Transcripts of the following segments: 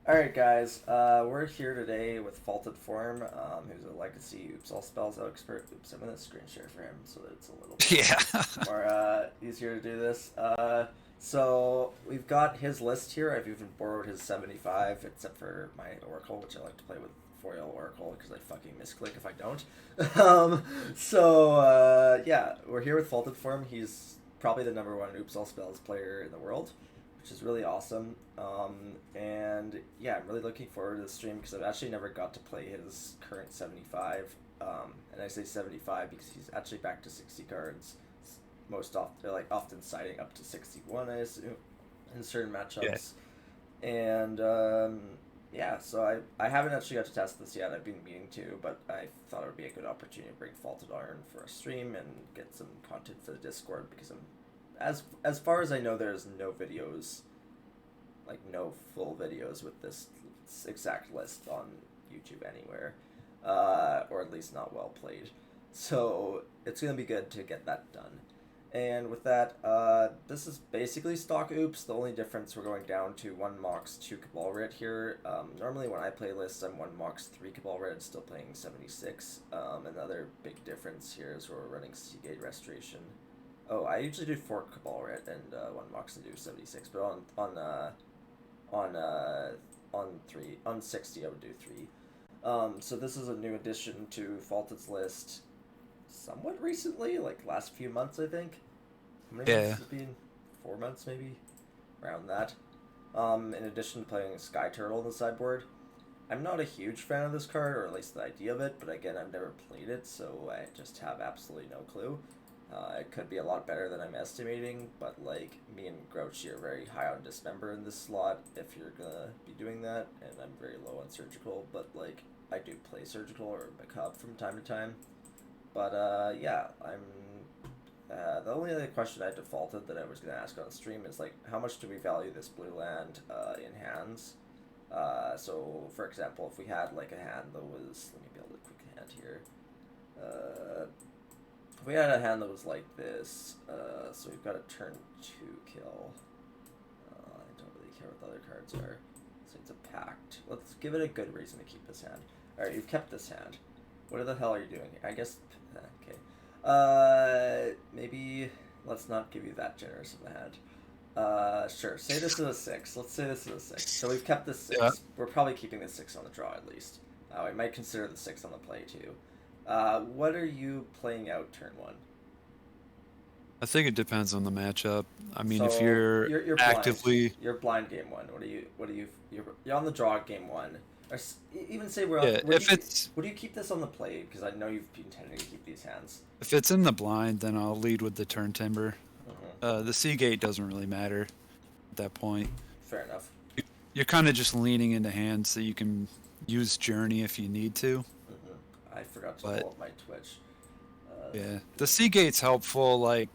Alright guys, we're here today with Faultedform, who's a legacy Oops All Spells expert. Oops, I'm gonna screen share for him so that it's a little bit Yeah. more easier to do this. So we've got his list here. I've even borrowed his 75, except for my Oracle, which I like to play with foil Oracle because I fucking misclick if I don't. Yeah, we're here with Faultedform. He's probably the #1 Oops All Spells player in the world, which is really awesome. And yeah, I'm really looking forward to the stream because I've actually never got to play his current 75. And I say 75 because he's actually back to 60 cards. Most often, they're like often siding up to 61, I assume, in certain Yeah. matchups. And yeah, so I haven't actually got to test this yet. I've been meaning to, but I thought it would be a good opportunity to bring Faulted Iron for a stream and get some content for the Discord because as far as I know, there's no videos, like no full videos with this exact list on YouTube anywhere, or at least not well played. So it's gonna be good to get that done. And with that, this is basically stock Oops. The only difference, we're going down to 1 Mox, 2 Cabal Red here. Normally when I play lists, I'm 1 Mox, 3 Cabal Red, still playing 76. Another big difference here is we're running Seagate Restoration. Oh, I usually do 4 Cabal Red and 1 Mox and do 76, but on 60 I would do 3. So this is a new addition to Faulted's list somewhat recently, like last few months, I think. How many months Yeah. has it been? 4 months, maybe? Around that. In addition to playing Sky Turtle on the sideboard. I'm not a huge fan of this card, or at least the idea of it, but again, I've never played it, so I just have absolutely no clue. It could be a lot better than I'm estimating, but like, me and Grouchy are very high on Dismember in this slot if you're gonna be doing that, and I'm very low on Surgical, but like, I do play Surgical or Macabre from time to time. But yeah, the only other question I defaulted that I was going to ask on stream is like, how much do we value this blue land in hands? So, for example, if we had like a hand that was, let me build a quick hand here. If we had a hand that was like this, so we've got a turn 2 kill. I don't really care what the other cards are. So it's a pact. Let's give it a good reason to keep this hand. Alright, you've kept this hand. What the hell are you doing? I guess, okay. Maybe let's not give you that generous of a hand. Sure, say this is a 6. Let's say this is a 6. So we've kept this 6. Yeah. We're probably keeping the 6 on the draw at least. We might consider the 6 on the play too. What are you playing out turn 1? I think it depends on the matchup. I mean, So if you're you're actively, blind. You're blind game 1. You're on the draw game 1. Or even say we're on. yeah, Would you keep this on the play? Because I know you've been tending to keep these hands. if it's in the blind, then I'll lead with the turn timber. Mm-hmm. The Seagate doesn't really matter at that point. Fair enough. You're kind of just leaning into hands so you can use Journey if you need to. I forgot to But pull up my Twitch. yeah, the Seagate's helpful, like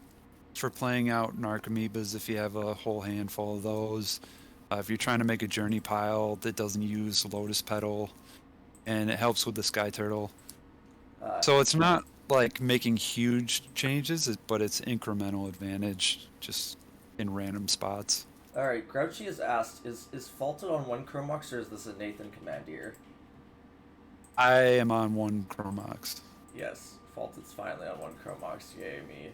for playing out Narcomoebas if you have a whole handful of those. If you're trying to make a Journey pile that doesn't use Lotus Petal, and it helps with the Sky Turtle. So it's not like making huge changes, but it's incremental advantage just in random spots. Alright, Grouchy has asked, is Faulted on 1 Chromox or is this a Nathan Commandeer? I am on 1 Chromox. Yes, Faulted's finally on 1 Chromox, yay me.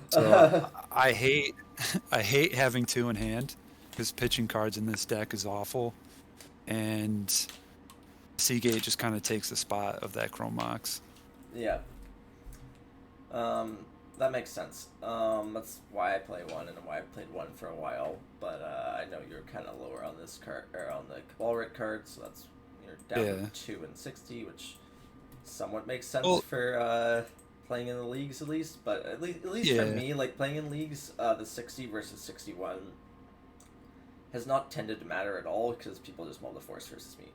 So I hate having 2 in hand because pitching cards in this deck is awful, and Seagate just kind of takes the spot of that Chromox. Yeah. That makes sense. That's why I play 1 and why I played 1 for a while. But I know you're kind of lower on this card, or on the Cabal card, so that's, you're down to 2 and 60, which somewhat makes sense for playing in the leagues at least. But at least for me, like playing in leagues, the 60 versus 61 has not tended to matter at all because people just mull the force versus me.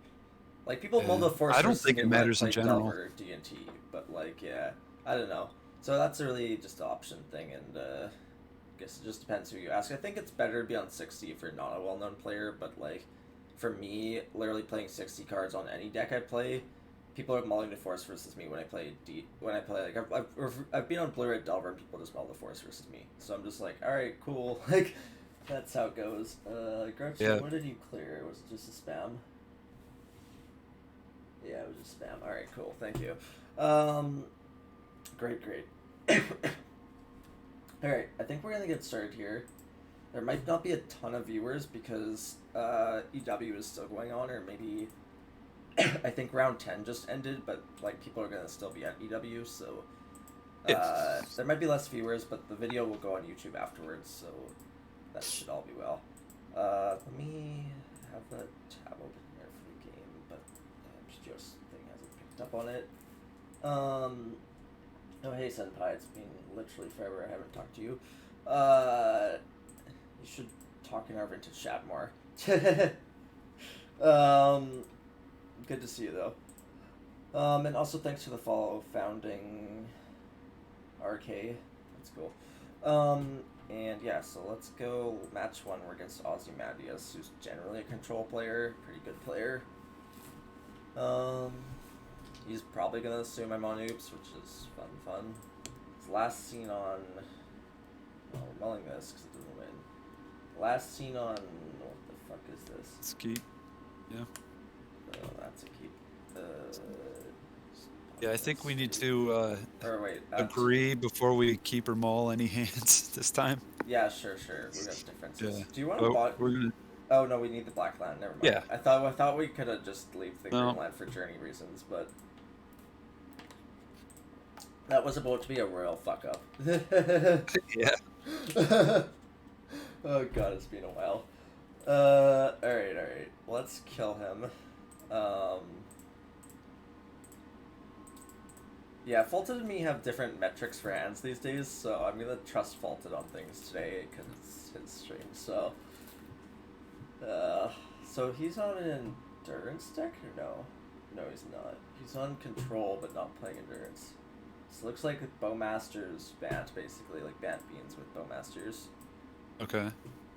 Like people mull the force. I don't think it matters in general. D&T, but like yeah, I don't know. So that's really just an option thing, and I guess it just depends who you ask. I think it's better to be on 60 if you're not a well-known player, but like for me, literally playing 60 cards on any deck I play, people are mulling the force versus me when I play like I've been on Blue Red Delver and people just mull the force versus me. So I'm just like, all right, cool, like that's how it goes. Grouchy, Yeah. what did you clear? Was it just a spam? Yeah, it was just spam. All right, cool. Thank you. Great. All right, I think we're gonna get started here. There might not be a ton of viewers because EW is still going on, or maybe I think round 10 just ended, but like people are gonna still be at EW, so there might be less viewers, but the video will go on YouTube afterwards, so that should all be well. Let me have the tab open here for the game, but just thing hasn't picked up on it. Oh hey Senpai, it's been literally forever. I haven't talked to you. You should talk in our vintage chat more. Good to see you though. And also thanks for the follow, founding RK. That's cool. And yeah, so let's go match 1. We're against Ozymandias, who's generally a control player, pretty good player. He's probably gonna assume I'm on Oops, which is fun. It's last seen on. Oh, we're mulling this because it doesn't win. Last seen on. What the fuck is this? It's keep. Yeah. Oh, that's a keep. Yeah, I think we need to or wait, agree before we keep or mull any hands this time. Yeah, sure. We got differences. Yeah. Do you want to bot? We're gonna. Oh no, we need the black land. Never mind. Yeah. I thought we could have just leave the No. green land for journey reasons, but that was about to be a royal fuck up. Yeah. Oh god, it's been a while. Alright. Let's kill him. Yeah, Faulted and me have different metrics for hands these days, so I'm gonna trust Faulted on things today, because it's his stream, so... so he's on an Endurance deck, or no? No, he's not. He's on Control, but not playing Endurance. So it looks like Bowmasters Bant, basically, like Bant Beans with Bowmasters. Okay.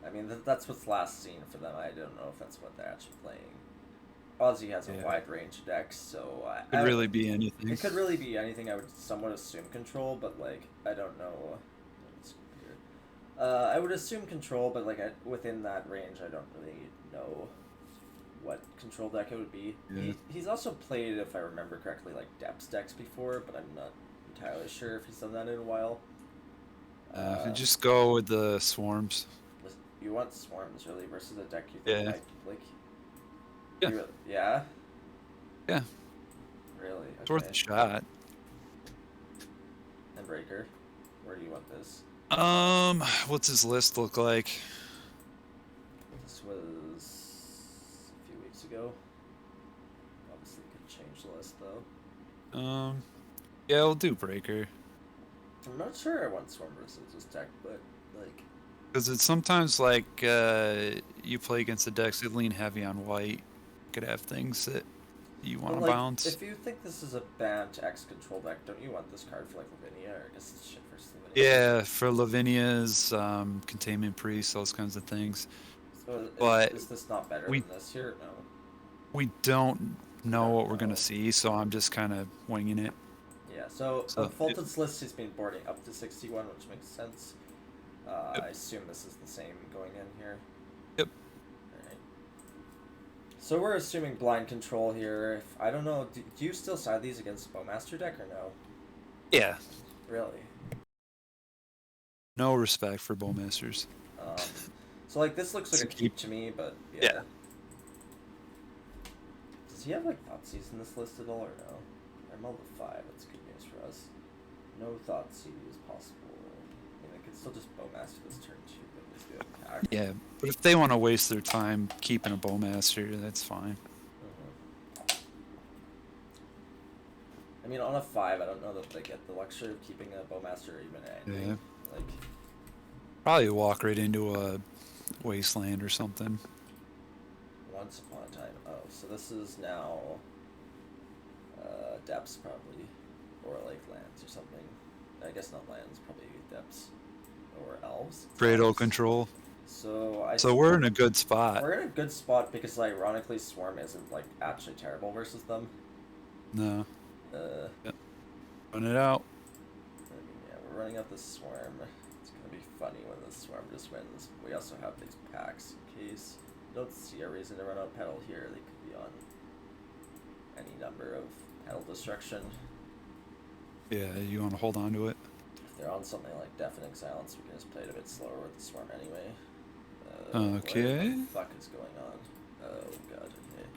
I mean, that's what's last seen for them. I don't know if that's what they're actually playing. Aussie has a wide range of decks, so... It could really be anything. It could really be anything. I would somewhat assume Control, but, like, I don't know. I would assume Control, but, like, within that range, I don't really know what Control deck it would be. Yeah. He's also played, if I remember correctly, like, Depths decks before, but I'm not entirely sure if he's done that in a while. Just go with the swarms. You want Swarms, really, versus a deck you think might, like... Yeah. Yeah? Yeah. Really? Okay. It's worth a shot. And Breaker, where do you want this? What's his list look like? This was a few weeks ago. Obviously could change the list though. Yeah, we'll do Breaker. I'm not sure I want Swarm versus this deck, but like... Because it's sometimes like, you play against the decks that lean heavy on white. Could have things that you want to like, bounce. If you think this is a Bant X control deck, don't you want this card for like Lavinia, or I guess it's shit for Lavinia? Yeah, for Lavinia's, Containment Priest, those kinds of things. So but is this not better than this here? No. We don't know what we're gonna see, so I'm just kind of winging it. Yeah, so on Faulted's list, he's been boarding up to 61, which makes sense. I assume this is the same going in here. Yep. Alright. So we're assuming blind control here. I don't know, do you still side these against Bowmaster deck or no? Yeah. Really? No respect for Bowmasters. So like this looks like a keep to me, but yeah. Does he have like Thoughtseize in this list at all or no? I'm level 5, that's good news for us. No Thoughtseize possible. I mean, I could still just Bowmaster this turn too, but at least we have attack. Yeah, but if they want to waste their time keeping a Bowmaster, that's fine. I mean, on a 5, I don't know that they get the luxury of keeping a Bowmaster or even anything. Yeah. Like, probably walk right into a wasteland or something. Once upon a time. Oh, so this is now depths probably, or like lands or something. I guess not lands, probably depths or elves. Cradle control. So we're in a good spot. We're in a good spot because ironically Swarm isn't like actually terrible versus them. No. Yep. Run it out. I mean, yeah, we're running out the Swarm. It's gonna be funny when the Swarm just wins. We also have these packs in case. I don't see a reason to run out Petal here. They could be on any number of pedal destruction. Yeah, you want to hold on to it. If they're on something like Deafening Silence, we can just play it a bit slower with the Swarm anyway. Okay. What the fuck is going on? Oh god, okay.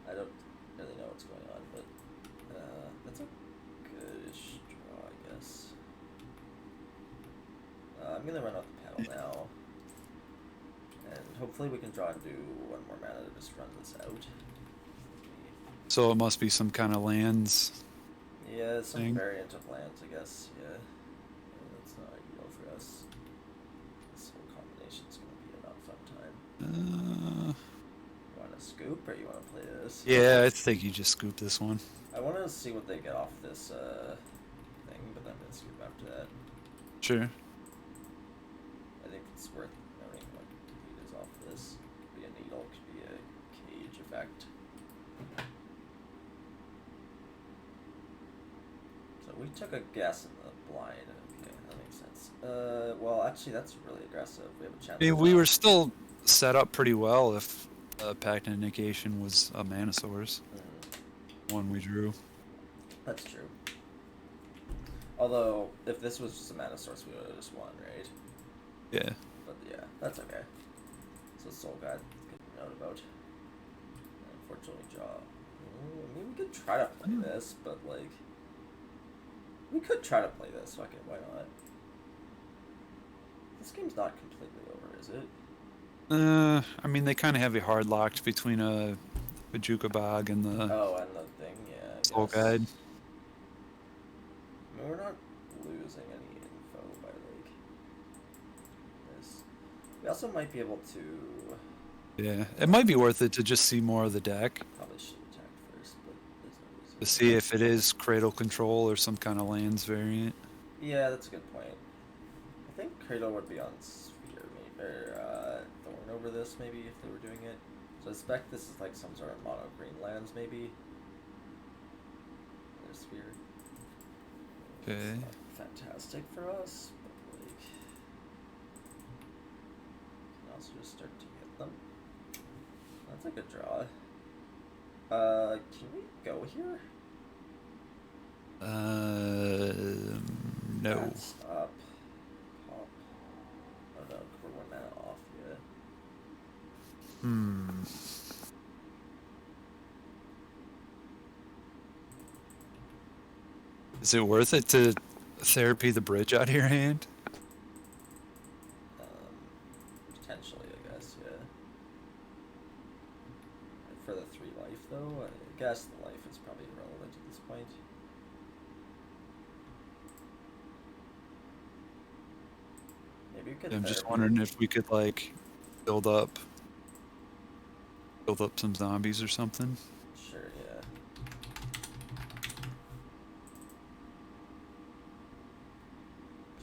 I don't really know what's going on, but that's a goodish draw, I guess. I'm gonna run out the pedal now. And hopefully we can draw and do one more mana to just run this out. So it must be some kind of lands. Yeah, some thing. variant of lands, I guess. Yeah. That's not ideal for us. This whole combination's gonna be a not fun time. You want to scoop or you want to play this? Yeah, I think you just scoop this one. I want to see what they get off this thing, but then I'm gonna scoop after that. Sure. I think it's worth noting what complete is off this. Could be a needle, could be a cage effect. So we took a guess in the blind. Okay, that makes sense. Well, actually, that's really aggressive. We have a chance. I mean, we were still set up pretty well if Pact of Negation was a mana source. One we drew. That's true. Although, if this was just a mana source, we would have just won, right? Yeah. But yeah, that's okay. So Soul God, good to note about. Unfortunately, draw. I mean, we could try to play this, but like, we could try to play this. Fuck it, why not? This game's not completely over, is it? I mean, they kind of have it hard locked between a Jukabog and the Oh, and the thing, yeah. Soul Guide. I mean, we're not losing any info by like this. We also might be able to. Yeah, it might be worth it to just see more of the deck Probably should attack first, but there's no reason. to see if it is Cradle Control or some kind of lands variant. Yeah, that's a good point. I think Cradle would be on Sphere, maybe, or Thorn over this, maybe, if they were doing it. So I suspect this is like some sort of mono green lands, maybe. There's Sphere. Okay. It's not fantastic for us, but like, can also just start to hit them. That's a good draw. Can we go here? No. That's up. Pop. Oh no, we're 1 mana off, yeah. Is it worth it to therapy the bridge out of your hand? Potentially, I guess, yeah. And for the 3 life, though, I guess the life is probably irrelevant at this point. Maybe we could. I'm just therapy. wondering if we could like build up some zombies or something. Sure, yeah.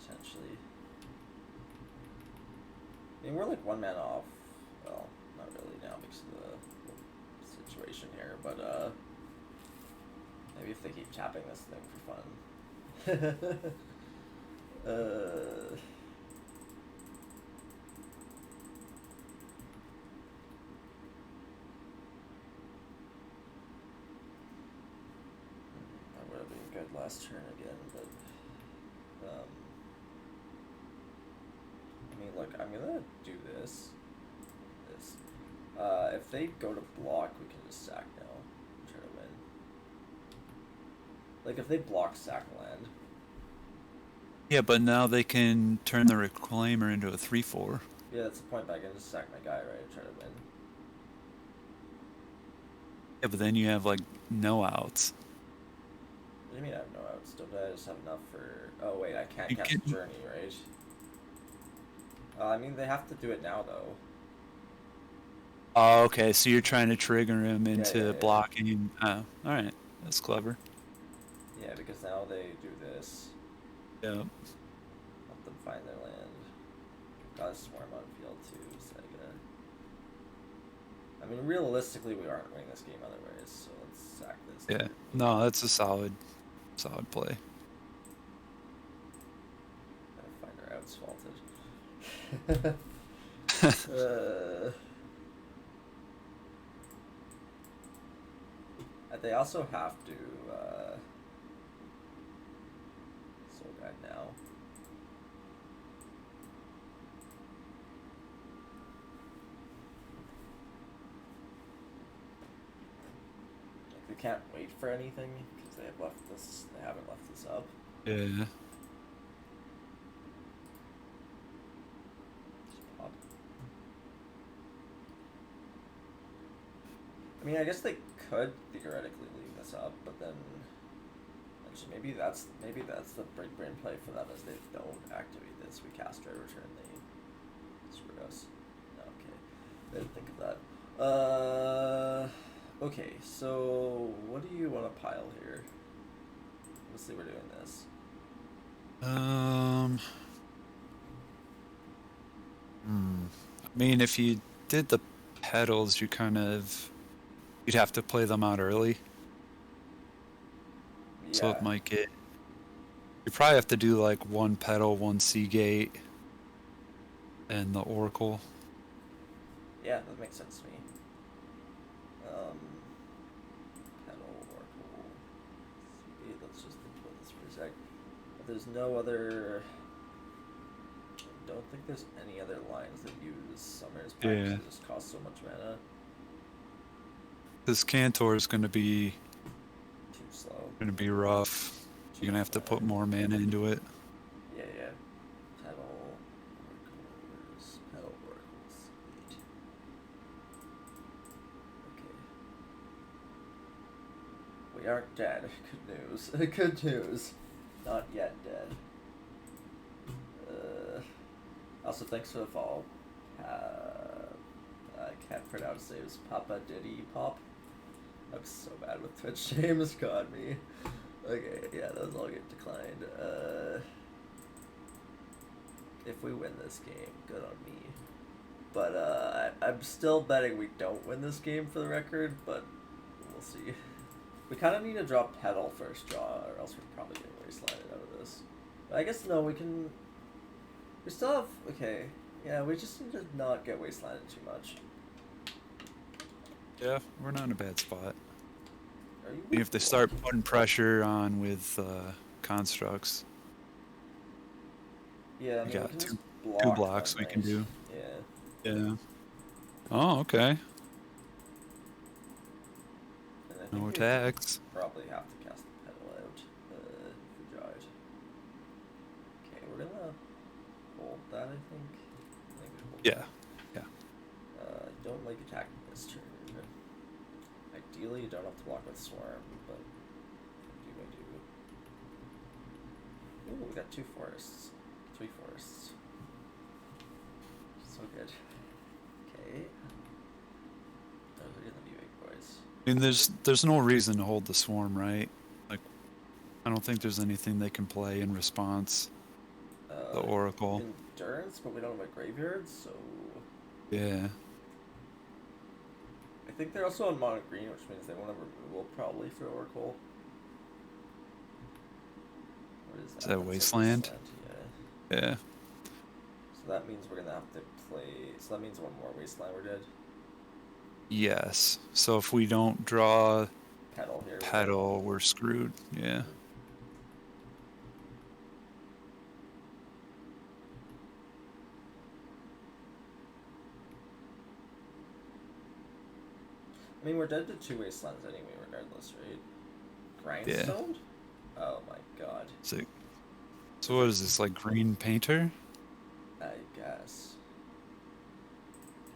Potentially. I mean, we're like 1 mana off. Well, not really now because of the situation here, but maybe if they keep tapping this thing for fun. That would have been good last turn again, but I mean, look, I'm gonna do this. If they go to block, we can just sack now and try to win. Like, if they block sack land. Yeah, but now they can turn the Reclaimer into a 3/4. Yeah, that's the point, but I can just sack my guy, right, and try to win. Yeah, but then you have like no outs. What do you mean I have no outs? Don't I just have enough for... Oh, wait, I can't You cast can't- Journey, right? I mean, they have to do it now, though. Oh, okay, so you're trying to trigger him into yeah. blocking. Oh, alright. That's clever. Yeah, because now they do this. Yeah. Help them find their land. Got a Swarm on field, too, Saga. I mean, realistically, we aren't winning this game otherwise, so let's sack this. Yeah. No, that's a solid play. Gotta find our outs, Faulted. I they also have to Soul Guide now. Like, they can't wait for anything because they haven't left this up. Yeah. I mean, I guess they could theoretically leave this up, but then actually maybe that's the big brain play for them is they don't activate this. We cast Red Return, they screw us. Okay, I didn't think of that. Okay, so what do you want to pile here? Let's see, we're doing this. I mean, if you did the petals, you'd have to play them out early. Yeah. So it might get. You probably have to do like one petal, one Seagate, and the Oracle. Yeah, that makes sense to me. Petal, Oracle, Seagate. Let's just think about this for a sec. But there's no other. I don't think there's any other lines that use Summer's Pact because it just costs so much mana. This Cantor is going to be Too slow. going to be rough. You're going to have to put more mana into it. Yeah. Petal, Oracles, Seagate. Okay. We aren't dead. Good news. Good news. Not yet dead. Also, thanks for the follow. I can't pronounce names. Papa Diddy Pop. I'm so bad with Twitch names. God me. Okay, yeah, those all get declined. If we win this game, good on me. But I'm still betting we don't win this game for the record, but we'll see. We kind of need to draw Petal first draw, or else we're probably getting wastelanded out of this. But I guess no, we can. We still have. Okay, yeah, we just need to not get wastelanded too much. Yeah, we're not in a bad spot. You if they start putting pressure on with constructs, yeah, I mean, we got can two block blocks we can do. Yeah. Yeah. Oh, okay. And I think No we attacks. probably have to cast the Petal out if we draw it. Okay, we're gonna hold that, I think. We hold Yeah. that. I don't like attacking this turn. Ideally, you don't have to block with Swarm, but I do. Ooh, we got 2 forests. 3 forests. So good. Okay. Those are gonna be big boys. I mean, there's no reason to hold the swarm, right? Like, I don't think there's anything they can play in response. The Oracle. Endurance, but we don't have a graveyard, so. Yeah. I think they're also on mono green, which means they won't have removal probably for Oracle. What is that? Is that That's Wasteland? Yeah. Yeah. So that means we're gonna have to play. So that means one more Wasteland we're dead. Yes. So if we don't draw Petal here. we're screwed. Yeah. I mean, we're dead to 2 Wastelands anyway, regardless, right? Grindstone? Yeah. Oh my god. So what is this, like green painter? I guess.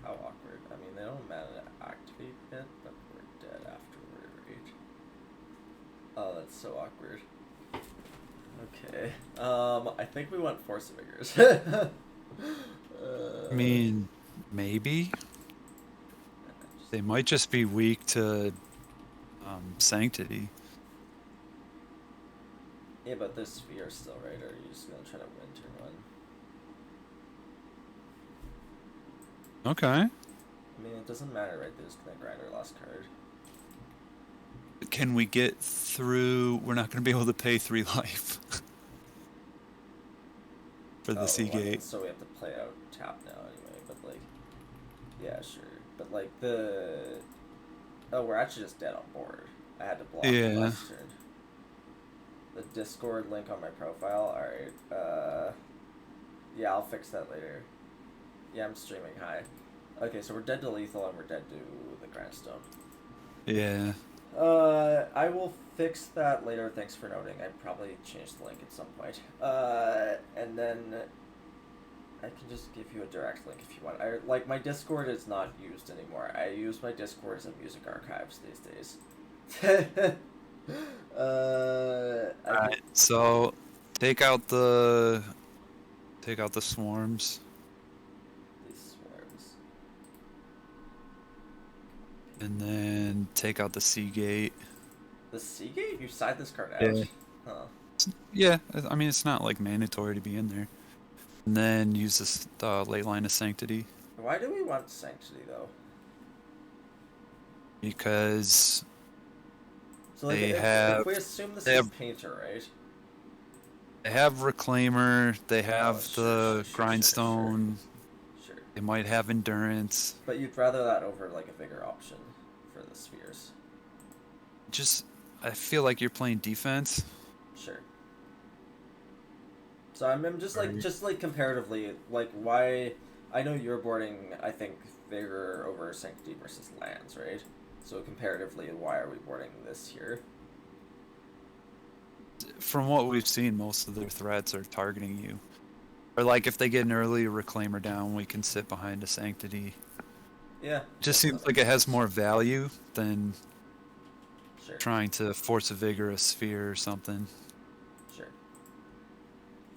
How awkward. I mean, they don't mana to activate yet, but we're dead afterward, right? Oh, that's so awkward. Okay. I think we want Force of Vigors. I mean, maybe. They might just be weak to Sanctity. Yeah, but this sphere still, right? Or are you just gonna try to win turn 1? Okay. I mean, it doesn't matter, right? They're just gonna grind our last card. Can we get through? We're not going to be able to pay 3 life for the Seagate. So we have to play out tap now anyway, but like, yeah, sure. But like the, we're actually just dead on board. I had to block Yeah. it last turn. The Discord link on my profile. Alright. Yeah, I'll fix that later. Yeah, I'm streaming. Hi. Okay, so we're dead to lethal and we're dead to the grindstone. Yeah. I will fix that later. Thanks for noting. I'd probably change the link at some point. And then I can just give you a direct link if you want. Like, my Discord is not used anymore. I use my Discord as a music archives these days. Alright, so take out the swarms. These swarms. And then take out the Seagate. The Seagate? You side this card out? Yeah. Huh. Yeah, I mean, it's not like mandatory to be in there. And then use this late line of Sanctity. Why do we want Sanctity, though? Because so, like, if we assume this is Painter, right? They have Reclaimer, they have the Grindstone, Sure. They might have Endurance. But you'd rather that over, like, a bigger option for the Spheres. I feel like you're playing defense. Sure. So I'm just like comparatively, like, why... I know you're boarding, I think, Vigor over Sanctity versus Lands, right? So comparatively, why are we boarding this here? From what we've seen, most of their threats are targeting you. Or like if they get an early Reclaimer down, we can sit behind a Sanctity. Yeah. It just seems like it has more value than trying to force a Vigor, a Sphere, or something. Sure.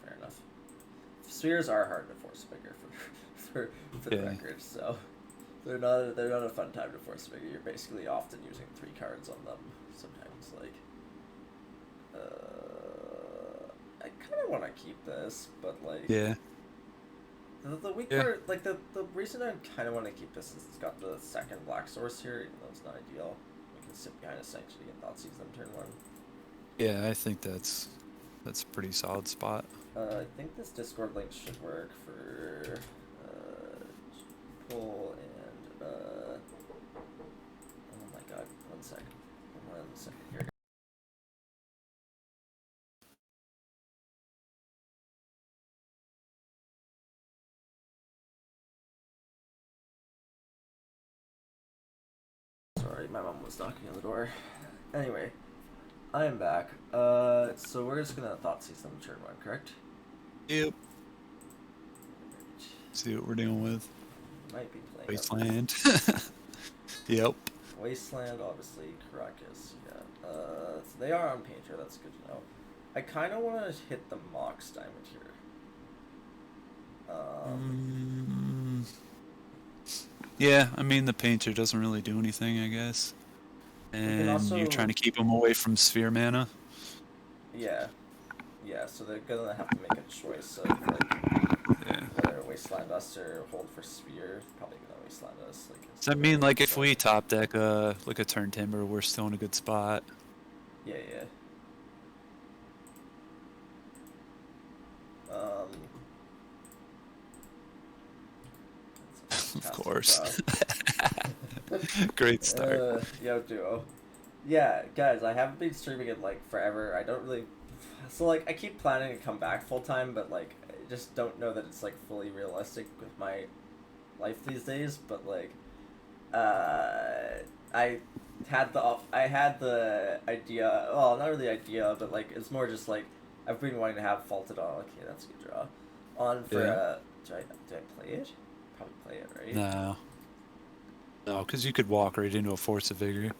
Fair enough. Spheres are hard to force Vigor for the record, so they're not a fun time to force Vigor. You're basically often using 3 cards on them. Sometimes, like, I kind of want to keep this, but like, the weak part, like the reason I kind of want to keep this is it's got the second black source here, even though it's not ideal. We can sit behind a Sanctity and Thoughtseize them turn 1. Yeah, I think that's a pretty solid spot. I think this Discord link should work for pull and oh my god, 1 second. 1 second here. Sorry, my mom was knocking on the door. Anyway, I am back. So we're just gonna Thoughtseize them turn 1, correct? Yep. See what we're dealing with. Might be playing Wasteland. Yep. Wasteland, obviously. Caracas, yeah. So they are on Painter, that's good to know. I kind of want to hit the Mox Diamond here. Yeah, I mean, the Painter doesn't really do anything, I guess. And you're trying to keep them away from Sphere mana? Yeah. Yeah, so they're gonna have to make a choice of, like, whether Wasteland us or hold for Sphere. Probably gonna Wasteland us. Like, does that mean, like, if we top deck like a Turn Timber, we're still in a good spot? Yeah, yeah. Of course. Great start. Yo, duo. Yeah, guys, I haven't been streaming it, like, forever. I don't really... So, like, I keep planning to come back full-time, but, like, I just don't know that it's, like, fully realistic with my life these days, but, like, I had the idea... Well, not really idea, but, like, it's more just, like, I've been wanting to have Faulted on... Okay, that's a good draw. On for, do I play it? Probably play it, right? No, because you could walk right into a Force of Vigor.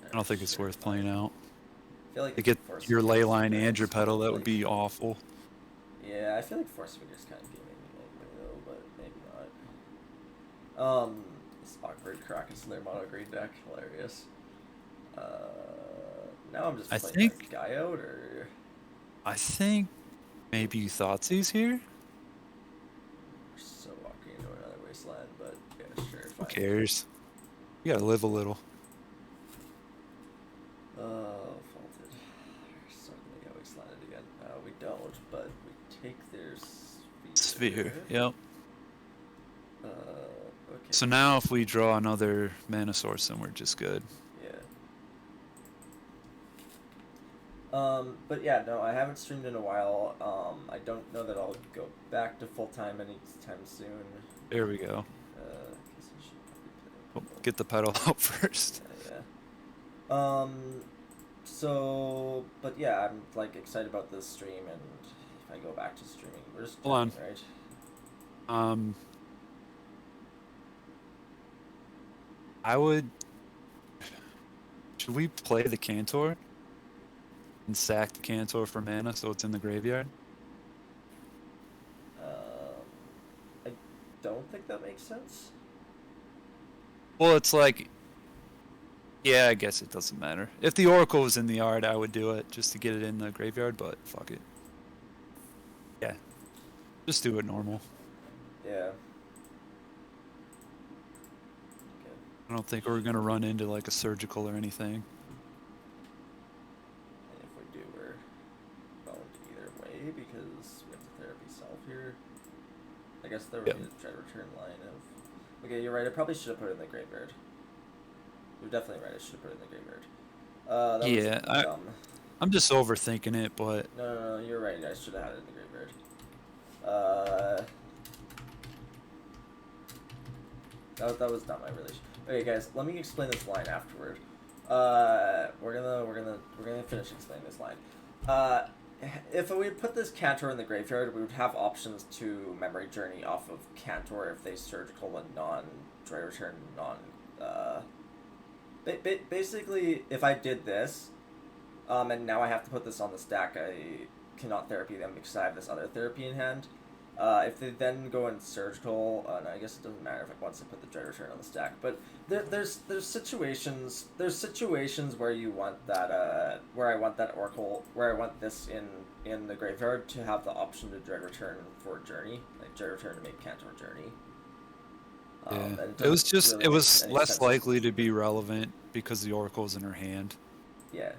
I don't think it's worth playing out. I feel like to get your Leyline and your Petal, that would be awful. Yeah, I feel like Force of Vigor is kind of giving me anyway, though, but maybe not. This awkward Caracas in their mono green deck, hilarious. Now I'm just playing this guy out, or... I think maybe you Thoughtseize here? We're so walking into another Wasteland, but yeah, sure, fine. Who cares? You gotta live a little. Faulted. We're so gonna get Wastelanded again. We don't, but we take their Sphere. Yep. Okay. So now if we draw another mana source, then we're just good. Yeah. But yeah, no, I haven't streamed in a while. I don't know that I'll go back to full time anytime soon. There we go. Guess I should probably play Get the pedal out first. yeah. So, but yeah, I'm like excited about this stream, and if I go back to streaming, we're just Hold on. right? I would. Should we play the Cantor and sack the Cantor for mana so it's in the graveyard? I don't think that makes sense. Well, it's like, yeah, I guess it doesn't matter. If the Oracle was in the yard, I would do it just to get it in the graveyard, but fuck it. Yeah, just do it normal. Yeah. I don't think we're gonna run into like a surgical or anything. And if we do, we're boned either way because we have the therapy self here. I guess there would be a dread return line of. Okay, you're right. I probably should have put it in the graveyard. You're definitely right. I should have put it in the graveyard. That was dumb. I'm just overthinking it, but No, you're right. I should have had it in the graveyard. That was dumb. I really should. Okay, guys, let me explain this line afterward. We're gonna finish explaining this line. If we put this Cantor in the graveyard, we would have options to memory journey off of Cantor if they surgical and non-dry return, basically, if I did this, and now I have to put this on the stack, I cannot therapy them because I have this other therapy in hand. If they then go in surgical, no, I guess it doesn't matter if once I put the dread return on the stack. But there's situations where you want that where I want that Oracle, where I want this in the graveyard to have the option to dread return for journey, like dread return to make Cantor journey. It was less likely to be relevant because the Oracle's in her hand. Yeah.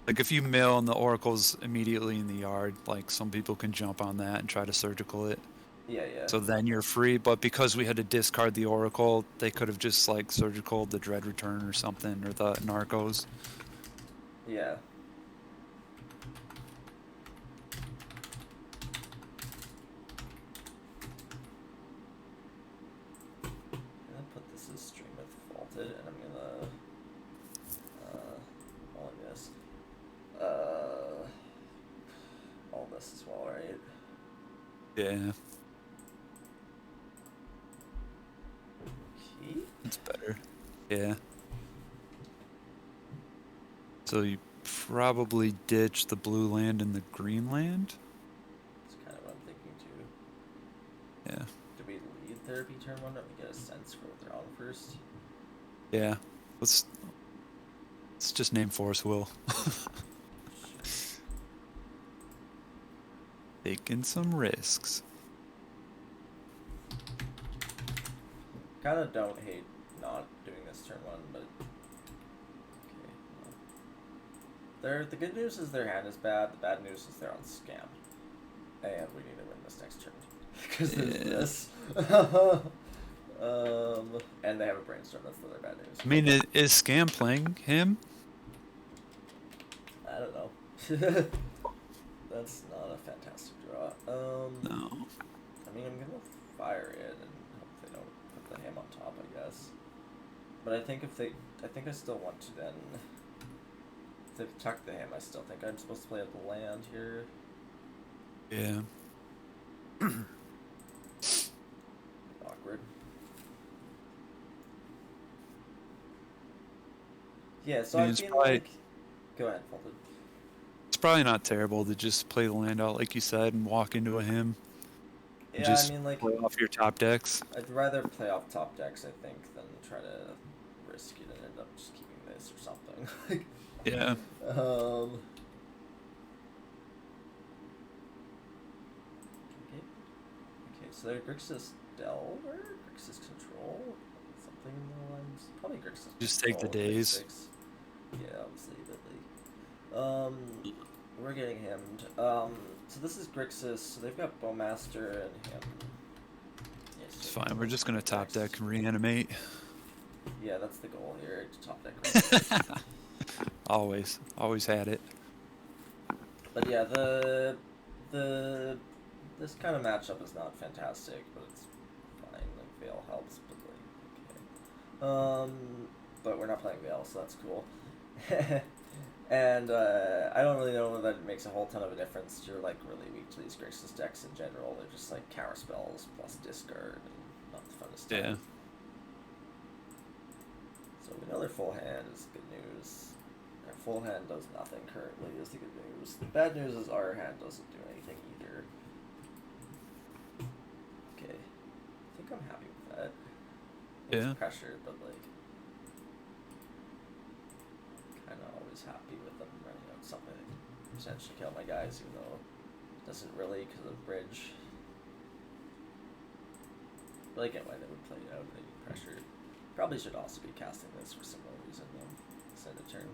Like if you mill and the Oracle's immediately in the yard, like some people can jump on that and try to surgical it. Yeah. So then you're free, but because we had to discard the Oracle, they could have just like surgical the Dread Return or something, or the Narcos. Yeah. I'm gonna put this as stream with Faulted, and I'm gonna all this as well, right? Yeah. Key? It's better. Yeah. So you probably ditch the blue land and the green land? That's kind of what I'm thinking too. Yeah. Do we lead therapy turn one, or we get a sense for what they're on first? Yeah. Let's just name Force Will. Taking some risks. Kind of don't hate not doing this turn one, but okay. The good news is their hand is bad. The bad news is they're on Scam, and we need to win this next turn because there's this. And they have a brainstorm. That's the other bad news. I mean, is Scam playing him? I don't know. That's not a fantastic draw. No. I mean, I'm gonna fire it and hope they don't put the ham on top, I guess. But I think I still want to then. If they tuck the ham, I still think I'm supposed to play out the land here. Yeah. Awkward. Yeah, so I feel like. Go ahead, Faulted. It's probably not terrible to just play the land out like you said and walk into a him. Yeah, just I mean, like, play off your top decks. I'd rather play off top decks, I think, than try to risk it and end up just keeping this or something. Yeah. Okay, so they're Grixis Delver? Grixis Control? Something in the lines? Probably Grixis Just Control, take the days. Grixis. Yeah, obviously, but like, we're getting hemmed. So this is Grixis, so they've got Bowmaster and him. Yeah, It's fine, we're just gonna top deck and reanimate. Yeah, that's the goal here, to top deck. Always had it. But yeah, the this kind of matchup is not fantastic, but it's fine. Like Veil helps, but like okay. But we're not playing Veil, so that's cool. And I don't really know that it makes a whole ton of a difference. You're like really weak to these Grixis decks in general. They're just like counter spells plus discard and not the funnest stuff. Yeah. So we know their full hand is good news. Our full hand does nothing currently is the good news. The bad news is our hand doesn't do anything either. Okay. I think I'm happy with that. It's Yeah. pressure, but like kinda always happy with them running out something that can potentially kill my guys, even though it doesn't really because of the bridge. But I get why they would play it out, making pressure. Probably should also be casting this for similar reason though. Instead of turn.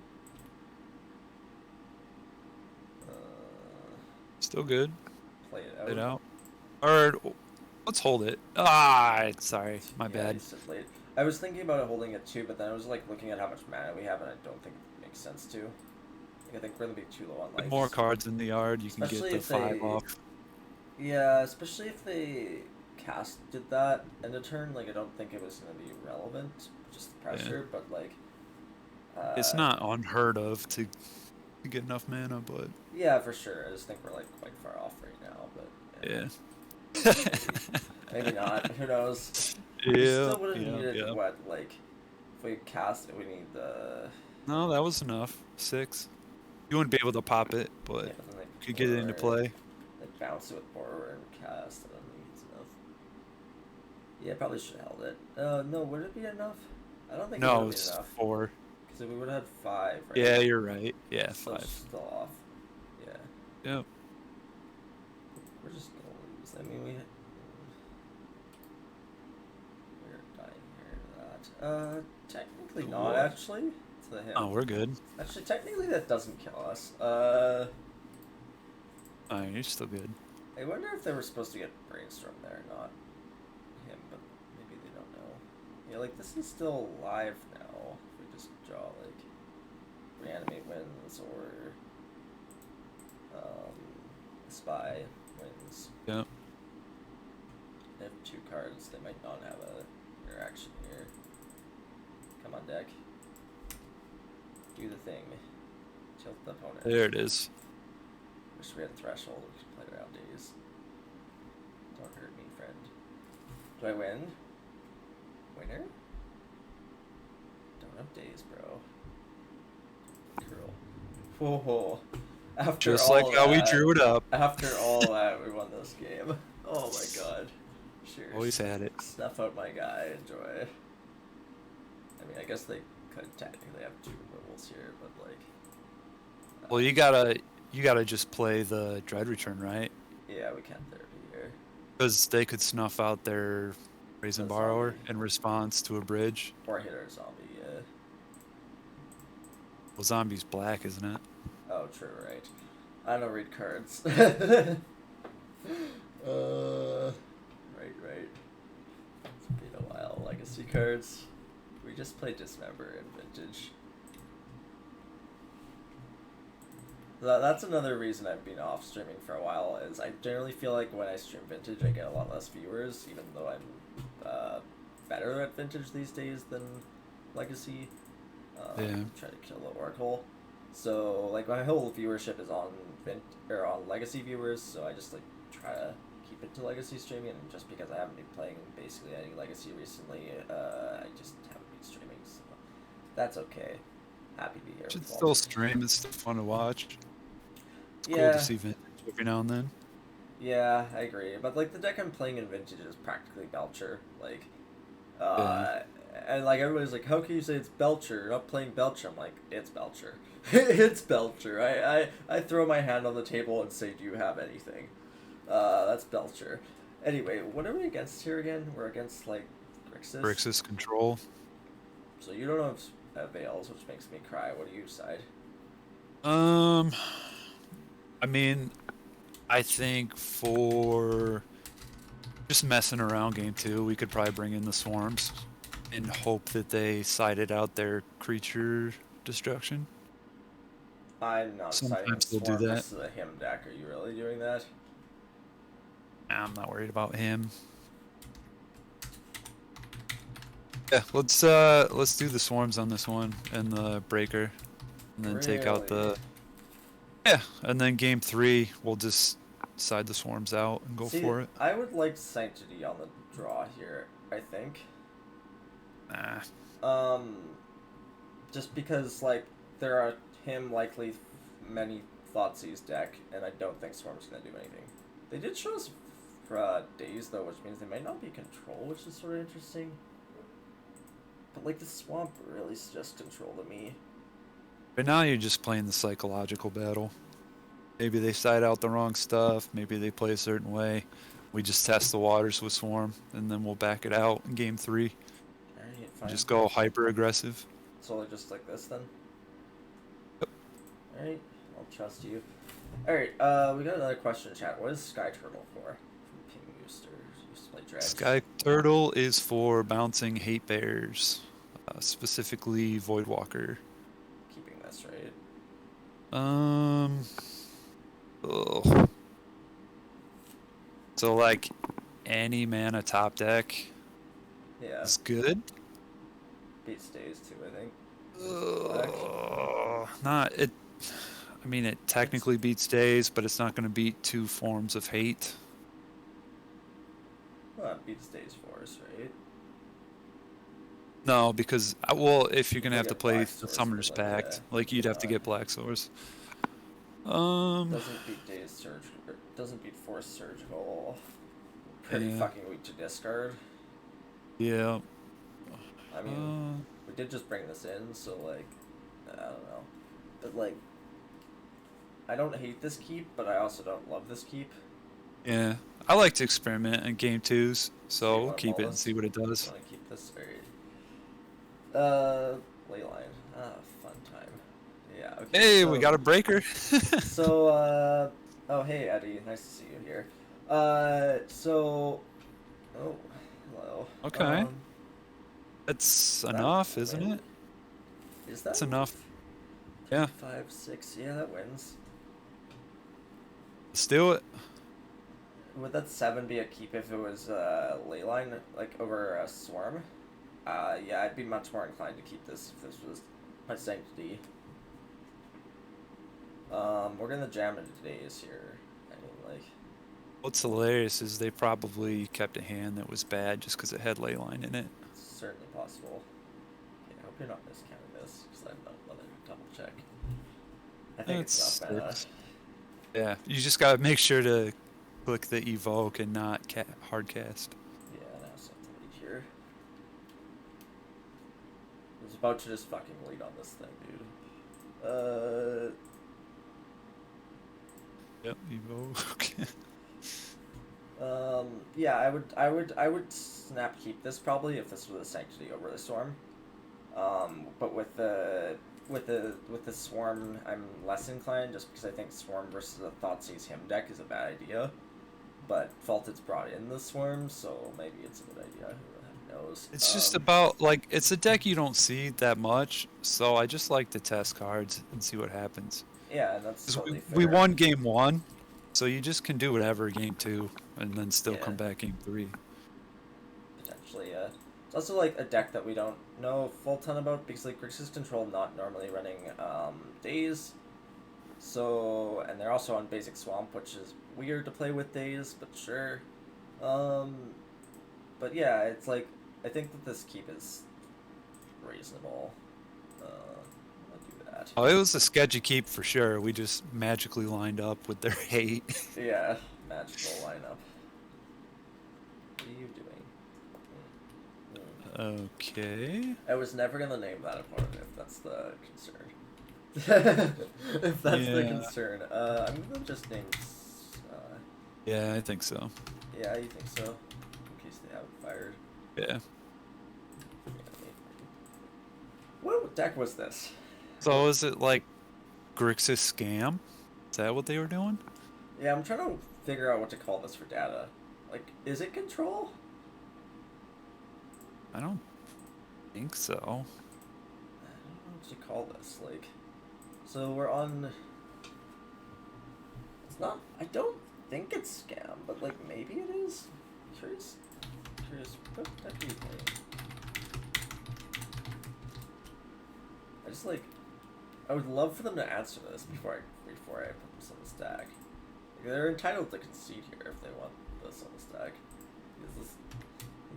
Still good. Play it out. Play it out. Or let's hold it. Ah, sorry, my bad. Late. I was thinking about holding it too, but then I was like looking at how much mana we have, and I don't think it makes sense to. I think we're gonna be too low on life. With more cards in the yard, you can get the 5 off. Yeah, especially if they casted that end of turn. Like I don't think it was gonna be relevant, just the pressure. Yeah. But like, it's not unheard of to get enough mana, but yeah, for sure. I just think we're like quite far off right now, but yeah. Maybe not. Who knows? Yeah. We still would have needed what? Like, if we cast it, we need the. No, that was enough. 6. You wouldn't be able to pop it, but you could get it into play. Like bounce it with borrower and cast. I don't think it's enough. Yeah, probably should have held it. No, would it be enough? I don't think it would be enough. 4. Because we would have had 5, right? Yeah, you're right. Yeah, so 5. Still off. Yeah. Yep. We're just gonna lose. I mean, we're dying here. Technically not, actually. It's the him. Oh, we're good. Actually, technically that doesn't kill us. Oh, you're still good. I wonder if they were supposed to get Brainstorm there, not him, but maybe they don't know. Yeah, like, this is still live now. If we just draw, like, Reanimate wins, or, Spy wins. Yep. They have 2 cards. They might not have a interaction here. Come on, deck. Do the thing. Tilt the opponent. There it is. Wish we had Threshold. We could play around days. Don't hurt me, friend. Do I win? Winner? Don't have days, bro. Curl. Whoa. After just all like how we drew it up. After all that, we won this game. Oh my god. Cheers. Always had it. Snuff out my guy. Enjoy. I mean, I guess they could technically have 2 removals here, but like. Well, you gotta just play the Dread Return, right? Yeah, we can't therapy here. Because they could snuff out their Brazen Borrower in response to a bridge. Or hit our zombie, yeah. Well, zombie's black, isn't it? Oh, true, right. I don't read cards. Right. It's been a while. Legacy cards. We just play Dismember and Vintage. That's another reason I've been off streaming for a while, is I generally feel like when I stream Vintage I get a lot less viewers, even though I'm better at Vintage these days than Legacy. Try to kill the Oracle. So like my whole viewership is on on Legacy viewers, so I just like try to keep it to Legacy streaming, and just because I haven't been playing basically any Legacy recently, I just haven't been streaming, so that's okay. Happy to be here. Should still stream. It's still fun to watch. It's cool to see Vintage every now and then. Yeah, I agree. But like the deck I'm playing in Vintage is practically Belcher. Like, and like everybody's like, how can you say it's Belcher? You're not playing Belcher. I'm like, it's Belcher. It's Belcher. I throw my hand on the table and say, do you have anything? That's Belcher. Anyway, what are we against here again? We're against like Grixis. Grixis Control. So you don't have Veils, which makes me cry. What do you decide? I mean, I think for just messing around game 2, we could probably bring in the Swarms and hope that they sided out their creature destruction. I'm not siding Sometimes they'll do Swarm that. versus a him deck. Are you really doing that? I'm not worried about him. Yeah, let's do the swarms on this one and the breaker, and then take out Really? the. Yeah, and then game 3 we'll just side the swarms out and go See, for it. I would like Sanctity on the draw here, I think. Nah. Just because, like, there are him likely many Thoughtseize deck, and I don't think Swarm's gonna do anything. They did show us Days, though, which means they might not be Control, which is sort of interesting. But, like, the Swamp really suggests Control to me. But now you're just playing the psychological battle. Maybe they side out the wrong stuff. Maybe they play a certain way. We just test the waters with Swarm, and then we'll back it out in game 3. Alright, fine. Just go hyper aggressive. So just like this, then? Yep. Alright, I'll trust you. Alright, we got another question in chat. What is Sky Turtle for? From Ping Used to play Dredge. Sky Turtle is for bouncing hate bears, specifically Voidwalker. Keeping this, right? Ugh. So like any mana top deck Yeah. is good. Beats Days too, I think. Not it. I mean, it technically beats Days, but it's not going to beat 2 forms of hate. Well, it beats Days Force, right? No, because well, if you're gonna You have to get play Black the Swords, Summoner's but then, Pact, like you'd have to get Black Swords. Doesn't beat Days Surge. Doesn't beat Force Surgical. Pretty Yeah. fucking weak to discard. Yeah. I mean, we did just bring this in, so like, I don't know, but like, I don't hate this keep, but I also don't love this keep. Yeah. I like to experiment in game 2s, so we'll wanna keep ball it and see what it does. I want to keep this very. Leyline. Ah, fun time. Yeah. Okay. Hey, so, we got a breaker. So, oh hey Eddie, nice to see you here. So, oh, hello. Okay. That's enough, isn't it? Is that? That's enough. Yeah. 5, 6. Yeah, that wins. Let's do it. Would that 7 be a keep if it was Leyline, like over a Swarm? Yeah, I'd be much more inclined to keep this if this was my Sanctity. We're gonna jam into Days here. I mean, like. What's hilarious is they probably kept a hand that was bad just because it had Leyline in it. It's certainly possible. Okay, I hope you're not miscounting this, because I'm not letting you double check. I think it's not bad. Yeah, you just gotta make sure to click the evoke and not hard cast. Yeah, now something to lead here. I was about to just fucking lead on this thing, dude. Yep, evoke. Yeah, I would snap keep this probably if this was a Sanctity over the Swarm. But with the Swarm, I'm less inclined just because I think Swarm versus a Thoughtseize him deck is a bad idea. But Faulted's brought in the Swarm, so maybe it's a good idea. Who knows? It's just about, like, it's a deck you don't see that much, so I just like to test cards and see what happens. Yeah, and that's totally fair. We won game 1, so you just can do whatever game 2, and then still come back game 3. Potentially, yeah. It's also like a deck that we don't know a full ton about because like Grixis Control not normally running Days. So, and they're also on basic Swamp, which is weird to play with Days, but sure. But yeah, it's like, I think that this keep is reasonable. I'll do that. Oh, it was a sketchy keep for sure. We just magically lined up with their hate. Yeah, magical lineup. What are you doing? Okay. I was never gonna name that opponent if that's the concern. If that's the concern. I'm gonna just name. Yeah, I think so. Yeah, you think so? In case they haven't fired. Yeah. What deck was this? So is it like Grixis Scam? Is that what they were doing? Yeah, I'm trying to figure out what to call this for data. Like, is it Control? I don't think so. I don't know what to call this. Like, So we're on. It's not. I don't think it's scam, but like maybe it is. Curious. What deck are you playing? I just like. I would love for them to answer this before I put this on the stack. Like, they're entitled to concede here if they want this on the stack.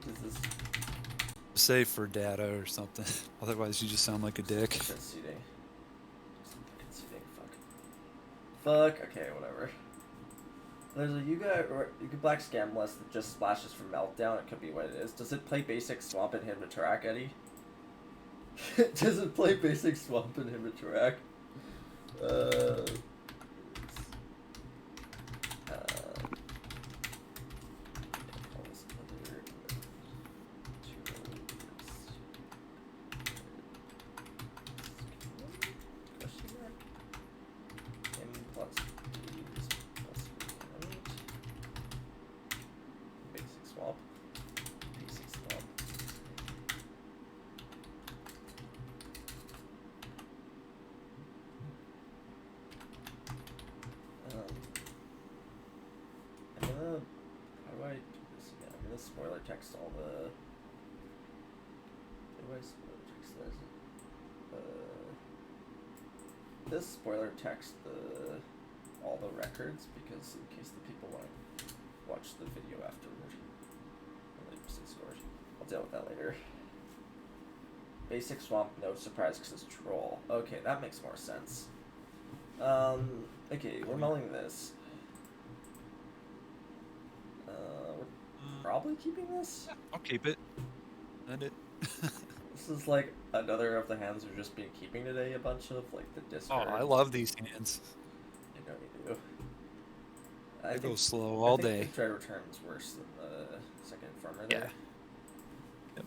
Is this Save for data or something. Otherwise, you just sound like a dick. conceding? Conceding. Fuck. Okay, whatever. There's a Yuga Black Scam list that just splashes for Meltdown. It could be what it is. Does it play basic Swamp and Inhibitorak, Eddie? Does it play basic Swamp and Inhibitorak? Spoiler text all the. This spoiler text all the records because in case the people want to watch the video afterward. I'll deal with that later. Basic Swamp, no surprise because it's Troll. Okay, that makes more sense. Okay, we're mulling this. Probably keeping this? Yeah, I'll keep it. End it. This is like another of the hands we've just been keeping today, a bunch of, like the discard. Oh, I love these hands. I know you do. They go slow all day. The Dread Return's worse than the second Informer there. Yeah. Yep.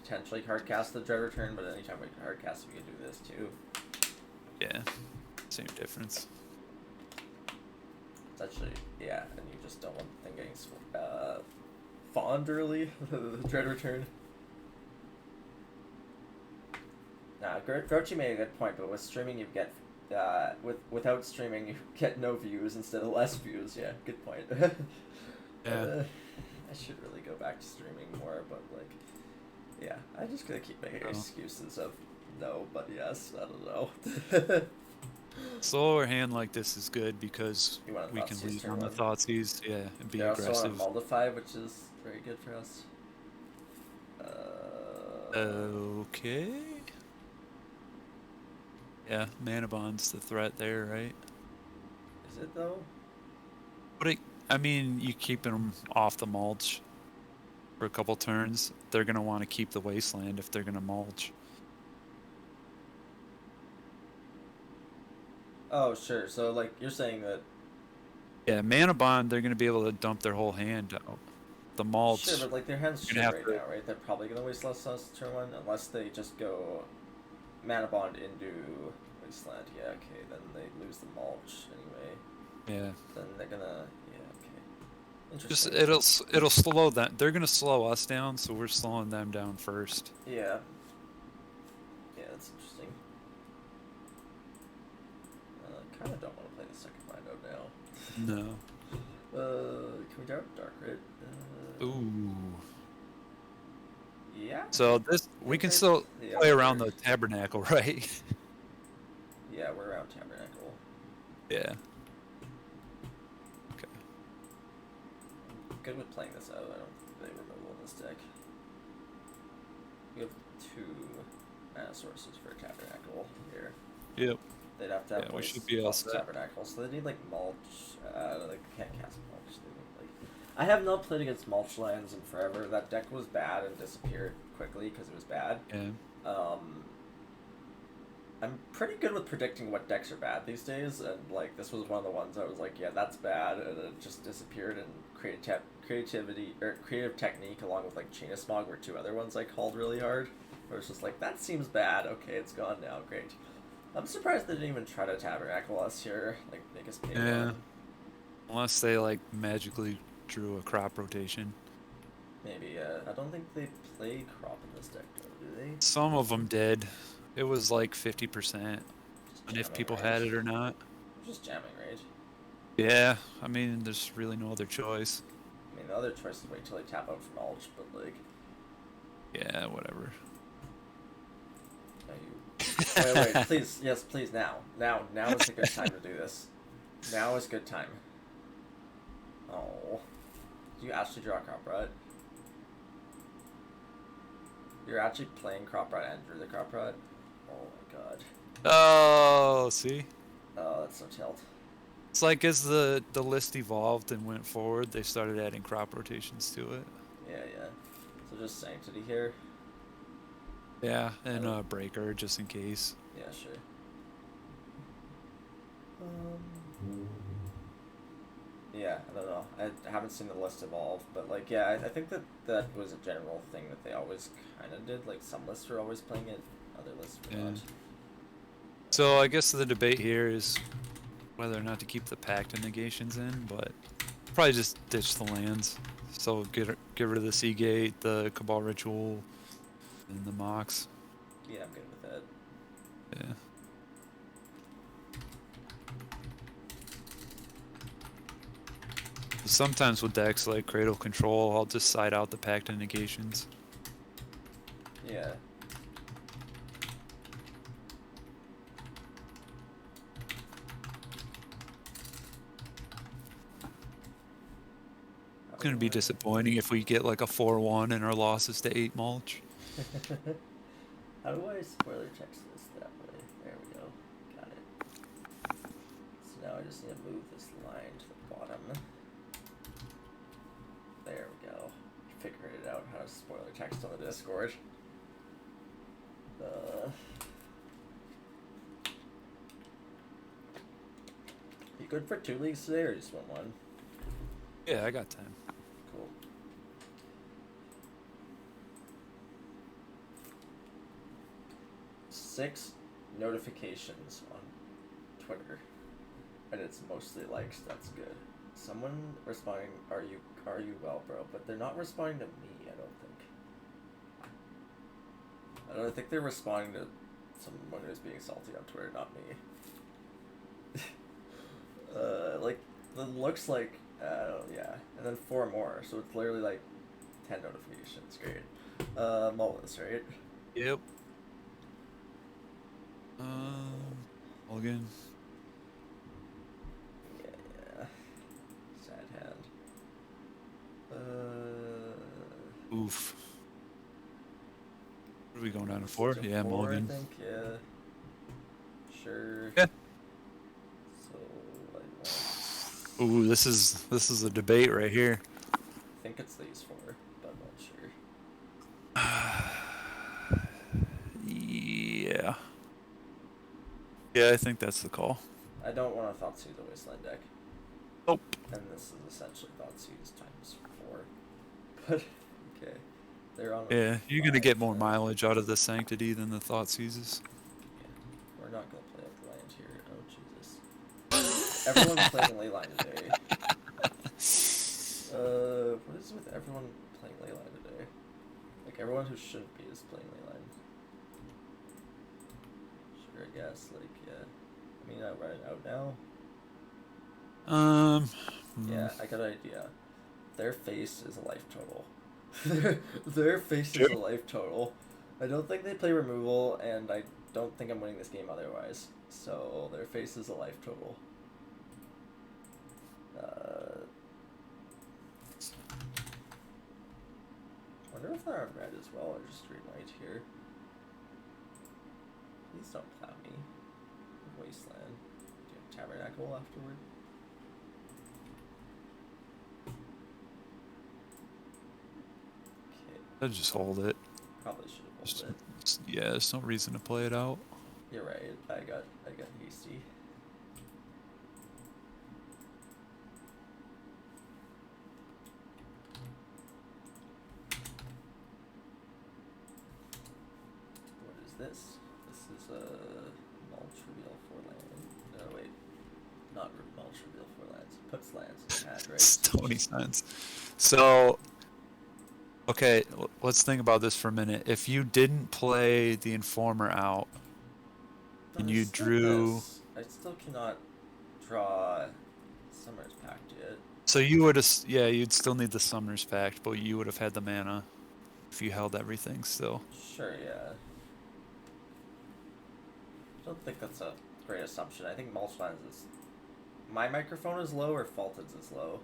Potentially hard cast the Dread Return, but anytime we can hard cast, we can do this too. Yeah. Same difference. It's actually, yeah, and you just don't want the thing getting fawned early, the Dread Return. Nah, Grochi made a good point, but with streaming you get, without streaming you get no views instead of less views. Yeah, good point. Yeah. I should really go back to streaming more, but like, yeah, I just gotta keep making excuses of no, but yes, I don't know. Slower hand like this is good because we can Thoughtseize lead on the one. Thoughtseize, yeah, and be They're also aggressive. on Moldify, which is very good for us. Okay. Yeah, Mana Bond's the threat there, right? Is it though? But I mean, you keep them off the mulch for a couple turns. They're gonna want to keep the wasteland if they're gonna mulch. Oh, sure. So, like, you're saying that... Yeah, Mana Bond, they're going to be able to dump their whole hand out. The mulch... Sure, but, like, their hand's shit right now, right? They're probably going to waste less on turn one, unless they just go Mana Bond into Wasteland. Yeah, okay, then they lose the mulch anyway. Yeah. Then they're going to... Yeah, okay. Just, Interesting. it'll slow them. They're going to slow us down, so we're slowing them down first. Yeah. Yeah, that's interesting. I kind of don't want to play the second Rhino now. No. Can we Dark Rit? Ooh. Yeah. So we can still play around the Tabernacle, right? Yeah, we're around Tabernacle. Yeah. Okay. I'm good with playing this out. I don't think they removal in this deck. We have 2 mana sources for Tabernacle here. Yep. They'd have to have we should be all set. Tabernacle, so they need like mulch. Like can't cast mulch. They need, like, I have not played against Mulch Lands in forever. That deck was bad and disappeared quickly because it was bad. Yeah. I'm pretty good with predicting what decks are bad these days, and like this was one of the ones I was like, yeah, that's bad, and it just disappeared. And creative technique, along with like Chain of Smog, were 2 other ones I called really hard. Where it's just like, that seems bad. Okay, it's gone now. Great. I'm surprised they didn't even try to Tabernacle us here, like make us pay. Yeah. Unless they like magically drew a crop rotation. Maybe. I don't think they play crop in this deck, though, do they? Some of them did. It was like 50%. Just and if Jamming people range. had it or not. Just jamming range. Yeah, I mean, there's really no other choice. I mean, the other choice is wait till they tap out for mulch, but like. Yeah, whatever. Wait, please, yes, please, now is a good time to do this. Now is a good time. Oh, do you actually draw a crop rot? You're actually playing crop rot and drew the crop rot? Oh my god. Oh, see? Oh, that's so tilt. It's like as the list evolved and went forward, they started adding crop rotations to it. Yeah. So just Sanctity here. Yeah, and a breaker just in case. Yeah, sure. Yeah, I don't know. I haven't seen the list evolve, but like, yeah, I think that was a general thing that they always kind of did. Like, some lists were always playing it, other lists were not. So I guess the debate here is whether or not to keep the pact negations in, but probably just ditch the lands. So get rid of the Seagate, the Cabal Ritual, and the Mox. Yeah, I'm good with that. Yeah. Sometimes with decks like Cradle Control, I'll just side out the pact negations. Yeah. It's gonna be disappointing if we get like a 4-1 and our losses to 8 mulch. How do I spoiler text this that way? There we go. Got it. So now I just need to move this line to the bottom. There we go. Figured it out how to spoiler text on the Discord. You good for 2 leagues today, or just want 1? Yeah, I got time. Cool. Six notifications on Twitter, and it's mostly likes. That's good. Someone responding, "Are you well, bro?" But they're not responding to me. I don't think they're responding to someone who's being salty on Twitter, not me. Like it looks like yeah, and then 4 more, so it's literally like 10 notifications. Great. Mullis, right? Yep. Mulligan. Yeah. Sad hand. Oof. What are we going down to 4? Yeah, 4, Mulligan. I think, yeah. Sure. Yeah. So, Ooh, this is a debate right here. I think it's these 4, but I'm not sure. Yeah. Yeah, I think that's the call. I don't want to Thoughtseize the Wasteland deck. Nope. And this is essentially Thoughtseize times 4. But, okay. They're on. Yeah, you're going to get more mileage out of the Sanctity than the Thoughtseizes. Yeah. We're not going to play up the land here. Oh, Jesus. Everyone's playing Leyline today. What is with everyone playing Leyline today? Like, everyone who shouldn't be is playing Leyline. Sure, I guess. Like, yeah. I mean, I'm running out now. Yeah, I got an idea. Their face is a life total. Their face is a life total. I don't think they play removal, and I don't think I'm winning this game otherwise. So their face is a life total. Wonder if they're on red as well, or just green white here. Please don't plow me. Wasteland. Do you have Tabernacle afterward? I'd just hold it. Probably should have hold it. Yeah, there's no reason to play it out. You're right. I got hasty. What is this? This is a mulch reveal 4 land. No, wait. Not mulch reveal 4 lands. Puts lands in hand, right? It's 20 cents. So, okay, let's think about this for a minute. If you didn't play the Informer out, But And I you still drew. miss. I still cannot draw Summer's Pact yet. So you would have, yeah, you'd still need the Summer's Pact, but you would have had the mana if you held everything still. Sure, yeah. I don't think that's a great assumption. I think Mulch Lands is... My microphone is low or Faulted's is low?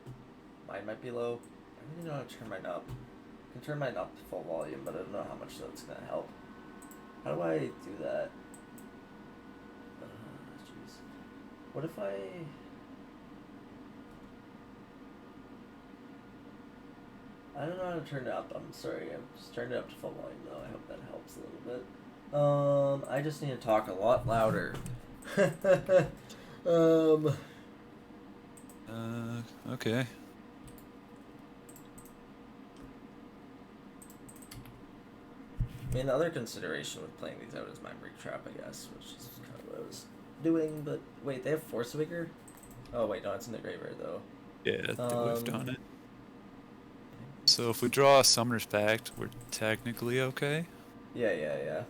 Mine might be low. I really don't know how to turn mine up. I can turn mine up to full volume, but I don't know how much that's going to help. How do I do that? Jeez. What if I... I don't know how to turn it up. I'm sorry. I'm just turning it up to full volume though. I hope that helps a little bit. I just need to talk a lot louder. Okay. I mean, the other consideration with playing these out is Mind Break Trap, I guess, which is kind of what I was doing. But wait, they have Force Vigor? Oh wait, no, it's in the graveyard though. Yeah, they would have done it. So if we draw a Summer's Pact, we're technically okay. Yeah.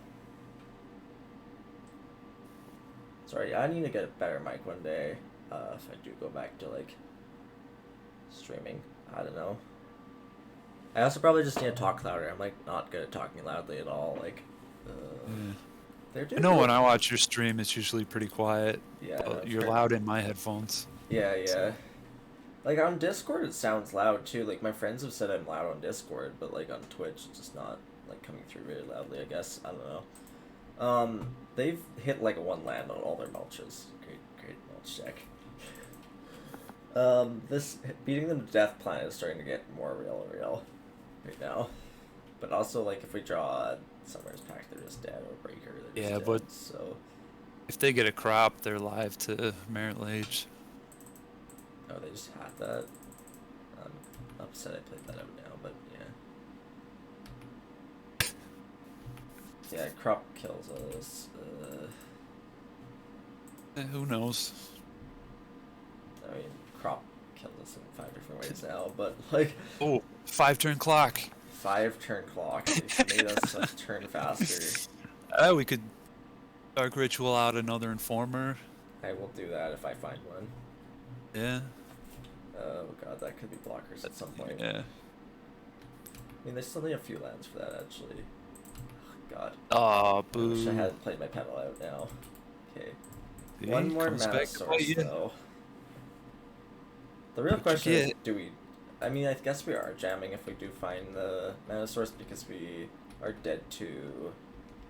Sorry, I need to get a better mic one day. If I do go back to like streaming, I don't know. I also probably just need to talk louder. I'm like not good at talking loudly at all. Like, they're doing. I know when I watch your stream, it's usually pretty quiet. Yeah, But you're loud in my headphones. Yeah. So. Like on Discord, it sounds loud too. Like my friends have said I'm loud on Discord, but like on Twitch, it's just not like coming through very loudly. I guess I don't know. They've hit like a 1 land on all their mulches. Great mulch deck. This beating them to death plan is starting to get more real right now. But also, like, if we draw Summer's Pact, they're just dead, or Breaker, they're just dead, but so... if they get a crop, they're live to Merit Lage. Oh, they just had that? I'm upset I played that out now, but yeah. Yeah, crop kills us. Who knows? I mean, crop kills us in 5 different ways now, but, like... Oh, 5-turn clock. 5-turn clock. They made us a turn faster. We could Dark Ritual out another Informer. I will do that if I find one. Yeah. Oh god, that could be blockers at some point. Yeah. I mean, they still need a few lands for that, actually. Oh, god. Oh, boo. I wish I had played my pedal out now. Okay. See, One more comes mana back to source, bite you. though. The real What you question is, get? do we... I mean, I guess we are jamming if we do find the mana source, because we are dead to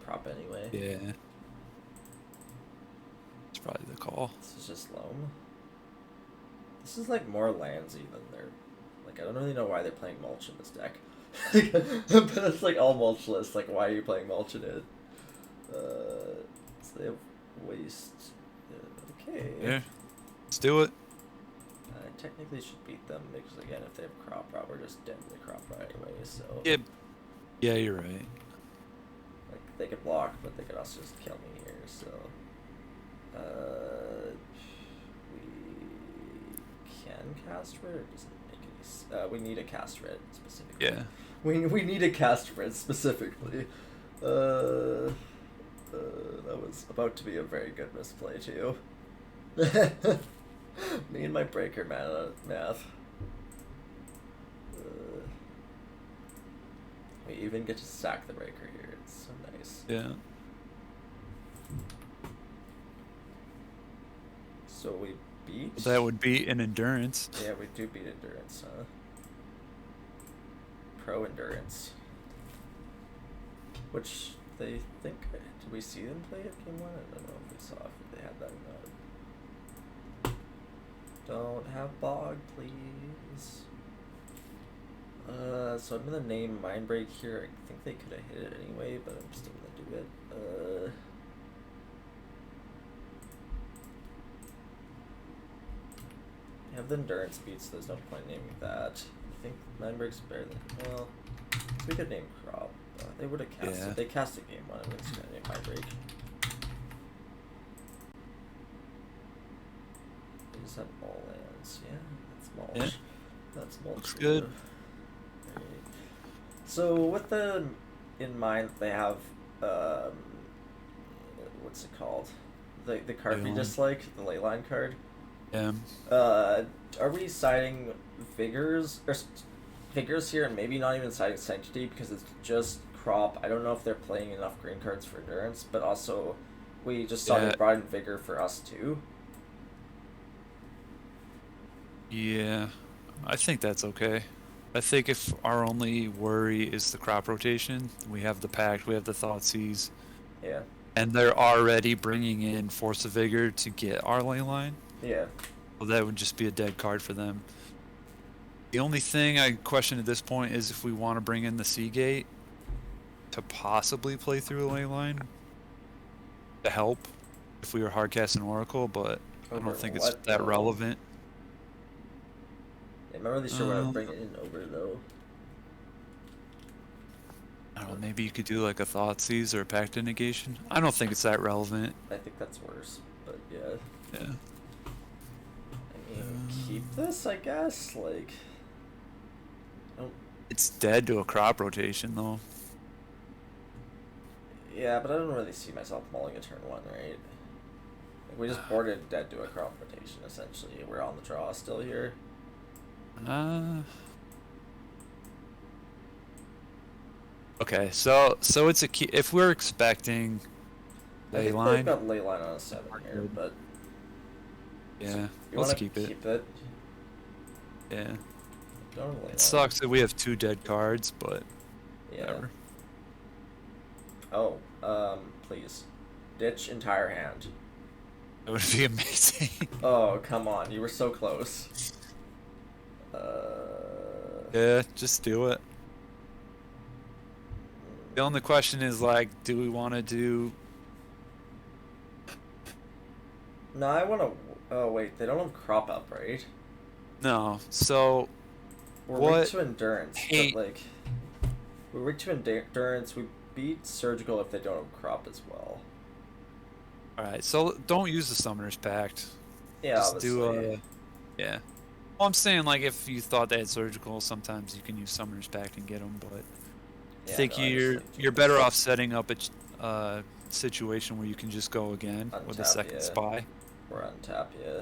prop anyway. Yeah. It's probably the call. This is just loam. This is like more landsy than they're... Like, I don't really know why they're playing mulch in this deck. But it's like all mulch lists, like why are you playing mulch in it? So they have waste. Okay. Yeah. Let's do it. I technically should beat them because again, if they have crop rot, we're just dead to the crop rot anyway. So Yeah. Yeah, you're right. like they could block, but they could also just kill me here. So we can cast red. Or does it make any? We need a cast red specifically. Yeah. We need a cast red specifically. That was about to be a very good misplay too. Me and my breaker math. We even get to sack the breaker here. It's so nice. Yeah. So we beat. That would be an endurance. Yeah, we do beat endurance, huh? Pro endurance. Which they think. Did we see them play at game 1? I don't know if we saw if they had that or not. Don't have bog, please. So I'm gonna name Mindbreak here. I think they could have hit it anyway, but I'm still gonna do it. I have the endurance beat, so there's no point naming that. I think Mindbreak's better than... Well, so we could name Crop. They would have cast it. They cast it game 1. I'm just gonna name Mindbreak. They just have all lands. Yeah, that's mulch. Yeah. That's mulch. Looks good. Right. So with the in mind, they have what's it called? the card we Leyline. dislike, the Leyline card. Yeah. Are we siding Vigors or Vigors here, and maybe not even siding Sanctity because it's just crop? I don't know if they're playing enough green cards for Endurance, but also we just saw they brought in Vigor for us too. Yeah, I think that's okay. I think if our only worry is the crop rotation, we have the Pact, we have the Thoughtseize. Yeah. And they're already bringing in Force of Vigor to get our Leyline. Yeah. Well, that would just be a dead card for them. The only thing I question at this point is if we want to bring in the Seagate to possibly play through a Leyline to help if we were hardcasting Oracle, but I don't think it's that relevant. Yeah, I'm not really sure what I'm bringing in over though. I don't know, maybe you could do like a Thoughtseize or a Pact of Negation. I don't think it's that relevant. I think that's worse, but yeah. Yeah. I mean, keep this, I guess. Like, it's dead to a crop rotation though. Yeah, but I don't really see myself mulling a turn 1, right? Like, we just boarded dead to a crop rotation essentially. We're on the draw still here. Okay, so it's a key. If we're expecting Leyline, I think they've got Leyline on a 7 here, but yeah, you let's wanna keep it. Yeah, it sucks that we have 2 dead cards, but yeah. whatever. Oh, please, ditch entire hand. That would be amazing. Oh, come on, you were so close. Yeah, just do it. The only question is, like, do we want to do... No, I want to... Oh, wait, they don't have crop up, right? No, so... We're weak to Endurance, but, like... We're weak to Endurance, we beat Surgical if they don't have crop as well. Alright, so don't use the Summoner's Pact. Yeah, just obviously. do yeah. Well, I'm saying, like, if you thought they had Surgical, sometimes you can use Summoner's Pact and get them, but... Yeah, I think you're better off setting up a situation where you can just go again with a second spy. Or untap, yeah.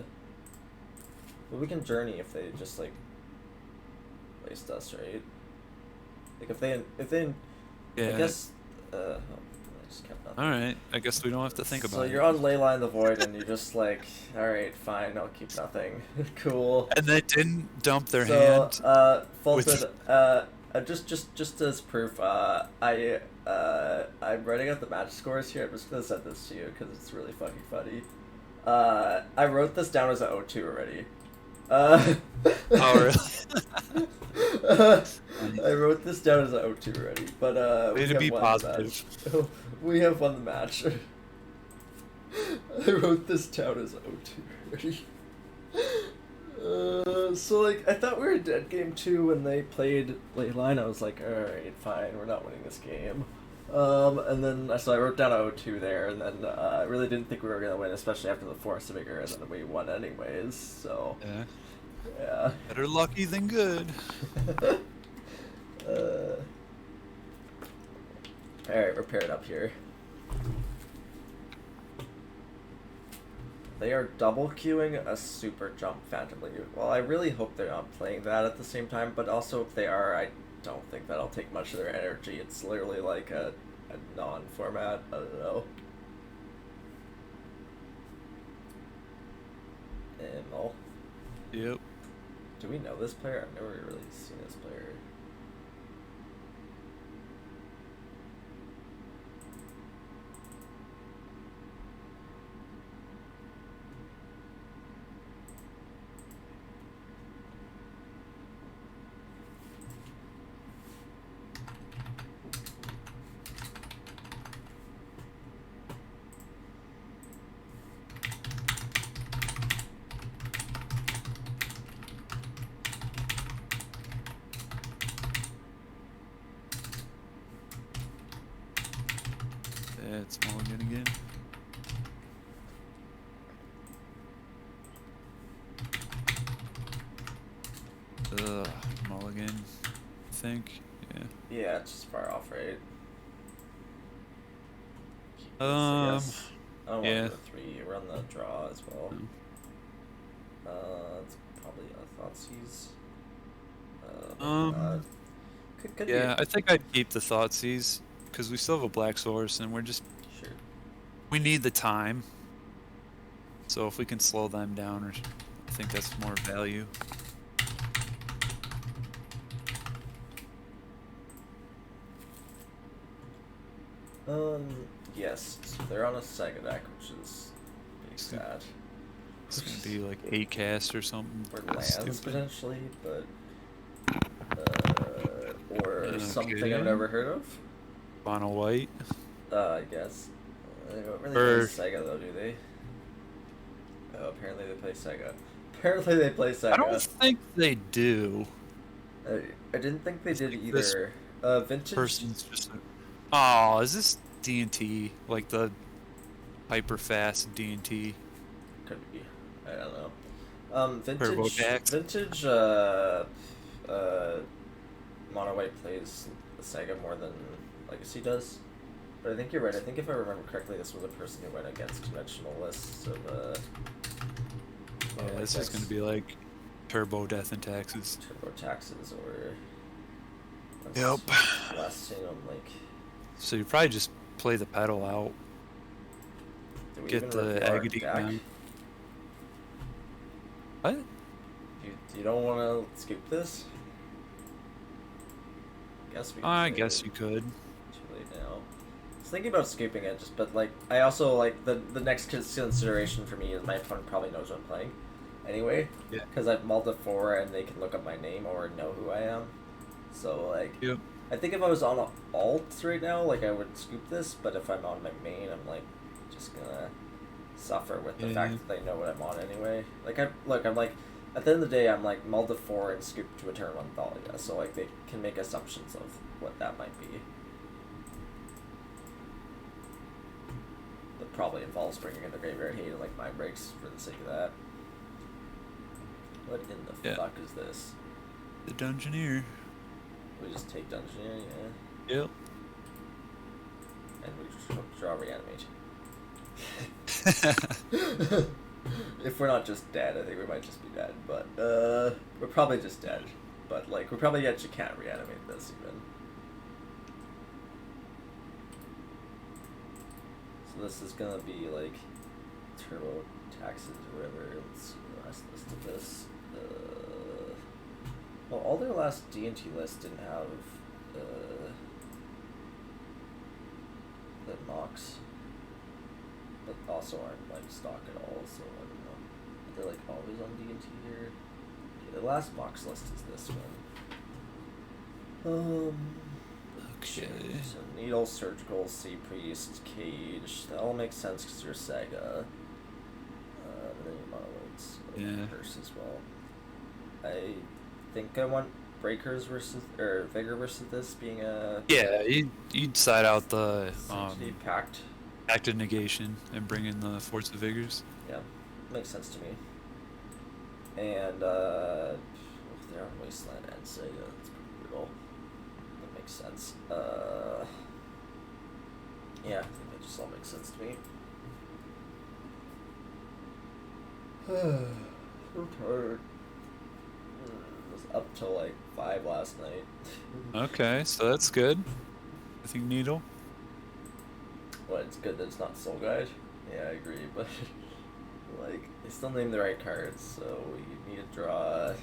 But we can journey if they just like waste us, right? Like if they yeah. I guess I just kept nothing. Alright, I guess we don't have to think about it. So you're on Leyline the Void and you're just like, alright, fine, I'll keep nothing. Cool. And they didn't dump their hand. Faulted, just as proof, I'm writing out the match scores here. I'm just gonna send this to you because it's really fucking funny. I wrote this down as an 0-2 already. Oh, really? I wrote this down as an 0-2 already, but way to be positive. We have won the match. I wrote this down as 0-2 already. So like I thought we were dead game 2 when they played Leyline. I was like, alright, fine, we're not winning this game. And then so I wrote down 0-2 there, and then I really didn't think we were gonna win, especially after the Force of Vigor, and then we won anyways. So yeah. Better lucky than good. Alright, we're paired up here. They are double queuing a super jump Phantom League. Well, I really hope they're not playing that at the same time, but also if they are, I don't think that'll take much of their energy. It's literally like a non-format. I don't know. And Yep. do we know this player? I've never really seen this player. It's mulligan again. Mulligan, I think. Yeah. Yeah, it's just far off, right? I don't Yeah. want to go 3. We're on the draw as well. Mm. It's probably a Thoughtseize. Could Yeah, be. I think I'd keep the Thoughtseize because we still have a Black Source and Sure. we need the time. So if we can slow them down, I think that's more value. Yes. So they're on a Saga deck, which is pretty sad. It's gonna be like 8 cast or something. Or That's lands stupid. potentially, but or something I've Okay. never heard of. Mono White. I guess. They don't really play Saga though, do they? Oh, apparently they play Saga. Apparently they play Saga. I don't think they do. I didn't think they did This either. Vintage. Person's just. Oh, is this D&T like the hyper fast D&T? Could be. I don't know. Vintage. TurboTax. Vintage. Mono White plays the Saga more than Legacy does. But I think you're right. I think if I remember correctly, this was a person who went against conventional lists of. Yeah, this is going to be like Turbo Death and Taxes. Turbo Taxes or. Yep. Last seen them So you probably just play the pedal out. Get the Agony down. What? You don't want to scoop this? I guess you could. Too late now. I was thinking about scooping it, but I also the next consideration for me is my opponent probably knows what I'm playing, anyway. Yeah. Because I've mulled a 4 and they can look up my name or know who I am. So Yep. I think if I was on an alt right now, I would scoop this. But if I'm on my main, I'm just gonna suffer with the fact that they know what I'm on anyway. I'm at the end of the day, I'm mulled a 4 and scoop to a turn 1 Thalia, so they can make assumptions of what that might be. That probably involves bringing in the Graveyard Hate and Mind Breaks for the sake of that. What in the fuck is this? The Dungeoneer. We just take Dungeoneer, yeah. Yep. And we draw Reanimate. If we're not just dead, I think we might just be dead, but we're probably just dead. But we probably actually can't reanimate this even. So this is gonna be Turbo Taxes or whatever. Let's see the last list of this. Well, all their last D&T lists didn't have the Mox. But also aren't stock at all, so I don't know. They're always on D&T here. Okay, the last box list is this one. Okay. So Needle, Surgical, Sea Priest, Cage. That all makes sense because you're Saga. And then your Monoliths. Curse as well. I think I want Breakers or Vigor versus this being a. Yeah, you'd side out the Pact. Active Negation and bring in the Force of Vigors. Yeah, makes sense to me. And they're on Wasteland and Saga. That's pretty brutal. That makes sense. Yeah, I think that just all makes sense to me. So tired. I was up till 5 last night. Okay, so that's good. I think Needle. Well, it's good that it's not Soul Guide. Yeah, I agree, but they still named the right cards, so you need to draw. I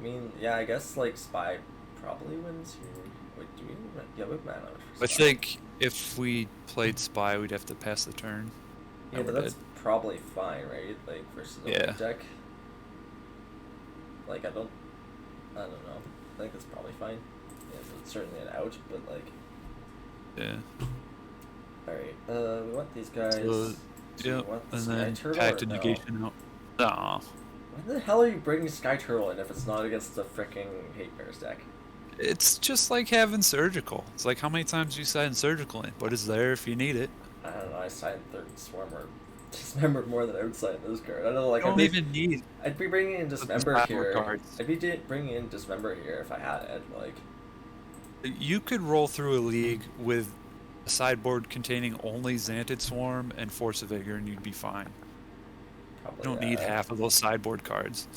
mean, yeah, I guess Spy probably wins here. Wait, do we? Yeah, we have mana for Spy. I think if we played Spy, we'd have to pass the turn. Yeah, but that's probably fine, right? Versus a white deck. I don't know. I think that's probably fine. Yeah, it's certainly an out, but Yeah. Alright, we want these guys. Yep, and then Pact of Negation out. Aw. When the hell are you bringing Sky Turtle in if it's not against the fricking Hate Bears deck? It's just like having Surgical. It's like how many times do you sign Surgical in, but it's there if you need it. I don't know, I signed Third Swarm or Dismembered more than I would sign this card. I don't know, you don't even need. I'd be bringing in Dismember here. I'd be bringing in Dismember here if I had it. You could roll through a league with a sideboard containing only Xantid Swarm and Force of Vigor, and you'd be fine. Probably. You don't need half of those sideboard cards.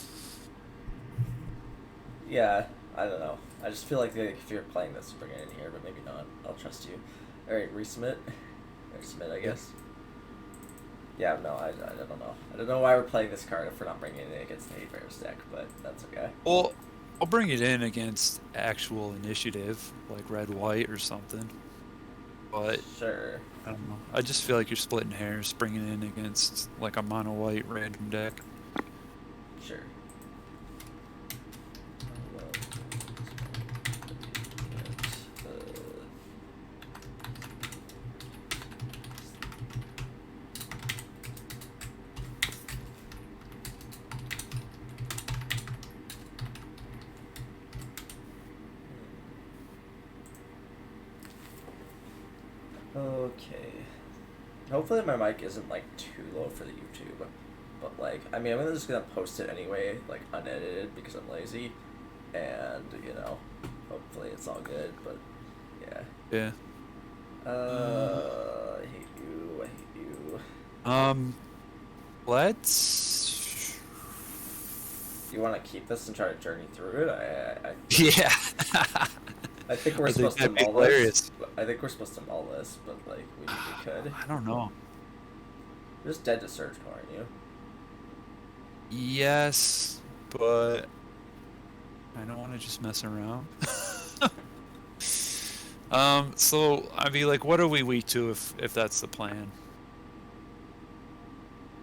Yeah, I don't know. I just feel like if you're playing this, bring it in here, but maybe not. I'll trust you. Alright, resubmit. Or submit, I guess. Yeah, no, I don't know. I don't know why we're playing this card if we're not bringing it in against the 8 Bears deck, but that's okay. Well, I'll bring it in against actual initiative, like red-white or something. But sure. I don't know. I just feel like you're splitting hairs bringing it in against like a mono-white random deck. Sure. Okay. Hopefully my mic isn't like too low for the YouTube, but like, I mean, I'm just gonna post it anyway, like unedited because I'm lazy, and you know, hopefully it's all good. But yeah. Yeah. I hate you. I hate you. Let's. You want to keep this and try to journey through it? Yeah. I think we're supposed to mull this. I think we're supposed to mull this, but like we could. I don't know. You're just dead to surgical, aren't you? Yes, but I don't want to just mess around. So I mean, like, what are we weak to if that's the plan?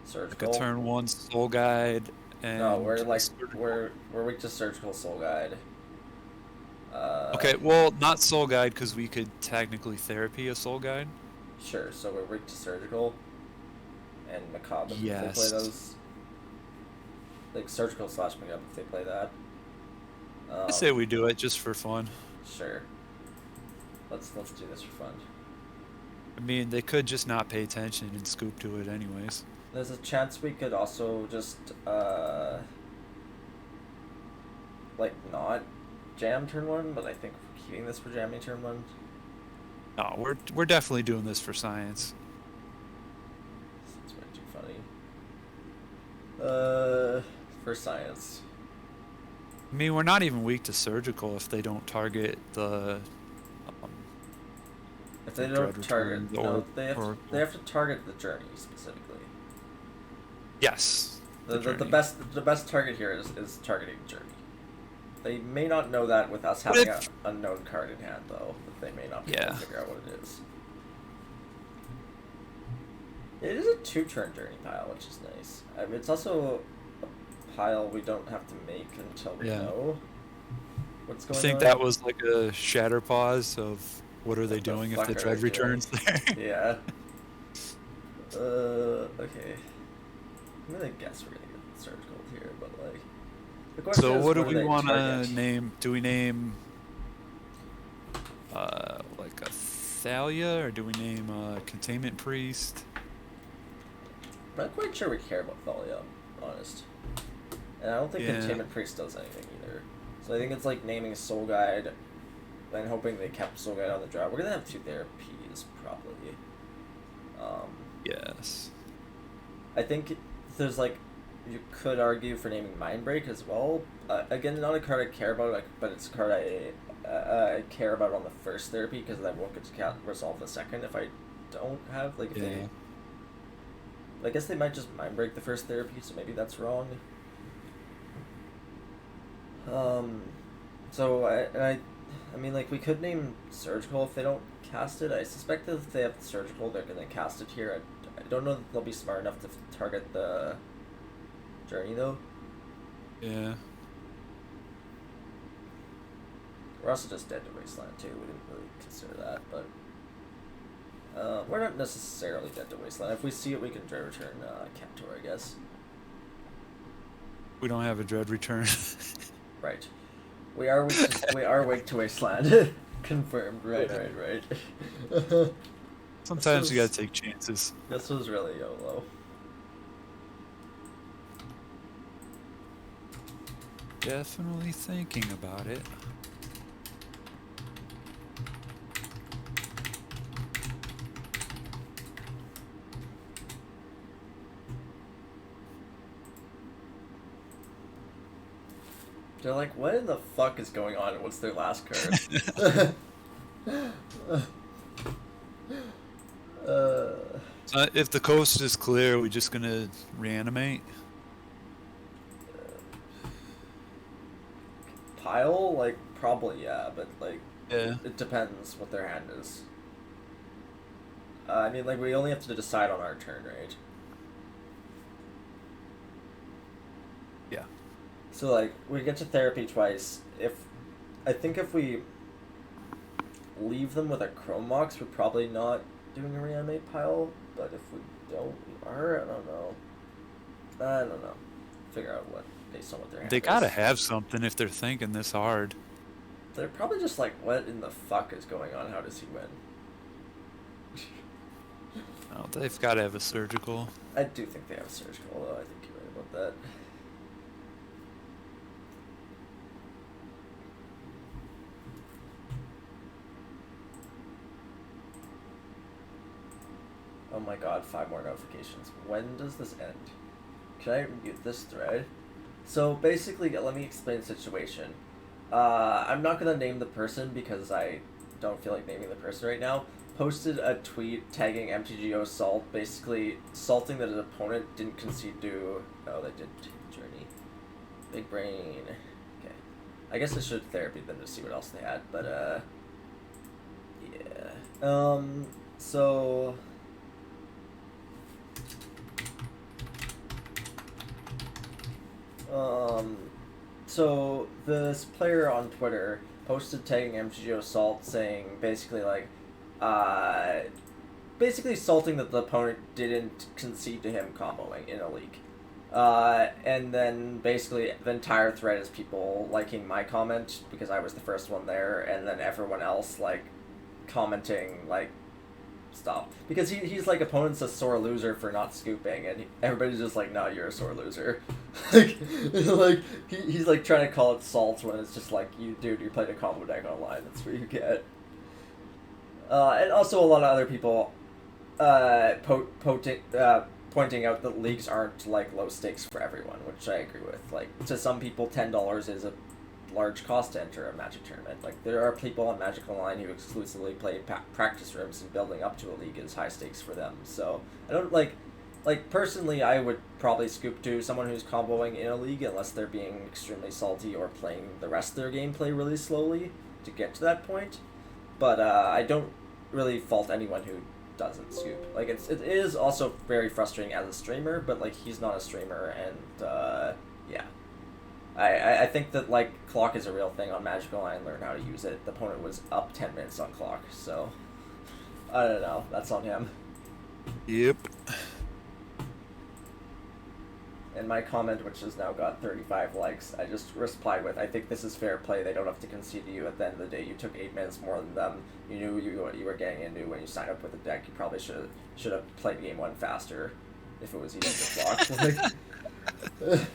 Surgical. Like a turn 1 Soul Guide. And no, we're like we're weak to surgical Soul Guide. Okay, well, not Soul Guide because we could technically therapy a Soul Guide. Sure, so we're weak to surgical and macabre if yes. they play those. Like surgical / macabre if they play that. I say we do it just for fun. Sure. Let's do this for fun. I mean, they could just not pay attention and scoop to it anyways. There's a chance we could also just like not jam turn 1, but I think we're keeping this for jamming turn 1. No, we're definitely doing this for science. It's way too funny. For science. I mean, we're not even weak to surgical if they don't target the. If they don't target, no, they have to target the journey specifically. Yes. The best target here is targeting journey. They may not know that with us having an unknown card in hand, though. They may not be able to figure out what it is. It is a 2-turn journey pile, which is nice. I mean, it's also a pile we don't have to make until we know what's going on. I think that was like a shatter pause of what are they doing if the dread returns there. Yeah. Okay. I'm gonna guess we're gonna get surgical here, but like. The question so is, what do we want to target? name? Do we name like a Thalia, or do we name a Containment Priest? I'm not quite sure we care about Thalia, honest. And I don't think Containment Priest does anything either. So I think it's like naming Soul Guide and hoping they kept Soul Guide on the draw. We're gonna have 2 therapies, probably. Yes. I think there's like, you could argue for naming Mind Break as well. Again, not a card I care about, but it's a card I care about on the first therapy because I won't get to resolve the second if I don't have, like, if they... I guess they might just Mind Break the first therapy, so maybe that's wrong. So, I mean, like, we could name Surgical if they don't cast it. I suspect that if they have Surgical, they're going to cast it here. I don't know that they'll be smart enough to target the journey, though. Yeah. We're also just dead to Wasteland, too. We didn't really consider that, but... we're not necessarily dead to Wasteland. If we see it, we can dread return Captor, I guess. We don't have a dread return. Right. We are weak to Wasteland. Confirmed. Right. Sometimes you gotta take chances. This was really YOLO. Definitely thinking about it. They're like, what in the fuck is going on? And what's their last card? So if the coast is clear, we're just gonna reanimate. Pile, like, probably, yeah, but, like, Yeah. it depends what their hand is. I mean, like, we only have to decide on our turn, right? Yeah. So, like, we get to therapy twice. I think if we leave them with a Chrome Mox, we're probably not doing a reanimate pile, but if we don't, we are. I don't know. Figure out what, based on what their hand They is. gotta have something if they're thinking this hard. They're probably just like, what in the fuck is going on? How does he win? Oh, they've gotta have a surgical. I do think they have a surgical, although I think you're right about that. Oh my god, 5 more notifications. When does this end? Can I mute this thread? So basically, let me explain the situation. I'm not going to name the person because I don't feel like naming the person right now. Posted a tweet tagging MTGO Salt, basically salting that his opponent didn't concede to... Oh, they did Journey. Big brain. Okay. I guess I should therapy them to see what else they had, but yeah. So... So this player on Twitter posted tagging MTGO Salt saying basically like, basically salting that the opponent didn't concede to him comboing in a league. And then basically the entire thread is people liking my comment because I was the first one there, and then everyone else like commenting like, stop, because he's like, opponent's a sore loser for not scooping, and everybody's just like, no, you're a sore loser. like he's like trying to call it salt when it's just like, you dude, you played a combo deck online, that's what you get. And also a lot of other people pointing out that leagues aren't like low stakes for everyone, which I agree with. Like, to some people $10 is a large cost to enter a Magic tournament. Like, there are people on Magic Online who exclusively play practice rooms, and building up to a league is high stakes for them. So I don't like personally, I would probably scoop to someone who's comboing in a league unless they're being extremely salty or playing the rest of their gameplay really slowly to get to that point. But I don't really fault anyone who doesn't scoop. Like, it is also very frustrating as a streamer, but like, he's not a streamer, and yeah. I think that, like, clock is a real thing on Magic Online. Learn how to use it. The opponent was up 10 minutes on clock, so I don't know. That's on him. Yep. And my comment, which has now got 35 likes, I just replied with, I think this is fair play. They don't have to concede to you. At the end of the day, you took 8 minutes more than them. You knew what you were getting into when you signed up with the deck. You probably should have played game 1 faster if it was easy to clock. Like,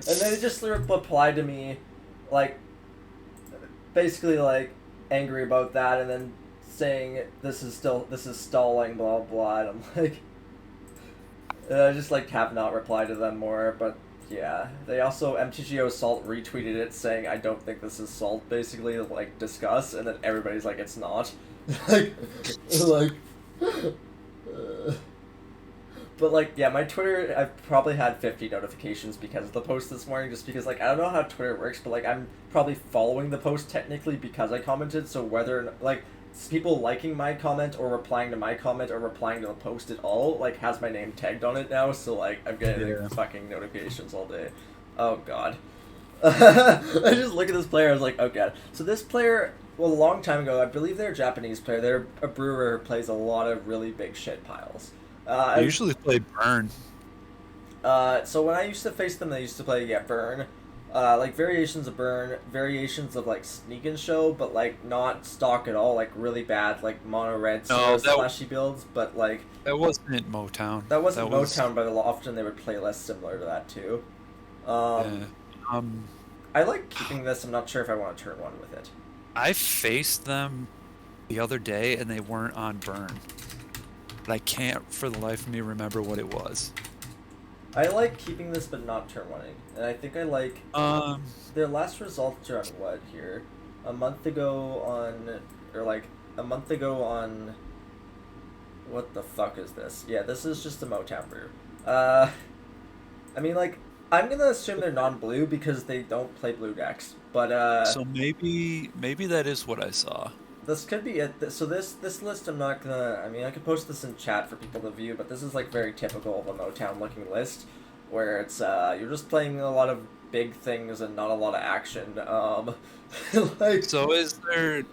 and then he just replied to me, like, basically, like, angry about that, and then saying, this is stalling, blah, blah, and I'm like, and I just, like, have not replied to them more, but, yeah. They also, MTGO Salt retweeted it saying, I don't think this is salt, basically, like, discuss, and then everybody's like, it's not. But, like, yeah, my Twitter, I've probably had 50 notifications because of the post this morning, just because, like, I don't know how Twitter works, but, like, I'm probably following the post technically because I commented, so whether, like, people liking my comment or replying to my comment or replying to the post at all, like, has my name tagged on it now, so, like, I'm getting like, fucking notifications all day. Oh, God. I just look at this player, I was like, oh, God. So this player, well, a long time ago, I believe they're a Japanese player, they're a brewer who plays a lot of really big shit piles. I usually play Burn. So when I used to face them, they used to play, yeah, Burn. Like, variations of Burn, variations of, like, Sneak and Show, but, like, not stock at all, like, really bad, like, mono red splashy builds, but, like... That wasn't Motown. That wasn't Motown, but often they would play less similar to that, too. I like keeping this, I'm not sure if I want to turn one with it. I faced them the other day, and they weren't on Burn. But I can't, for the life of me, remember what it was. I like keeping this but not turn oneing, and I think I like their last results are on what here? A month ago on, or like a month ago on. What the fuck is this? Yeah, this is just a Motown Brew. I mean, like, I'm gonna assume they're non-blue because they don't play blue decks, but So maybe that is what I saw. this could be it. So this list, I'm not gonna. I mean, I could post this in chat for people to view, but this is like very typical of a Motown looking list, where it's you're just playing a lot of big things and not a lot of action. Like, So is there?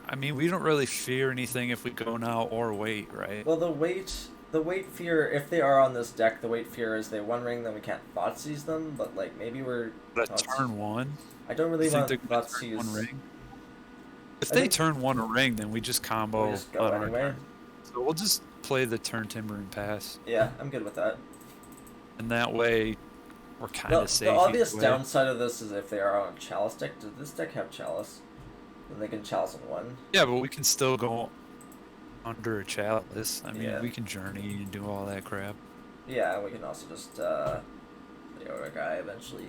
I mean, we don't really fear anything if we go now or wait, right? well, the wait fear, if they are on this deck, the wait fear is they one ring, then we can't Thoughtseize them. But like maybe we're But turn one. I don't really You think want they're gonna turn one Thoughtseize. ring? If I they think turn one a ring, then we just combo we just go on our anyway. turn. So we'll just play the turn timber and pass, Yeah, I'm good with that. and that way we're kind The of safe. obvious either way. downside of this is if they are on Chalice deck. Does this deck have Chalice? Then they can Chalice on one. Yeah, but we can still go under a chalice. I mean, Yeah. we can journey and do all that crap. Yeah, and we can also just the other guy eventually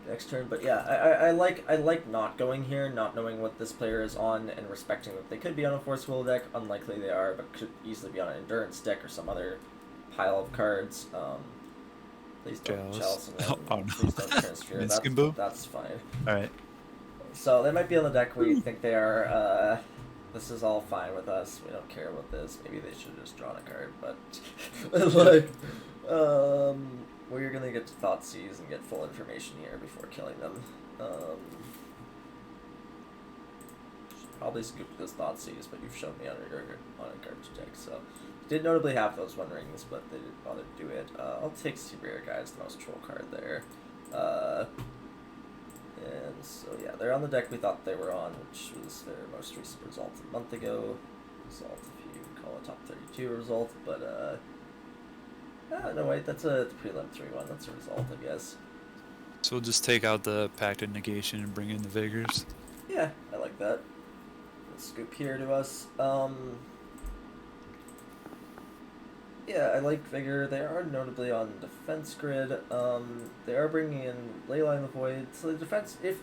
next turn. But yeah, I like not going here, not knowing what this player is on, and respecting that they could be on a Force Will deck. Unlikely they are, but could easily be on an Endurance deck or some other pile of cards. Please don't Chalice and then, Oh, no. please don't Transfer. That's fine. All right. So they might be on the deck where you think they are. This is all fine with us. We don't care about this. Maybe they should have just drawn a card, but like, we're gonna get to Thoughtseize and get full information here before killing them. Should probably scoop this Thoughtseize, but you've shown me on a garbage deck, so did notably have those one rings, but they didn't bother to do it. I'll take Seabrier Guy as the most troll card there. And so yeah, they're on the deck we thought they were on, which was their most recent result a month ago. Result, if you call it top 32 result, but no wait, that's a prelim 3-1. That's a result, I guess. So we'll just take out the Pact of Negation and bring in the Vigors. Yeah, I like that. Let's scoop here to us. Yeah, I like Vigor. They are notably on defense grid. They are bringing in Leyline the Void. So the defense, if,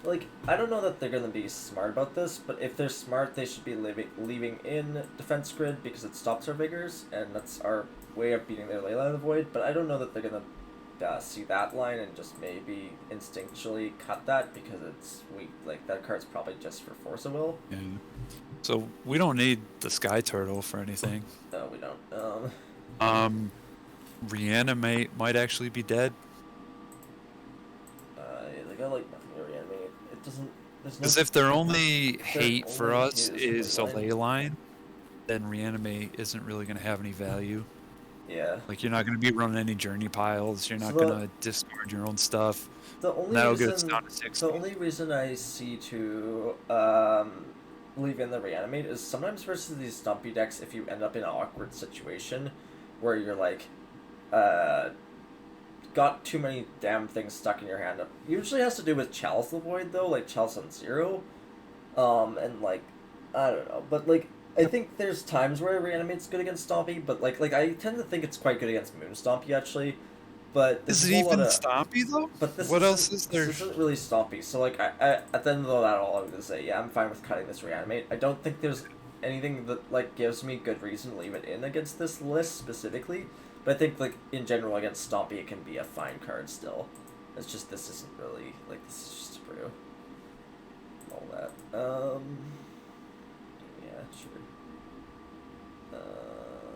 like, I don't know that they're going to be smart about this, but if they're smart, they should be leaving in defense grid because it stops our Vigors, and that's our way of beating their Leyline the Void. But I don't know that they're going to see that line and just maybe instinctually cut that because it's weak. Like, that card's probably just for Force of Will. Yeah. So we don't need the Sky Turtle for anything. No, we don't. Reanimate might actually be dead. Yeah, they got like nothing to reanimate. It doesn't. Because if their only hate only for us hate is a Leyline. ley line, then Reanimate isn't really going to have any value. Yeah. Like, you're not going to be running any journey piles. You're not So going to discard your own stuff. The only That'll reason, get us down to 60. The only reason I see to leave in the reanimate is sometimes versus these stumpy decks, if you end up in an awkward situation where you're like, got too many damn things stuck in your hand. Usually has to do with Chalice the Void though, like Chalice on 0. And like, I don't know, but like, I think there's times where Reanimate's good against Stompy, but like I tend to think it's quite good against Moon Stompy actually. But Is it even Stompy though? But this what else is there? This isn't really Stompy. So like, I at the end of that, all I'm gonna say, yeah, I'm fine with cutting this Reanimate. I don't think there's anything that like gives me good reason to leave it in against this list specifically. But I think like in general against Stompy, it can be a fine card still. It's just this isn't really like this is just a brew. All that. Yeah, sure.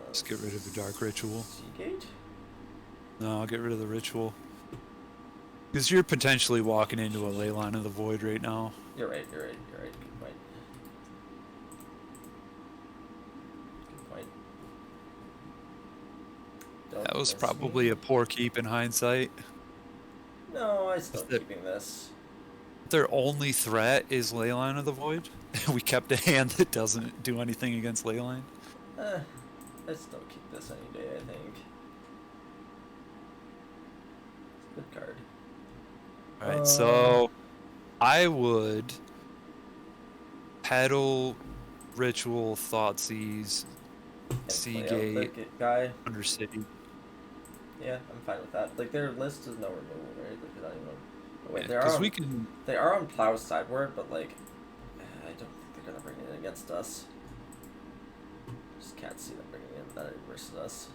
Let's get rid of the Dark Ritual. Seagate? No, I'll get rid of the Ritual. Because you're potentially walking into a Leyline of the Void right now. You're right. Good point. That was probably a poor keep in hindsight. No, I still keeping this. Their only threat is Leyline of the Void. We kept a hand that doesn't do anything against Leyline. I still keep this any day, I think. It's a good card. Alright, so I would Peddle, Ritual, Thoughtseize, Seagate, guy. Undercity. Yeah, I'm fine with that. Like, their list is no removal, right? Like, they're not even... Oh, wait, Because we can... They are on Plow's sideboard, but, like, I don't think they're going to bring it against us. Just can't see them bringing in that versus us.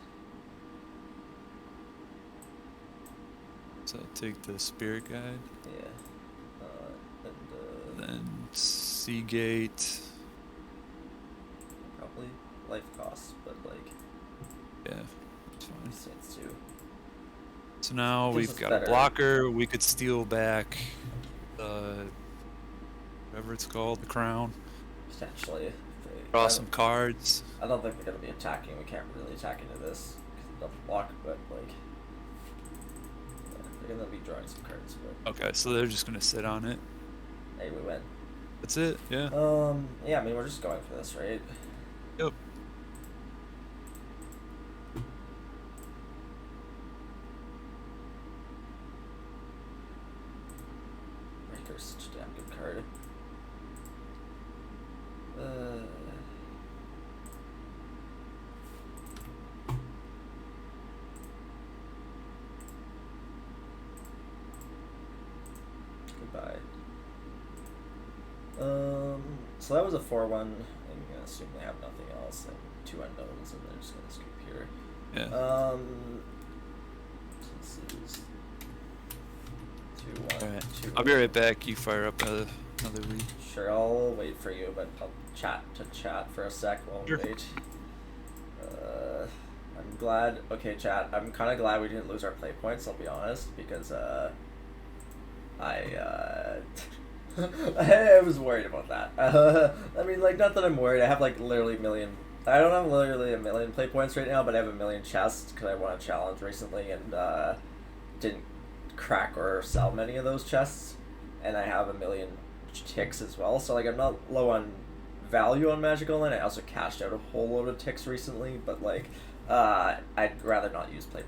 So I'll take the Spirit Guide. Yeah. Then Seagate. Probably life costs, but, like... Yeah, it's fine. Saints too. So now we've got a blocker. We could steal back whatever it's called, the crown. Potentially. Draw some cards. I don't think they're going to be attacking. We can't really attack into this because of the block, but like they're going to be drawing some cards. But... Okay, so they're just going to sit on it. Hey, we win. That's it. Yeah. Yeah. I mean, we're just going for this, right? Yep. Raker's such a damn good card. Goodbye. So that was a 4-1. I'm gonna assume they have nothing else and 2 unknowns, and they're just gonna scoop here. Yeah. So this is 2-1. All right. I'll be right back. You fire up another lead. Sure, I'll wait for you, but I'll chat for a sec while we wait. I'm glad. Okay, chat. I'm kind of glad we didn't lose our play points. I'll be honest, because I was worried about that. I mean, like, not that I'm worried. I have like literally a million. I don't have literally a million play points right now, but I have a million chests because I won a challenge recently and didn't crack or sell many of those chests, and I have a million ticks as well. So like, I'm not low on value on Magic Online. I also cashed out a whole load of ticks recently, but like, I'd rather not lose play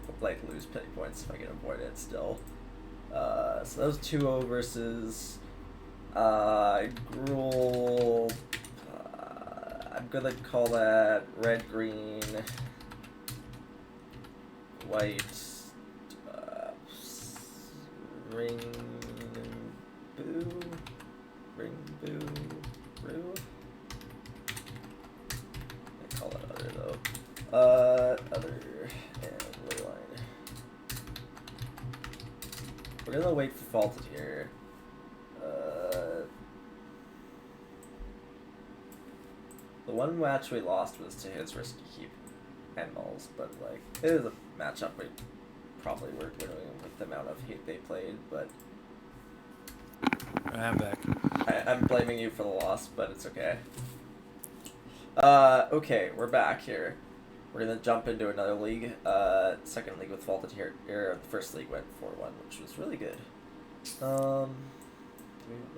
points if I can avoid it still. So that was 2-0 versus Gruul. I'm gonna call that red, green, white, ring, boo, brew. I call it other though. Other and leyline. We're gonna wait for Faulted here. The one match we lost was to his Risky Keep and Nulls, but like, it is a matchup we probably were winning with the amount of hate they played, but... I'm back. I'm blaming you for the loss, but it's okay. Okay, we're back here. We're gonna jump into another league. Second league with Faulted here. The first league went 4-1, which was really good.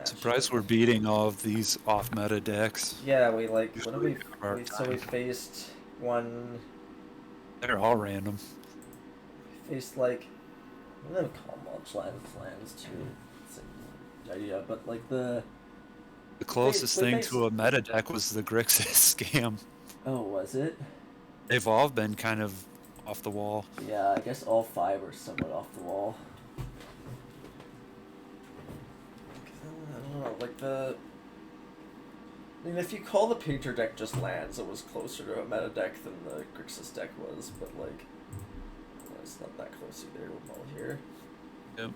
Surprised we're beating all of these off-meta decks. Yeah, we like. What did we faced one. They're all random. We faced like. I'm gonna call Mulch Lands too. It's an idea, but like the closest thing to a meta deck was the Grixis Scam. Oh, was it? They've all been kind of off the wall. Yeah, I guess all 5 are somewhat off the wall. I don't know, like the... I mean, if you call the Painter deck just lands, it was closer to a meta deck than the Grixis deck was, but like... It's not that close either. We'll mull here. Yep.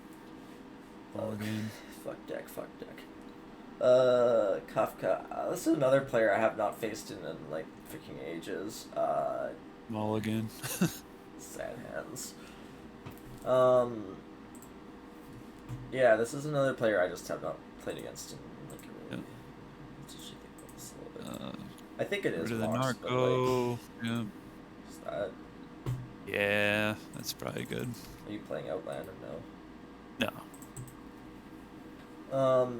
All again. Fuck deck. Kafka. This is another player I have not faced in like freaking ages. Mulligan. Sad hands. Yeah, this is another player I just have not played against in like a really. Yep. Let's just think about this a little bit. I think it is. The Mox, Narco. Like, yeah. Is that... Yeah, that's probably good. Are you playing Outland or No. no?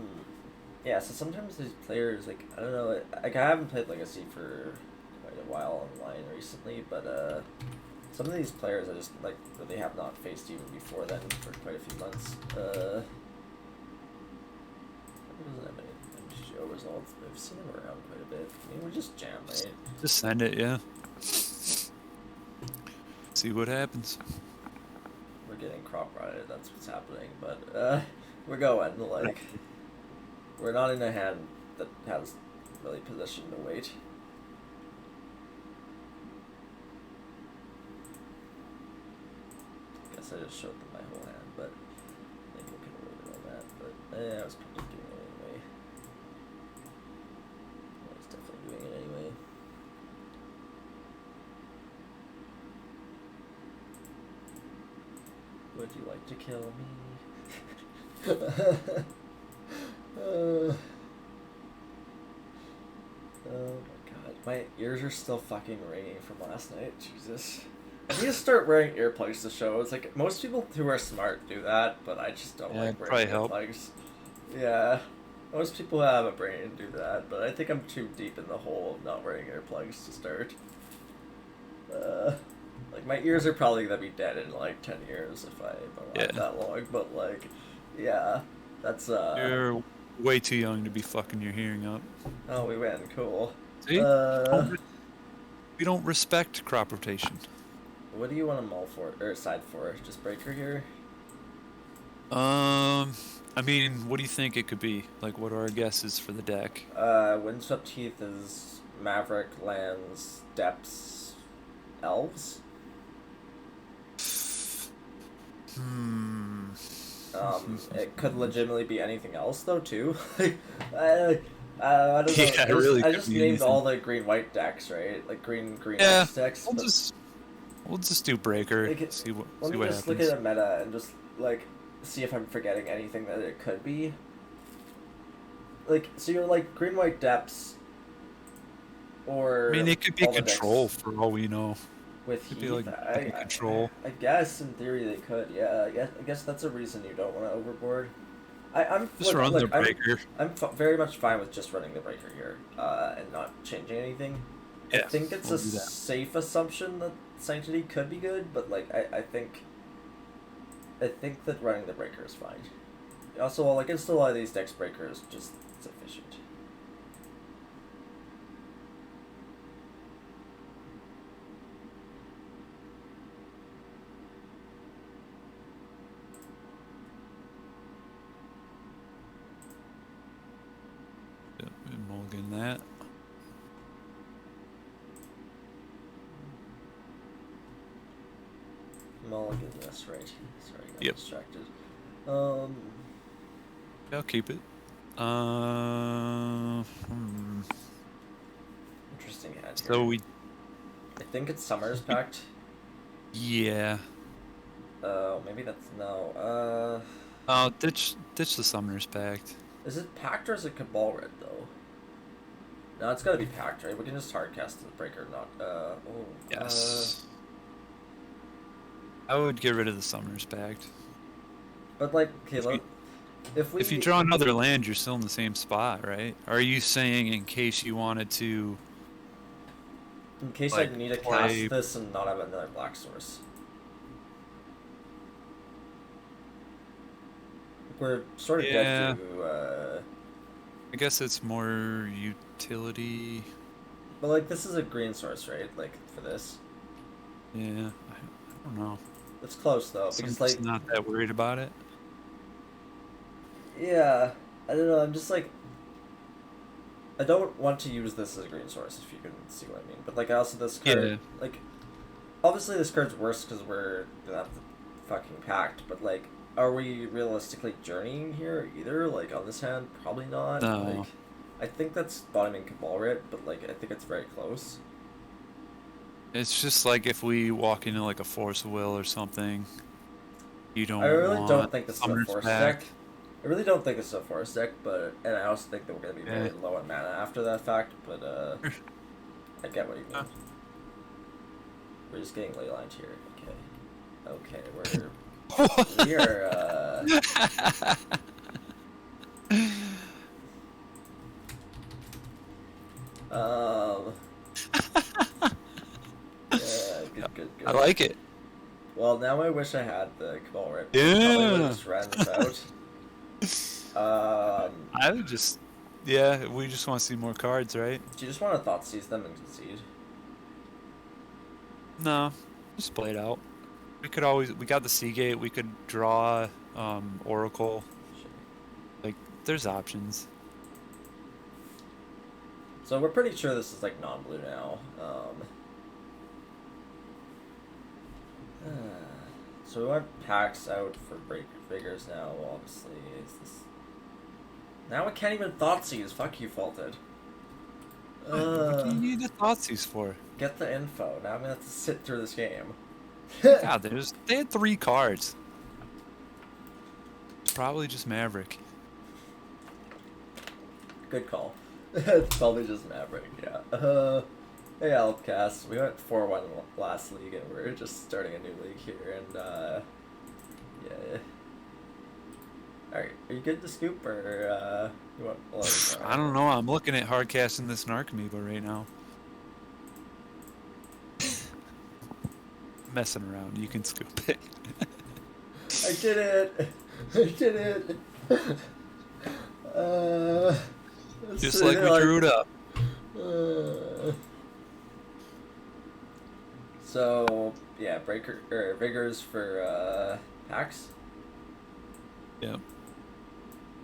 Yeah, so sometimes these players, like, I don't know, like, I haven't played Legacy for quite a while online recently, but, some of these players I just, like, really have not faced even before then for quite a few months. Doesn't have any MGO results, but I've seen them around quite a bit. I mean, we just jam, right? Just send it, yeah. See what happens. getting crop rotted. That's what's happening. But we're going. Like, we're not in a hand that has really position to wait. I guess I just showed them my whole hand, but maybe we could have waited on that. But I was probably doing it anyway. I was definitely doing it anyway. Would you like to kill me? Oh my god, my ears are still fucking ringing from last night. Jesus. I need to start wearing earplugs to show. It's like most people who are smart do that, but I just don't like wearing earplugs. Yeah. Most people have a brain to do that, but I think I'm too deep in the hole of not wearing earplugs to start. Like, my ears are probably gonna be dead in like 10 years if I alive that long, but like, yeah, that's You're way too young to be fucking your hearing up. Oh, we win, cool. See? We don't respect crop rotation. What do you want to mull for, or side for? Just breaker here? I mean, what do you think it could be? Like, what are our guesses for the deck? Windswept Teeth is Maverick, Lands, Depths, Elves? It could legitimately be anything else, though, too. I don't know. Yeah, I just named anything. All the green-white decks, right? Like green X decks. We'll just do breaker. Like, see what let me just happens. Look at a meta and just like see if I'm forgetting anything that it could be. Like, so you're like green-white Depths, or I mean, it could be control for all we know. With Heath, be like control. I guess in theory they could. Yeah, I guess that's a reason you don't want to overboard. I'm just run the breaker. I'm very much fine with just running the breaker here, and not changing anything. Yeah, I think it's a safe assumption that Sanctity could be good, but like I think that running the breaker is fine. Also, against a lot of these decks, breaker is just sufficient. Yep, mulligan that. Mulligan, that's right. Sorry, I got distracted. I'll keep it. Interesting hand here. So I think it's Summer's Pact. Yeah. Oh, maybe that's no. Oh, ditch the Summoner's Pact. Is it Pact or is it Cabal Red though? No, it's gotta be Pact, right? We can just hardcast the breaker, not Yes. I would get rid of the Summoner's Pact. But like, okay, if you draw another land, you're still in the same spot, right? Are you saying in case you wanted to? In case I need to cast this and not have another black source. We're sort of dead to. I guess it's more utility. But like, this is a green source, right? Like for this. Yeah, I don't know. It's close though, because like not that worried about it. Yeah, I don't know. I'm just like, I don't want to use this as a green source, if you can see what I mean. But like, also this card, like, obviously this card's worse because we're gonna have the fucking Pact. But like, are we realistically journeying here either? Like on this hand, probably not. No. Like, I think that's bottoming Cabal Red, but like, I think it's very close. It's just like if we walk into like a Force of Will or something, you don't. I really don't think this is a Force deck. I really don't think this is a Force deck, and I also think that we're gonna be very low on mana after that fact. But I get what you mean. We're just getting ley lined here. Okay, we are. Yeah, good. I like it. Well, now I wish I had the Cabal Red. Yeah. Probably would have just ran this out. I would just, we just want to see more cards, right? Do you just want to Thoughtseize them and concede? No, just play it out. we could always, we got the Seagate, we could draw Oracle. Sure. Like, there's options. So we're pretty sure this is like non-blue now. So we want packs out for Vigors now, obviously. Is this... Now we can't even Thoughtseize. Fuck you, Faulted. What do you need the Thoughtseize for? Get the info. Now I'm gonna have to sit through this game. God, they had 3 cards. It's probably just Maverick. Good call. It's probably just Maverick, yeah. Hey, Alpcast. We went 4-1 last league, and we're just starting a new league here, and, yeah. Alright, are you good to scoop, or, you want a lot I don't know, I'm looking at hardcasting this Narcomoeba right now. Messing around, you can scoop it. I did it! I did it! Just like we drew it up. So, yeah, Vigors for, packs. Yep.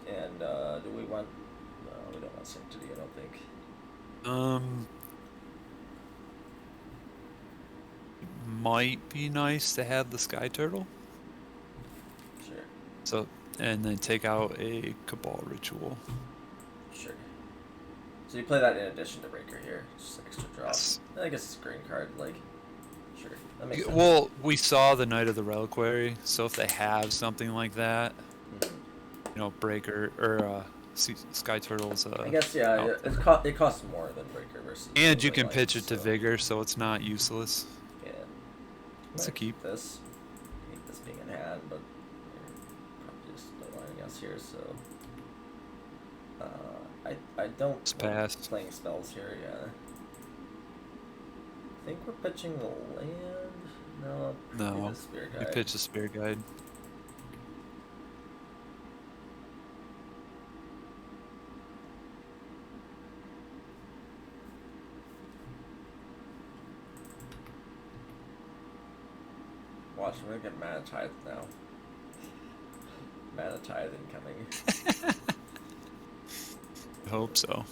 And, do we want... No, we don't want Sanctity, I don't think. Might be nice to have the Sky Turtle. Sure. So, and then take out a Cabal Ritual. Sure. So you play that in addition to Breaker here, just extra draw. Yes. I guess it's a green card, like, sure, that makes sense. Well, we saw the Knight of the Reliquary, so if they have something like that, you know, Breaker or Sky Turtles. I guess yeah, it costs more than Breaker versus. And you can pitch it to Vigor, so it's not useless. Yeah. It's a keep. This, keep this being in hand, but you're probably just lining us here, so. I don't like playing spells here, yeah. I think we're pitching the land. No, the Spirit Guide. We pitch the Spirit Guide. Watch, I'm gonna get Mana Tithe now. Mana Tithe incoming. I hope so.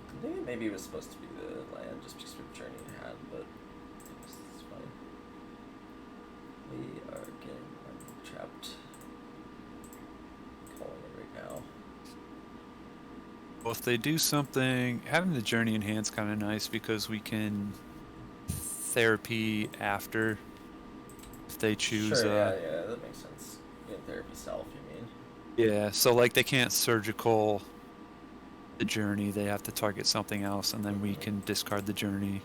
I think it maybe was supposed to be the land just because we're journey in hand, but it's fine. We are getting trapped. Calling it right now. Well, if they do something, having the journey in hand's kind of nice because we can therapy after if they choose. Sure, yeah, that makes sense. In therapy self, you mean? Yeah, so like they can't surgical the journey, they have to target something else, and then we can discard the journey.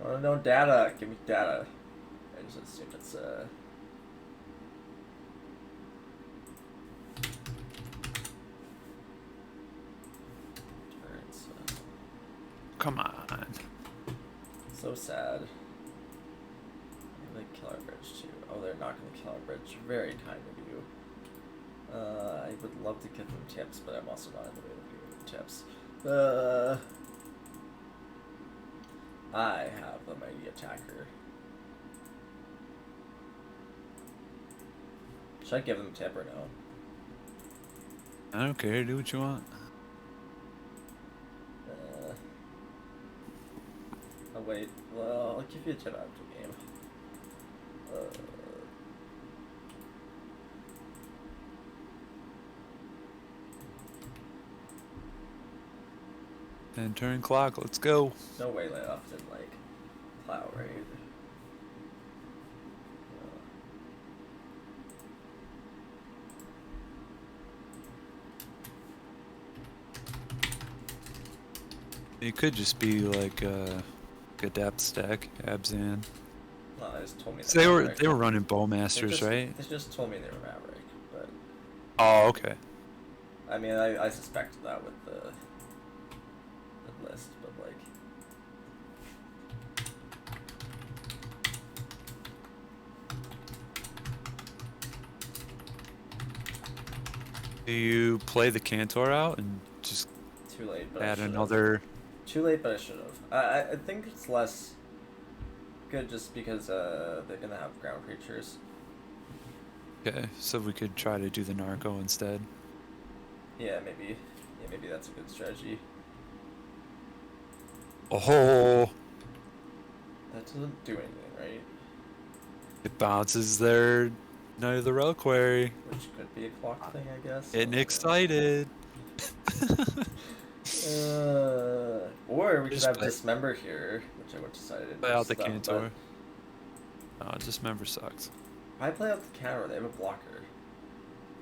Oh, no data. Give me data. I just assume it's Come on. So sad. They kill our bridge too. Oh, they're not going to kill our bridge. Very kind of you. I would love to give them tips, but I'm also not in the mood of giving them tips. I have the Mighty Attacker. Should I give them a tip or no? I don't care. Do what you want. Oh wait. Well, I'll give you a tip after the game. And turn clock. Let's go. No way left in like plow raid. It could just be like a depth stack, Abzan. No, they just told me. So they were running Bowmasters, right? They just told me they were Maverick, but. Oh, okay. I mean, I suspected that with the list, but like. Do you play the Cantor out and just Too late, but I add should have. another? Too late, but I should have. I think it's less good just because they're gonna have ground creatures. Okay, so we could try to do the Narco instead. Yeah, maybe. Yeah, maybe that's a good strategy. Oh, That doesn't do anything, right? it bounces their Knight of the Reliquary. Which could be a clock thing, I guess. Getting I don't excited. know. Or we could Just have play- Dismember here, which I would decide to Play out the stuff, Cantor. Dismember sucks. Why play out the counter? They have a blocker.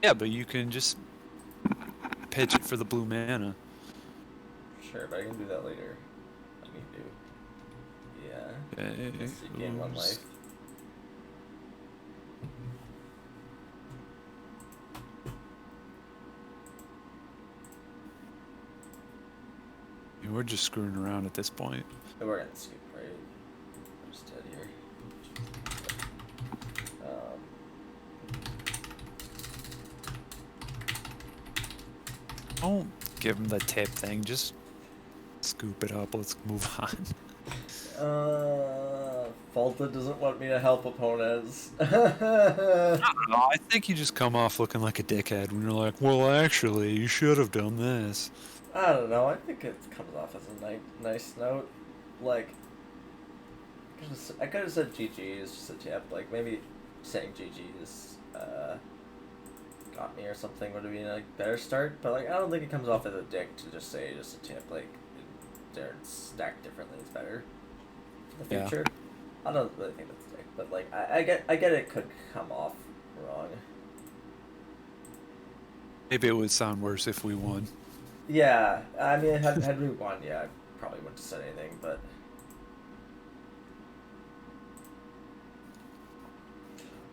Yeah, but you can just pitch it for the blue mana. Sure, but I can do that later. I need to. Yeah. Okay. So you gain 1 life. We're just screwing around at this point. Oh, we're gonna skip, right? I'm just dead here. Don't give him the tip thing. Just scoop it up. Let's move on. Faulted doesn't want me to help opponents. I don't know. I think you just come off looking like a dickhead when you're like, well, actually, you should have done this. I don't know. I think it comes off as a nice note. Like, I could have said GG is just a tip. Like, maybe saying GG is got me or something would have been a better start. But like, I don't think it comes off as a dick to just say just a tip. Like, they're stacked differently is better in the future. I don't really think that's a dick, but like, I get it could come off wrong. Maybe it would sound worse if we won. Yeah, I mean, had we won, yeah, I probably wouldn't have said anything, but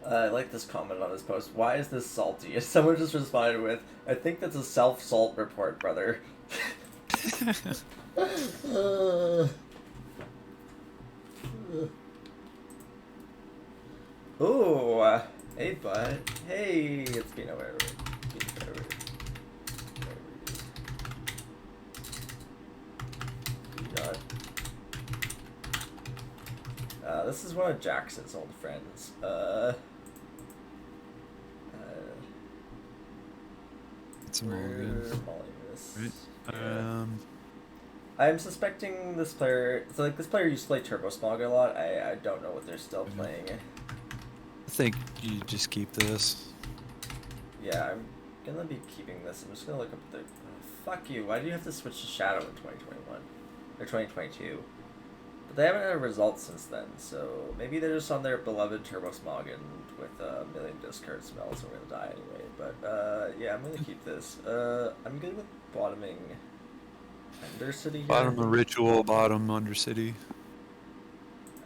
I like this comment on this post. Why is this salty? Someone just responded with, I think that's a self-salt report, brother. Ooh, hey, bud. Hey, it's been over. This is one of Jackson's old friends. It's Morgan. Right. Yeah. I'm suspecting this player. So like this player used to play Turbo Smog a lot. I don't know what they're still playing. I think you just keep this. Yeah, I'm gonna be keeping this. I'm just gonna look up the. Fuck you! Why do you have to switch to Shadow in 2021 or 2022? But they haven't had a result since then, so maybe they're just on their beloved Turbo Smog and with a million discard spells, and we're gonna die anyway. But yeah, I'm gonna keep this. I'm good with bottoming Undercity here. Bottom of Ritual, bottom Undercity.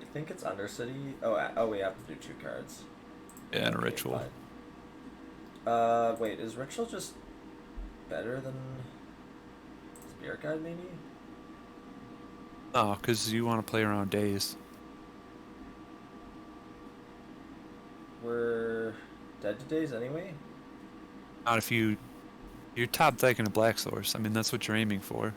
I think it's Undercity. Oh, we have to do 2 cards. Yeah, and a Ritual. Fine. Wait, is Ritual just better than Spirit Guide, maybe? No, because you want to play around days. We're dead to days anyway? Not if you're top decking a Black Source. I mean, that's what you're aiming for.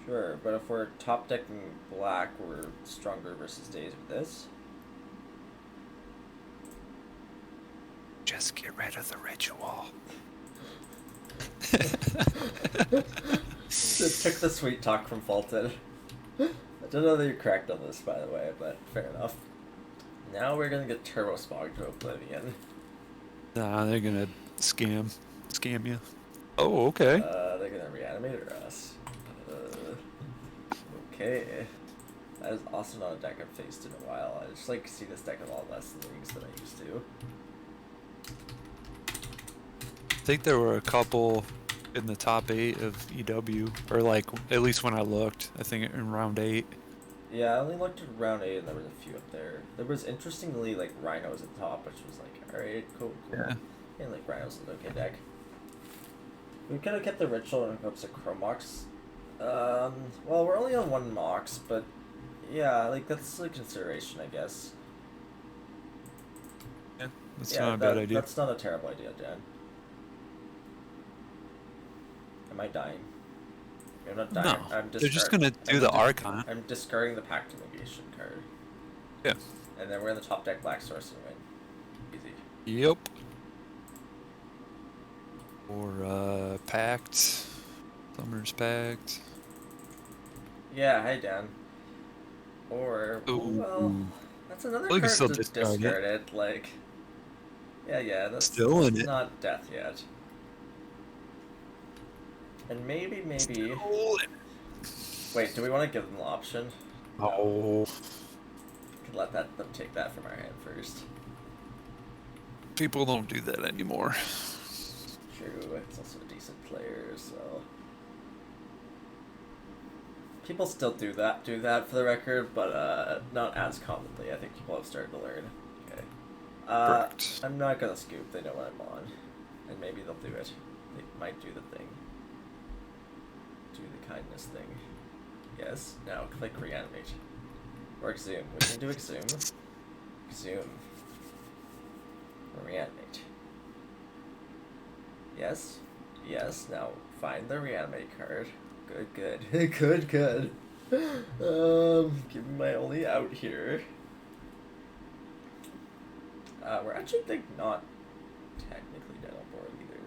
Sure, but if we're top decking black, we're stronger versus days with this. Just get rid of the Ritual. It took the sweet talk from Faulted. I don't know that you're correct on this, by the way, but fair enough. Now we're gonna get Turbo Smog to Oblivion. Nah, they're gonna scam you. Oh, okay. They're gonna Reanimator us. Okay. That is also not a deck I've faced in a while. I just like see this deck a lot less in leagues than I used to. I think there were a couple in the top 8 of EW, or like at least when I looked. I think in round 8. Yeah, I only looked at round 8 and there was a few up there. There was interestingly like Rhinos at the top, which was like, alright, cool. Yeah. And like Rhinos is an okay deck. We could have kept the Ritual and hooks of Chromox. Well, we're only on 1 Mox, but yeah, like that's a consideration, I guess. Yeah, That's Yeah, not a bad idea. that's not a terrible idea, Dan. Am I dying? I'm not dying. No, I'm they're just gonna do the Archon. I'm discarding the Pact of Negation card. Yeah. And then we're in the top deck Black Source and win. Easy. Yep. Or Pact. Summer's Pact. Yeah, hi Dan. Or well, that's another We can card still to discard it. Like, yeah, that's still in it. Not death yet. And maybe. Wait, do we want to give them the option? Oh. Could let them take that from our hand first. People don't do that anymore. True, it's also a decent player, so people still do that for the record, but not as commonly. I think people have started to learn. Okay. Correct. I'm not gonna scoop, they know what I'm on. And maybe they'll do it. They might do the thing. Do the kindness thing. Yes. Now click reanimate. Or exhume. We can do exhume. Exhume. Or reanimate. Yes. Yes. Now find the reanimate card. Good. Good. Give me my only out here. We're actually not technically dead on board either,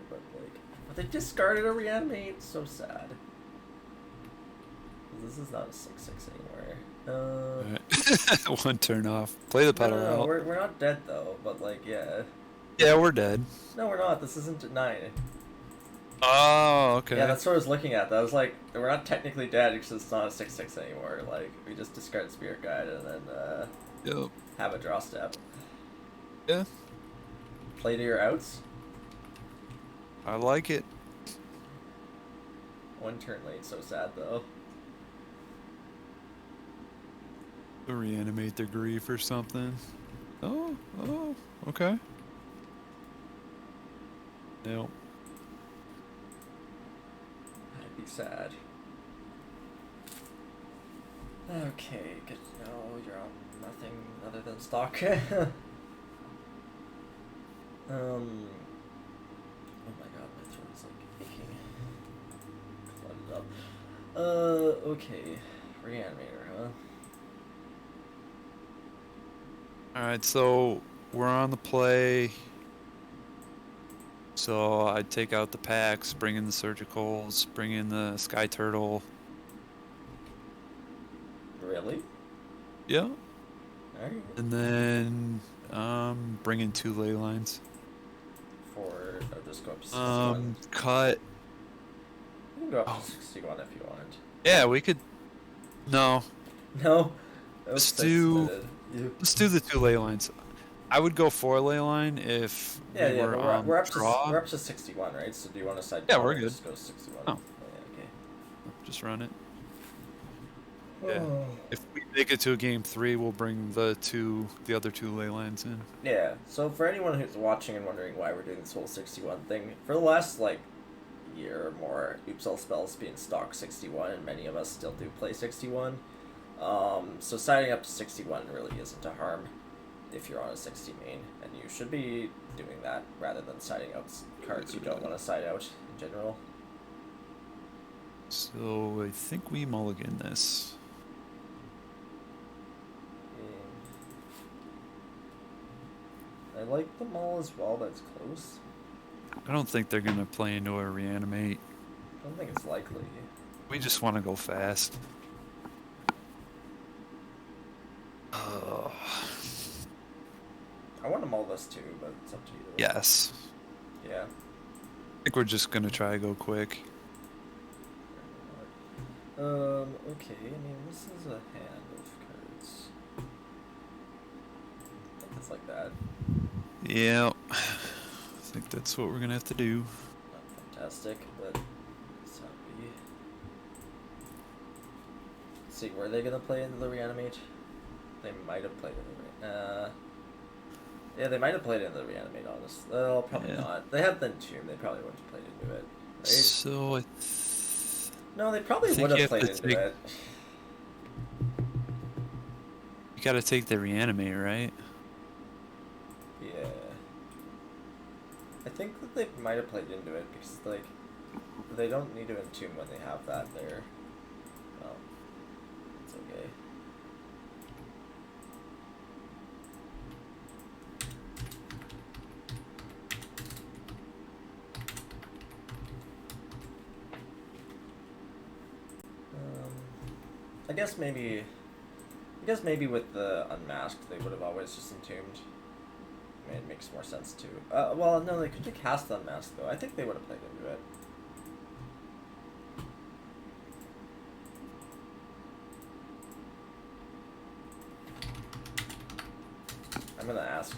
but they discarded a reanimate. So sad. This is not a 6/6 anymore. Right. One turn off. Play the pedal out. We're not dead though, but yeah. Yeah, we're dead. No, we're not. This isn't a 9. Oh, okay. Yeah, that's what I was looking at. That was like, we're not technically dead because it's not a 6/6 anymore. Like, we just discard Spirit Guide and then Yep. have a draw step. Yeah. Play to your outs. I like it. One turn late, so sad though. Reanimate their grief or something. Oh, okay. Nope. I'd be sad. Okay, good to know you're on nothing other than stock. Oh my god, my throat is like aching. Flooded up. Okay. Reanimator, huh? Alright, so we're on the play. So I'd take out the packs, bring in the surgicals, bring in the sky turtle. Really? Yeah. Alright. And then bring in 2 ley lines. For just go up to 61. Cut. You can go up to 61 if you want. Yeah, we could. No. No. Let's do the 2 ley lines. I would go 4 ley line if we're up draw. we're up to 61, right? So do you want to side? Yeah, we're good. Just go 61. Oh. Yeah, okay. Just run it. Yeah. If we make it to a game 3, we'll bring the other 2 ley lines in. Yeah. So for anyone who's watching and wondering why we're doing this whole 61 thing, for the last year or more, UBr spells being stock 61, and many of us still do play 61. So siding up to 61 really isn't a harm if you're on a 60 main, and you should be doing that rather than siding out cards you don't want to side out in general. So I think we mulligan this. I like the mall as well, but it's close. I don't think they're gonna play into a reanimate. I don't think it's likely. We just want to go fast. I want to mull this too, but it's up to you. Yes. Yeah. I think we're just gonna try to go quick. Okay, I mean, this is a hand of cards. I think it's like that. Yeah. I think that's what we're gonna have to do. Not fantastic, but it's happy. Let's see, were they gonna play into the reanimate? They might have played in the yeah, they might have played into the reanimate, honestly. Well, probably not. They have the Entomb, they probably wouldn't have played into it. Right? So no, they probably would have played into it. You gotta take the reanimate, right? Yeah. I think that they might have played into it because, like, they don't need to entomb when they have that there. Well, it's okay. I guess maybe with the unmasked they would have always just entombed. I mean, it makes more sense too. Well, no, they could have cast the unmasked though. I think they would have played into it. I'm gonna ask.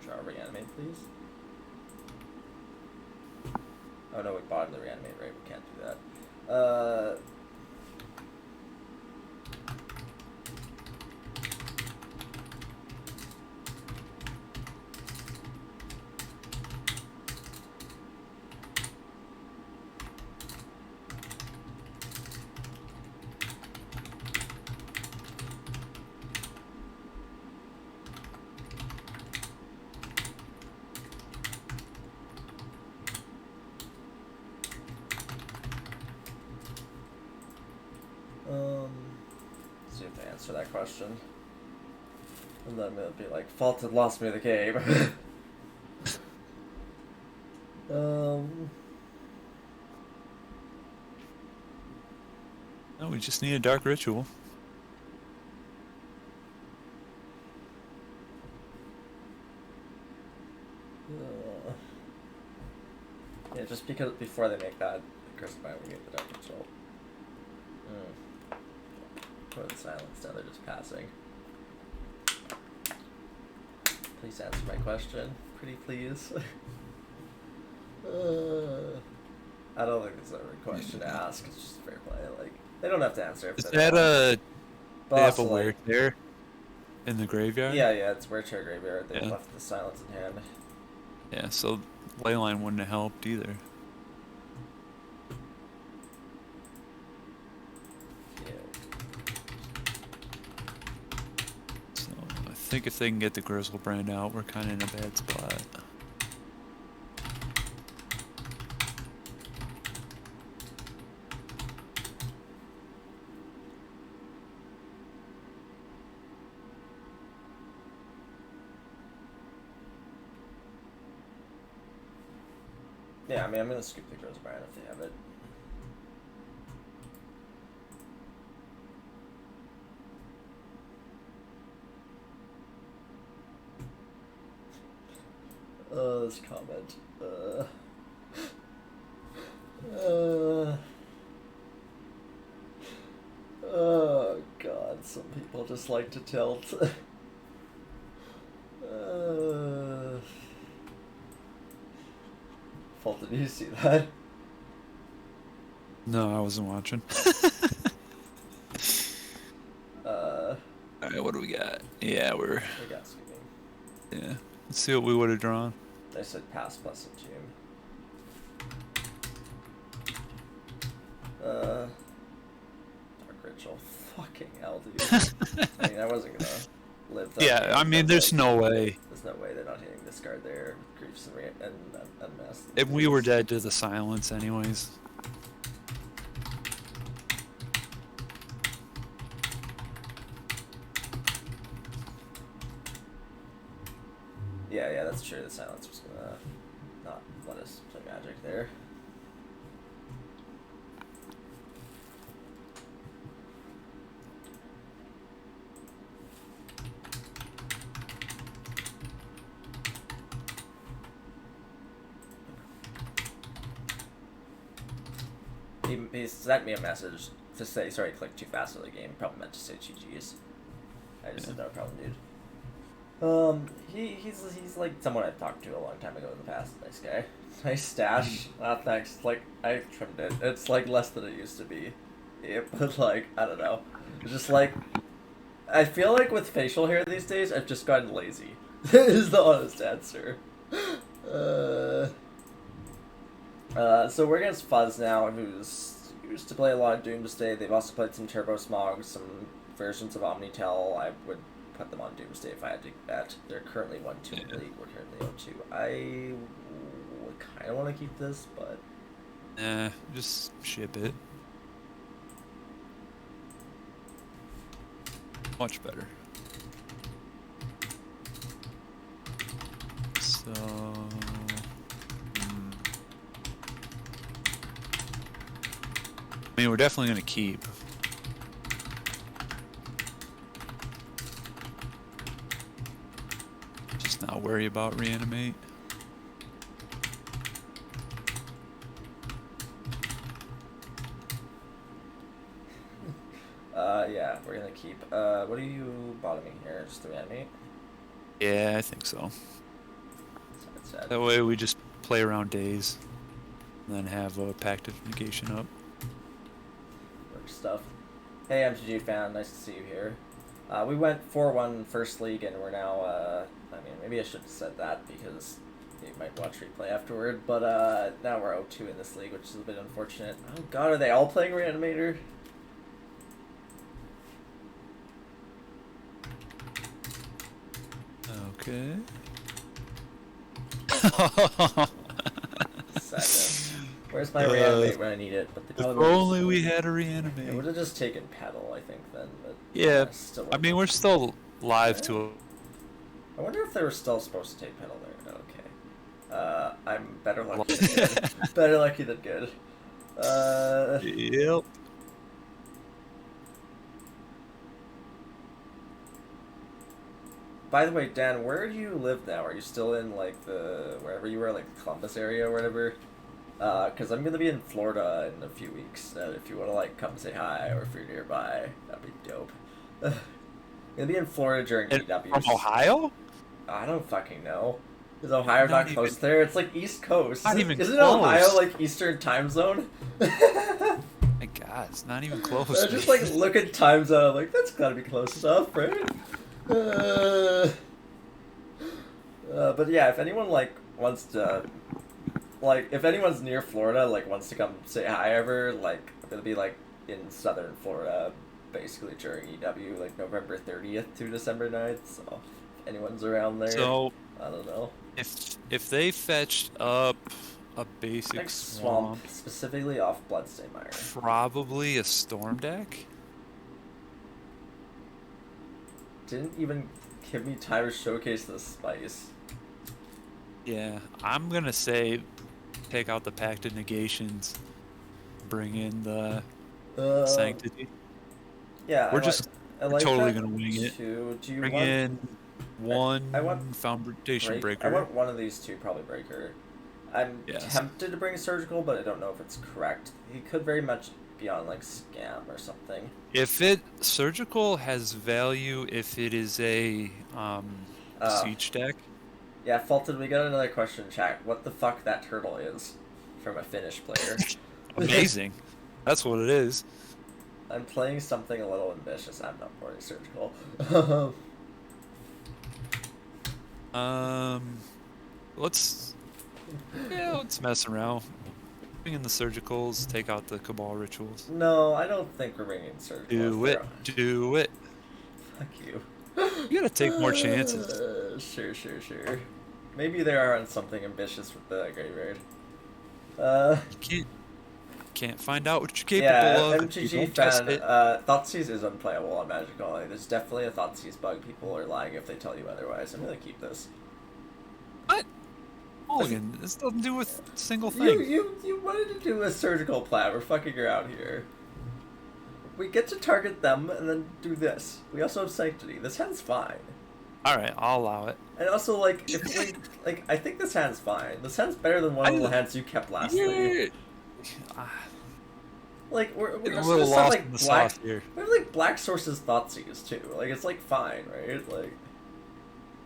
Try reanimate, please. Oh no, we bought the reanimate, right? We can't do that. See if they answer that question. And then it'll be like, Faulted lost me the game. No, we just need a dark ritual. Yeah, just because before they make that curse bind, we get the dark ritual. Put in silence now, they're just passing. Please answer my question. Pretty please. I don't think it's a weird question to ask. It's just fair play. Like, they don't have to answer if Is they that don't. they have a weird chair in the graveyard? Yeah, it's weird chair graveyard. They Yeah. left the silence in hand. Yeah, so Leyline wouldn't have helped either. So I think if they can get the Grizzlebrand out, we're kind of in a bad spot. Yeah, I mean, I'm gonna scoop the Grizzlebrand if they have it. This comment. Oh god, some people just like to tilt. Faulted, did you see that? No, I wasn't watching. Alright, what do we got? Yeah, We got scooping. yeah. Let's see what we would have drawn. I said pass plus entomb. Dark ritual. Fucking hell, dude. I mean, I wasn't gonna live that. Yeah, I mean, there's no way. There's no way they're not hitting discard there. Griefs and Unmasked. If we were dead to the silence anyways. Yeah, that's true. The silence was gonna not let us play Magic there. He sent me a message to say, sorry, I clicked too fast on the game. Probably meant to say GG's. I just said no problem, dude. He's like someone I've talked to a long time ago in the past. Nice guy. Nice stash. Thanks. Like, I trimmed it. It's like less than it used to be. Yeah, but like, I don't know. It's just like, I feel like with facial hair these days, I've just gotten lazy. Is the honest answer. So we're against Fuzz now, who's used to play a lot of Doomsday. They've also played some Turbo Smog, some versions of Omnitel. I would put them on Doomsday if I had to bet. They're currently 1-2 in the league. We're currently 0-2. I kind of want to keep this, but... just ship it. Much better. So... I mean, we're definitely going to keep. Just not worry about reanimate. Yeah, we're gonna keep. What are you bottoming here? Just the reanimate? Yeah, I think so. That way we just play around days, and then have a Pact of Negation up. Work stuff. Hey, MTG fan, nice to see you here. We went 4-1 first league, and we're now, I mean, maybe I should have said that, because you might watch replay afterward, but now we're 0-2 in this league, which is a bit unfortunate. Oh god, are they all playing Reanimator? Okay. Saga. Where's my reanimate when I need it? But if only we had a reanimate. It would have just taken pedal, I think, then. But yeah, I mean, we're still live to. I wonder if they were still supposed to take pedal there. Okay. I'm better lucky than good. Better lucky than good. Yep. By the way, Dan, where do you live now? Are you still in, like, wherever you were, like, Columbus area or whatever? Because I'm going to be in Florida in a few weeks. If you want to, like, come say hi, or if you're nearby, that'd be dope. I'm going to be in Florida during GW. From Ohio? I don't fucking know. Is Ohio not close there? It's, like, East Coast. Isn't Ohio, like, Eastern time zone? My god, it's not even close. I just, like, look at time zone, I'm like, that's gotta be close enough, right? But yeah, if anyone like wants to, like, if anyone's near Florida, like wants to come say hi ever, like I'm gonna be like in southern Florida, basically during EW, like November 30th to December 9th. So if anyone's around there, so I don't know. If they fetched up a basic like swamp, specifically off Bloodstain Mire, probably a storm deck. Didn't even give me time to showcase the spice. Yeah, I'm gonna say take out the Pact of Negations, bring in the Sanctity. Yeah, we're totally gonna wing it. Do you bring want... in one I want Foundation Breaker. I want one of these two, probably Breaker. I'm tempted to bring Surgical, but I don't know if it's correct. He could very much be on like Scam or something. If Surgical has value, if it is a Beseech deck. Yeah, Faulted, we got another question in chat. What the fuck that turtle is from a Finnish player? Amazing. That's what it is. I'm playing something a little ambitious. I'm not boarding Surgical. Let's mess around. Bring in the Surgicals, take out the Cabal Rituals. No, I don't think we're bringing Surgicals. Do it. Fuck you. You gotta take more chances. Sure. Maybe they are on something ambitious with the graveyard. You can't find out what you're capable of. MTG fan, Thoughtseize is unplayable on Magic Only. There's definitely a Thoughtseize bug. People are lying if they tell you otherwise. I'm gonna keep this. What? Mulligan, this doesn't do a single thing. You wanted to do a Surgical plan. We're fucking around here. We get to target them and then do this. We also have Sanctity. This hand's fine. Alright, I'll allow it. And also, like, if we... Like, I think this hand's fine. This hand's better than one of the hands you kept last league. Like, we're just gonna have, like, black... We have, like, Black Source's Thoughtseize, too. Like, it's, like, fine, right? Like...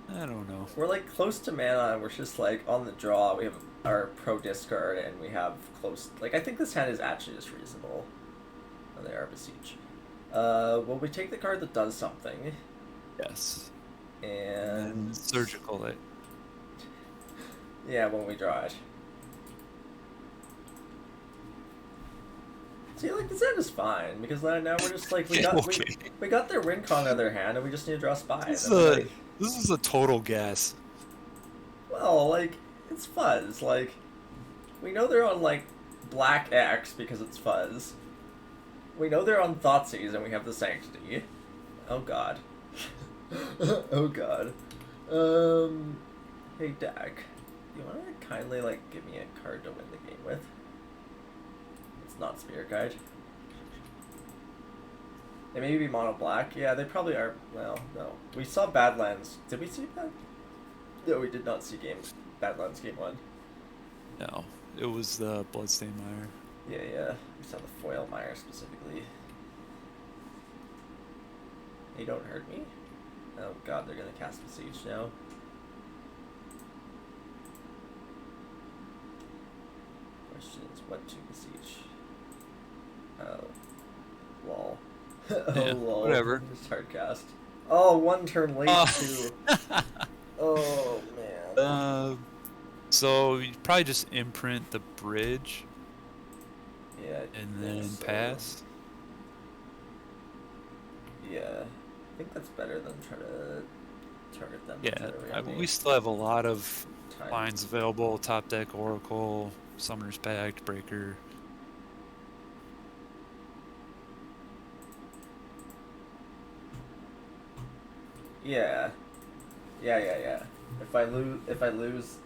I don't know. We're, like, close to mana, and we're just, like, on the draw. We have our pro discard, and we have close... Like, I think this hand is actually just reasonable. And they are Beseech. Well, we take the card that does something. Yes. And Surgical it. Yeah, when we draw it. See, like, this end is fine, because now we're just, like, we got their win con on the other hand, and we just need to draw Spy. This This is a total guess. Well, like, it's Fuzz. Like, we know they're on, like, Black X because it's Fuzz. We know they're on Thoughtseize, and we have the Sanctity. Oh, God. Oh, God. Hey, Dak. You want to kindly, like, give me a card to win the game with? It's not Spirit Guide. They may be mono black. Yeah, they probably are. Well, no. We saw Badlands. Did we see Bad? No, we did not see Badlands game 1. No, it was the Bloodstained Mire. Yeah. We saw the Foil Mire specifically. Hey, don't hurt me. Oh god, they're gonna cast Beseech now. Question is, what to Beseech? Oh. Lol. Yeah, lol. whatever. Just hard cast. Oh, 1 turn late too. Oh man. So you probably just imprint the bridge. Yeah. And then pass. Yeah, I think that's better than try to target them. Yeah, we still have a lot of finds available. Top deck, Oracle, Summoner's Pact, Breaker. Yeah. If I lose.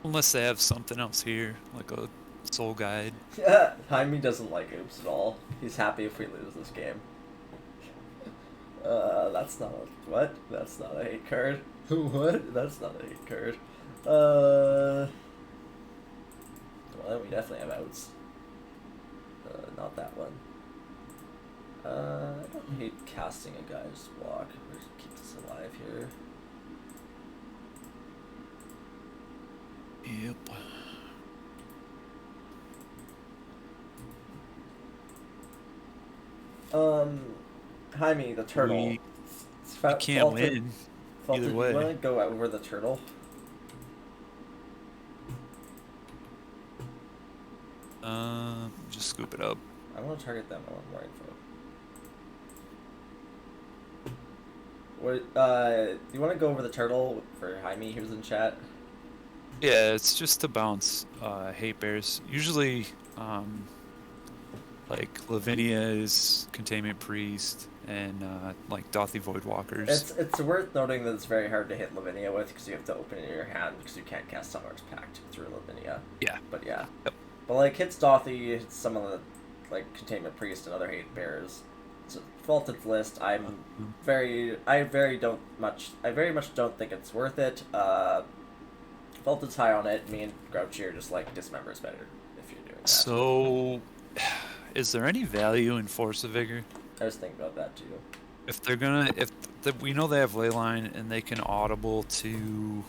Unless they have something else here, like a Soul Guide. Jaime doesn't like oops at all. He's happy if we lose this game. That's not a what? That's not a hate card. What? That's not a hate card. Well, we definitely have outs. Not that one. I don't hate casting a guy's walk. We'll just keep this alive here. Yep. Jaime, the turtle. We can't win either way. You want to go over the turtle? Just scoop it up. I want to target them. I want more info. What? You want to go over the turtle for Jaime? He was in chat. Yeah, it's just to bounce hate bears. Usually, like Lavinia is Containment Priest, and like Dothy Voidwalkers. It's worth noting that it's very hard to hit Lavinia with because you have to open it in your hand because you can't cast Summoner's Pact through Lavinia. Yeah. But yeah. Yep. But like hits Dothy, hits some of the like Containment Priest and other hate bears. It's a faulted list. I very much don't think it's worth it. Faulted's high on it. Me and Grouchy are just like Dismember is better if you're doing that. So, is there any value in Force of Vigor? I was thinking about that too. If they're gonna, we know they have Leyline and they can audible to.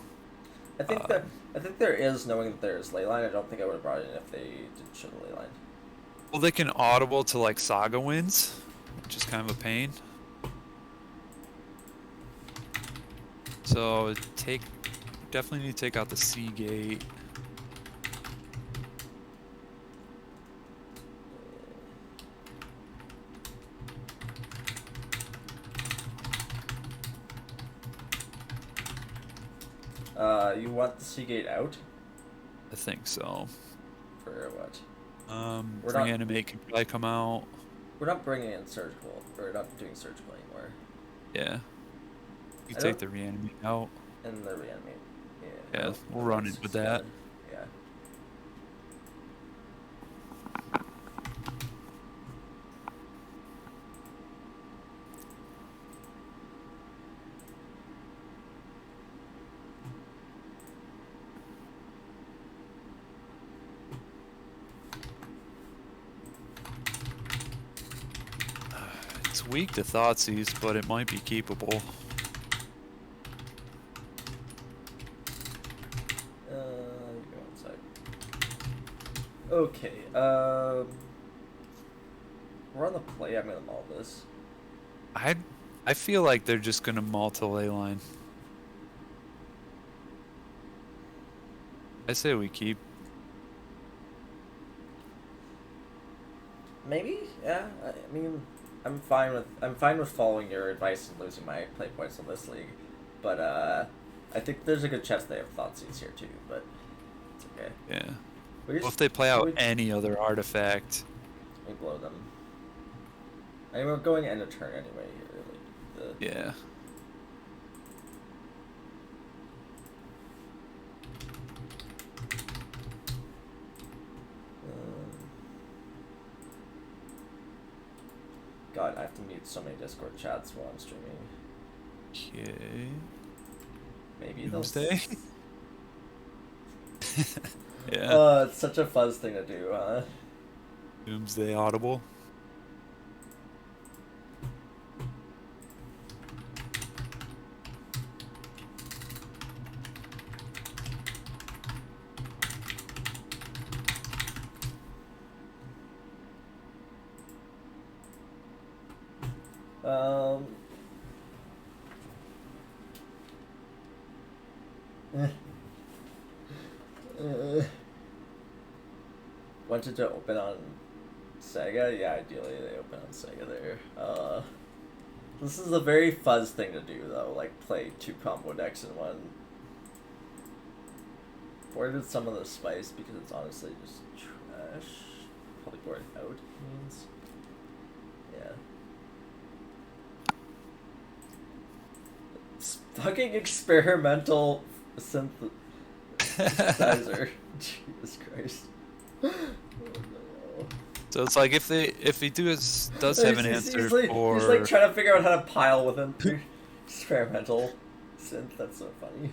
I think there is, knowing that there's Leyline. I don't think I would have brought it in if they didn't show the Leyline. Well, they can audible to like Saga Winds, which is kind of a pain. So definitely need to take out the Seagate. You want the Seagate out? I think so. For what? Reanimate can probably come out. We're not bringing in surgical. We're not doing surgical anymore. Yeah. You take the Reanimate out. And the Reanimate. Yeah, we'll run it with that. Yeah. It's weak to Thoughtseize, but it might be keepable. Okay, we're on the play. I'm gonna mull this. I feel like they're just gonna mull to Leyline. I say we keep. Maybe, yeah. I mean, I'm fine with following your advice and losing my play points in this league, but I think there's a good chance they have Thoughtseize here too. But it's okay. Yeah. We Well, if they play out we any other artifact, blow them. I mean, we're going end of turn anyway here. Like yeah. God, I have to mute so many Discord chats while I'm streaming. Okay. Maybe Doomsday. Yeah. It's such a fuzz thing to do, huh? Doomsday audible. Wanted to open on Saga? Yeah, ideally they open on Saga there. This is a very fuzz thing to do though, like play 2 combo decks in one. Boarded some of the spice because it's honestly just trash. Probably board out means. Yeah. Fucking experimental synthesizer. Jesus Christ. Oh, no. So it's like if he does have an answer he's like, for... He's like trying to figure out how to pile with an experimental synth. That's so funny.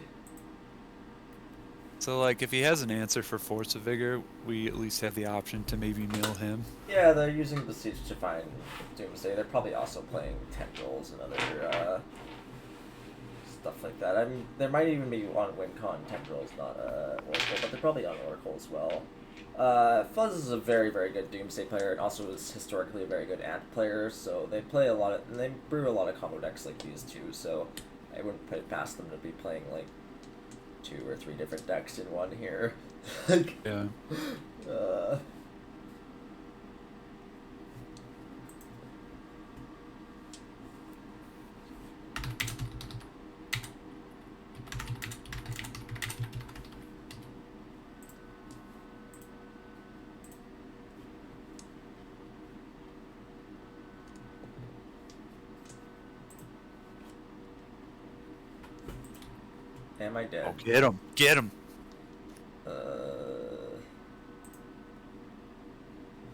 So like if he has an answer for Force of Vigor, we at least have the option to maybe mill him. Yeah, they're using Beseech to find Doomsday. They're probably also playing Tendrils and other stuff like that. I mean, there might even be on WinCon Tendrils, not Oracle, but they're probably on Oracle as well. Fuzz is a very, very good Doomsday player, and also is historically a very good Ant player, so they play a lot of, and they brew a lot of combo decks like these too, so I wouldn't put it past them to be playing like 2 or 3 different decks in one here. Like, yeah. Am I dead? Oh, get him! Get him!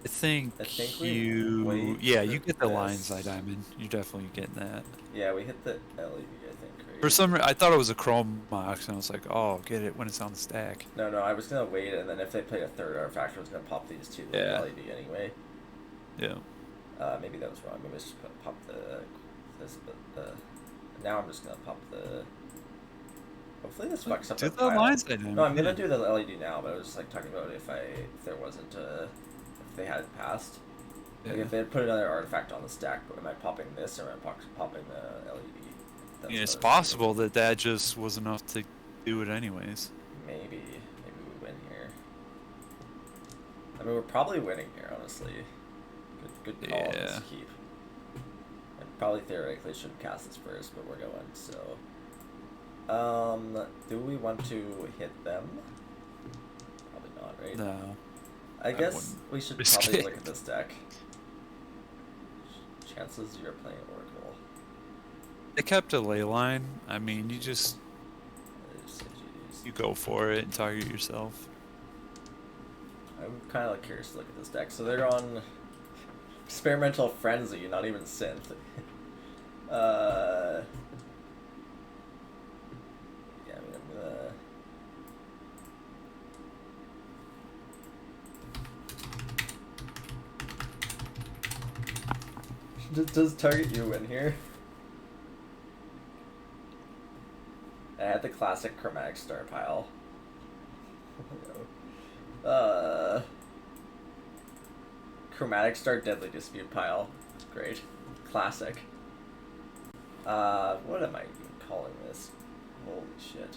I think you... Yeah, you get the Lion's Eye Diamond. You're definitely getting that. Yeah, we hit the LED, I think, right? For some reason, I thought it was a Chrome Mox, and I was like, oh, get it when it's on the stack. No, I was gonna wait, and then if they played a third artifact, I was gonna pop these 2 Yeah. LED anyway. Yeah. Maybe that was wrong. Maybe I should pop this, but now I'm just gonna pop the... Hopefully this fucks up Do the the Lion's Eye Diamond. No, I'm gonna do the LED now, but I was just like talking about if there wasn't if they had it passed. Like Yeah. if they had put another artifact on the stack, am I popping this or am I popping the LED? That's Yeah, it's what I was possible that just was enough to do it anyways. thinking. Maybe we win here. I mean, we're probably winning here, honestly. Good call on this Yeah. keep. I probably theoretically shouldn't cast this first, but we're going, so... do we want to hit them? Probably not, right? No. I guess wouldn't we should risk probably it. look at this deck. Chances you're playing Oracle. They kept a ley line. I mean, you just... GGs. You go for it and target yourself. I'm kind of like curious to look at this deck. So they're on Experimental Frenzy, not even Synth. Yeah, I mean, I'm gonna... Does target you win here? I had the classic Chromatic Star pile. Chromatic Star Deadly Dispute pile. Great. Classic. What am I even calling this? Holy shit.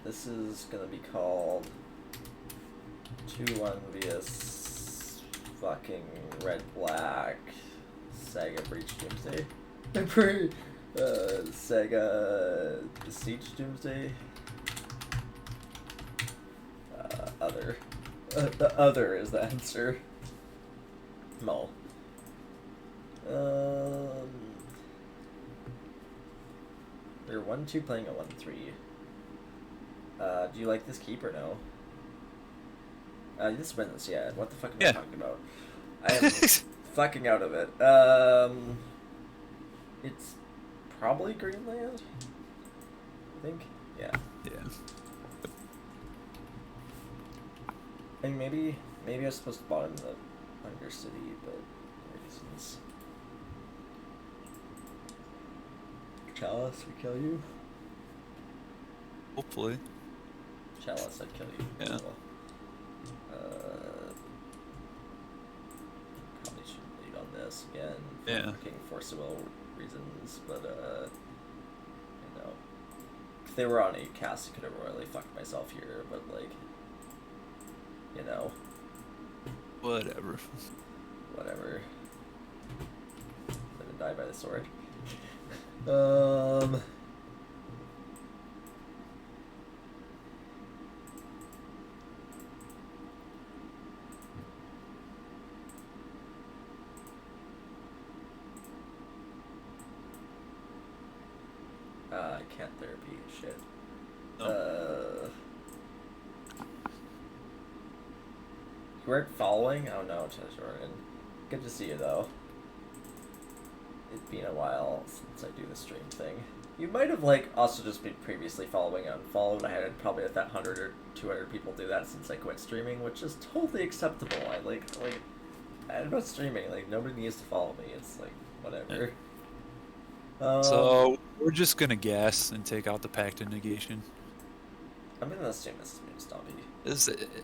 This is gonna be called 2-1 vs fucking red black Saga Breach Doomsday. Saga Beseech Doomsday. Other. The other is the answer. Null. They're 1-2 playing a 1-3. Do you like this keep or no? This wins, yeah. What the fuck am I talking about? I am fucking out of it. It's probably Greenland, I think. Yeah. Yeah. And maybe I was supposed to bottom the Undercity, but reasons. Chalice would kill you. Hopefully. Chalice, I'd kill you. Yeah. Well, probably shouldn't lead on this again. For fucking Force of Will reasons, but you know, if they were on 8 casts, I could have royally fucked myself here, but like, you know, whatever. Live and die by the sword. I can't therapy shit. Oh. You weren't following? Oh no, Jordan. Good to see you though. It's been a while since I do the stream thing. You might have like also just been previously following unfollowed. I had probably had that 100 or 200 people do that since I quit streaming, which is totally acceptable. I'm not streaming. Like nobody needs to follow me. It's like whatever. So we're just gonna guess and take out the pact of negation. I'm gonna assume this is Moon Stompy.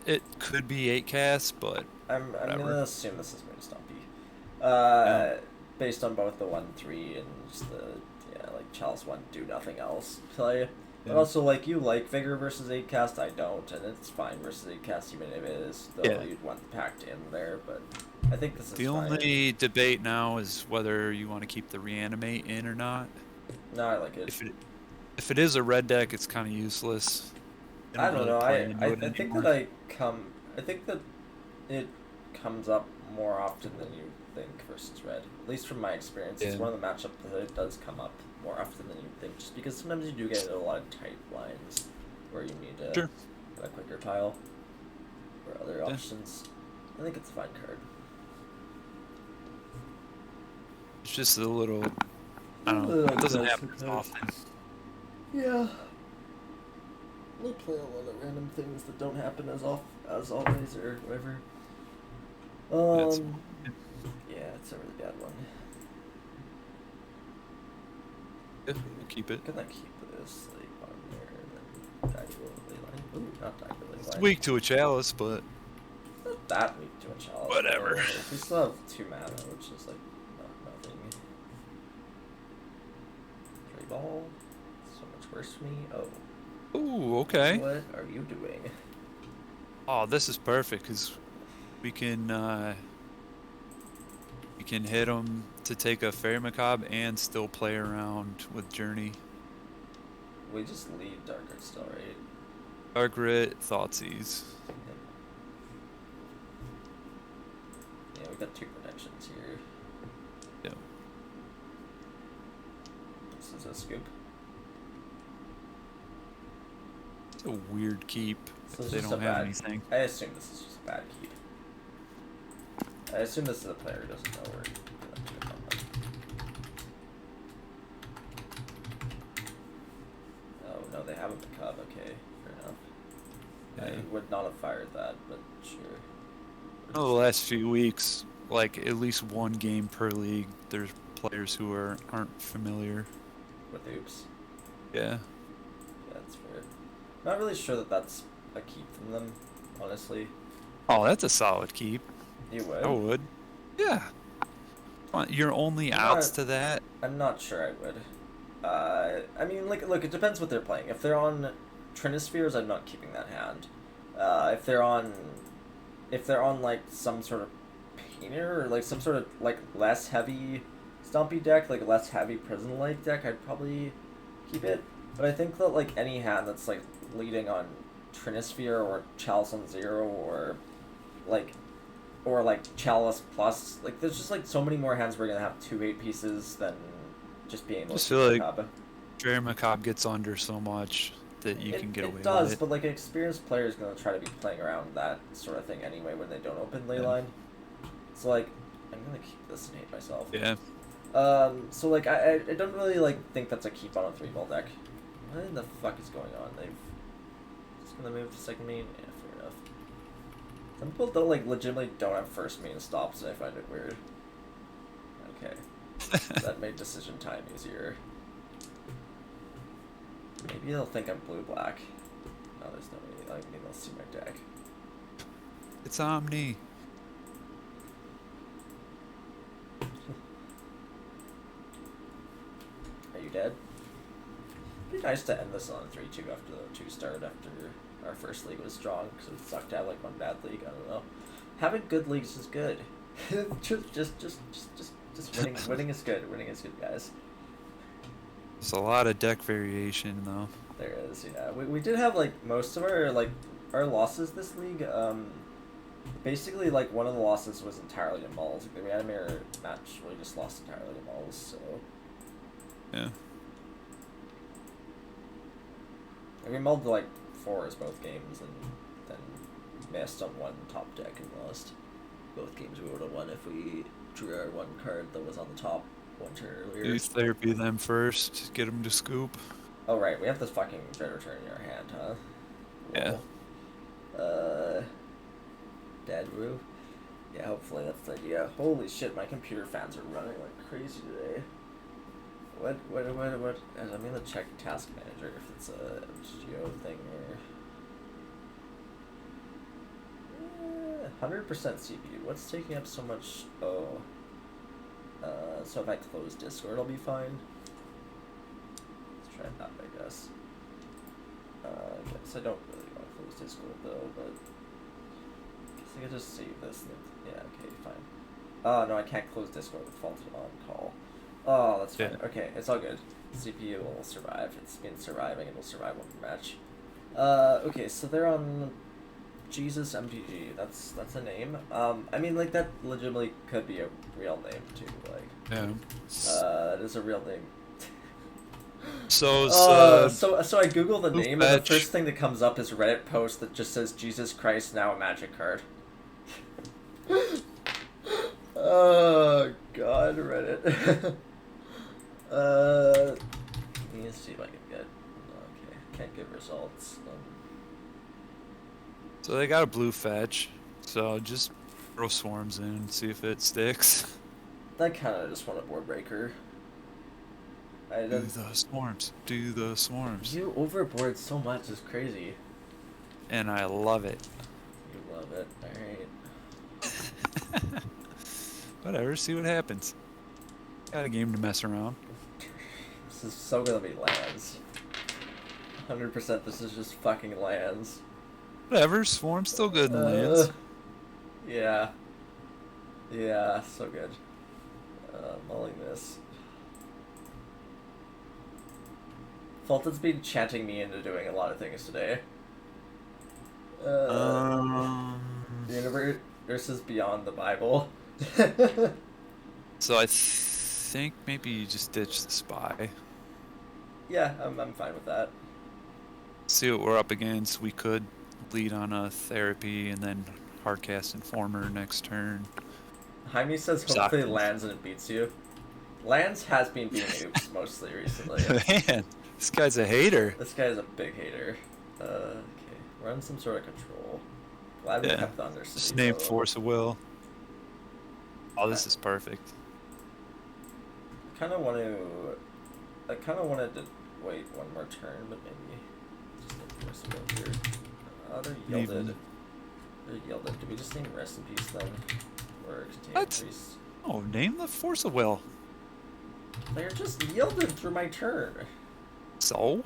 It could be 8 casts, but I'm gonna assume this is Moon Stompy. Based on both the 1-3 and just the like Chalice 1 do nothing else play. But also like you like Vigor versus 8 cast, I don't, and it's fine versus 8 cast even if it is though you'd want the pact in there, but I think this is the fine. only debate now is whether you want to keep the reanimate in or not. No, I like it. If it is a red deck, it's kind of useless. I don't know. I think that I think that it comes up more often than you think versus red. At least from my experience, it's one of the matchups that it does come up more often than you think. Just because sometimes you do get a lot of tight lines where you need to have a quicker tile or other options. I think it's a fine card. It's just a little. I don't know. It doesn't happen as often. Yeah. We play a lot of random things that don't happen as always or whatever. Yeah, it's a really bad one. Yeah, we'll keep it. Can I keep this like bottom there and then diagonal line? Ooh, not diagonal line. It's weak to a chalice, but not that weak to a chalice. Whatever. We still have 2 mana, which is like nothing. 3 ball. So much worse for me. Oh. Ooh, okay. What are you doing? Oh, this is perfect because we can hit them to take a Fairy Macabre and still play around with Journey. We just leave Dark Art still, right? Dark Rit, Thoughtseize. Yeah, we got 2 protections here. Yeah. This is a scoop. It's a weird keep So if they don't have anything. I assume this is just a bad keep. I assume this is a player who doesn't know where to come from. Oh no, they have a Macabre. Okay, fair enough. Yeah. I would not have fired that, but sure. The last few weeks, like at least one game per league, there's players who aren't familiar With oops. Yeah. Yeah, that's fair. Not really sure that that's a keep from them, honestly. Oh, that's a solid keep. You would? I would. Yeah. Your only outs to that? I'm not sure I would. I mean, look, it depends what they're playing. If they're on Trinispheres, I'm not keeping that hand. If they're on like some sort of painter or like some sort of like less heavy Stompy deck, like a less heavy prison-like deck, I'd probably keep it. But I think that like any hand that's like leading on Trinisphere or Chalice on 0 or like Chalice plus, like there's just like so many more hands we're gonna have 2/8 pieces than just being able Just to feel like Macabre. Jerry Macabre gets under so much that you can get away It does, with it. but like an experienced player is gonna try to be playing around that sort of thing anyway when they don't open leyline. So like, I'm gonna keep this and hate myself. Yeah. So like I don't really like think that's a keep on a 3-ball deck. What in the fuck is going on? They've just gonna move to second main. Yeah, fair enough. Some people don't like legitimately don't have first main stops, and I find it weird. Okay, that made decision time easier. Maybe they'll think I'm blue-black. No, there's no way. I mean, they'll see my deck. It's Omni. Are you dead? It'd be nice to end this on 3-2 after the 2 started after our first league was strong, because it sucked to have like one bad league. I don't know. Having good leagues is good. just winning is good. Winning is good, guys. There's a lot of deck variation though. There is, yeah. We did have like most of our losses this league. Basically like one of the losses was entirely to Mulls. Like, the Reanimator match we just lost entirely to Mulls. So Yeah. we mulled like 4s both games and then missed on one top deck and lost both games. We would have won if we drew our one card that was on the top one turn earlier. Do therapy them first. Get them to scoop. Oh right, we have this fucking dread return in our hand, huh? Yeah. Dead Brew. Yeah, hopefully that's the idea. Holy shit, my computer fans are running like crazy today. What? I'm gonna check Task Manager if it's a GO thing or... 100% CPU. What's taking up so much? Oh. So if I close Discord, it'll be fine. Let's try that, I guess. I guess I don't really want to close Discord though, but... I guess I could just save this. Yeah, okay, fine. Oh, no, I can't close Discord with Faulted on call. Oh, that's fine. Yeah. Okay, it's all good. CPU will survive. It's been surviving. It'll survive one match. Okay, so they're on Jesus MTG. That's a name. I mean, like, that legitimately could be a real name, too. Like, yeah. It is a real name. So I Google the name, and the first thing that comes up is a Reddit post that just says, Jesus Christ, now a magic card. Oh, God, Reddit. Let me see if I can get... Okay, can't get results. So they got a blue fetch, so just throw swarms in and see if it sticks. I kind of just want a board breaker. Do the swarms. Do the swarms. You overboard so much, it's crazy. And I love it. You love it, alright. Whatever, see what happens. Got a game to mess around. This is so gonna be lands. 100% this is just fucking lands. Whatever, swarm's still good in lands. Yeah. Yeah, so good. Mulling this. Fulton's been chanting me into doing a lot of things today. The universe is beyond the Bible. So I think maybe you just ditch the spy. Yeah, I'm fine with that. See what we're up against. We could lead on a therapy and then hardcast Informer next turn. Jaime says hopefully it lands and it beats you. Lands has been beating oops mostly recently. Man, this guy's a hater. This guy's a big hater. Okay, we're on some sort of control. Glad we kept the Undercity. Just name Force of Will. Oh, this is perfect. I kind of wanted to wait one more turn, but maybe just name Force of Will here. They're yielded. They're yielded. Do we just name Rest in Peace then? Or Contained Priest? Oh, name the Force of Will. They're just yielded through my turn. So?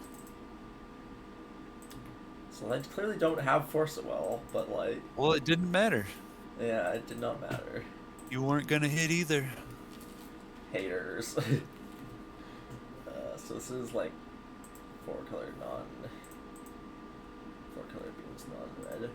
So I clearly don't have Force It Well, but like... Well, it didn't matter. Yeah, it did not matter. You weren't gonna hit either. Haters. So this is like 4-color beams non-red.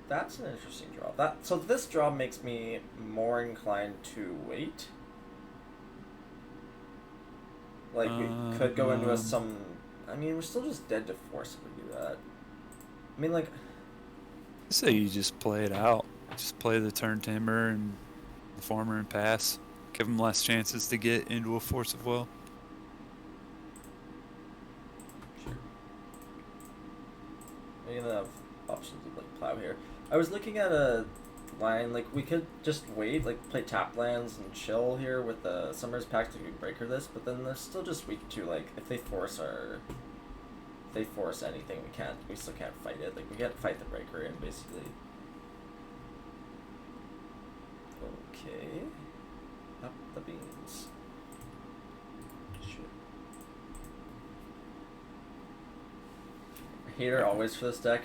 That's an interesting draw. So this draw makes me more inclined to wait. Like, we could go into some... I mean, we're still just dead to Force if we do that. I mean, like... I say you just play it out. Just play the turn timber and Reformer and pass. Give them less chances to get into a Force of Will. Sure. We have options of, like, plow here. I was looking at a line, like, we could just wait, like, play tap lands and chill here with the Summer's Pact to breaker this, but then they're still just weak to, like, if they force anything, we still can't fight it. Like, we can't fight the breaker in, basically. Okay. Up the beans. Shit. Hater always for this deck.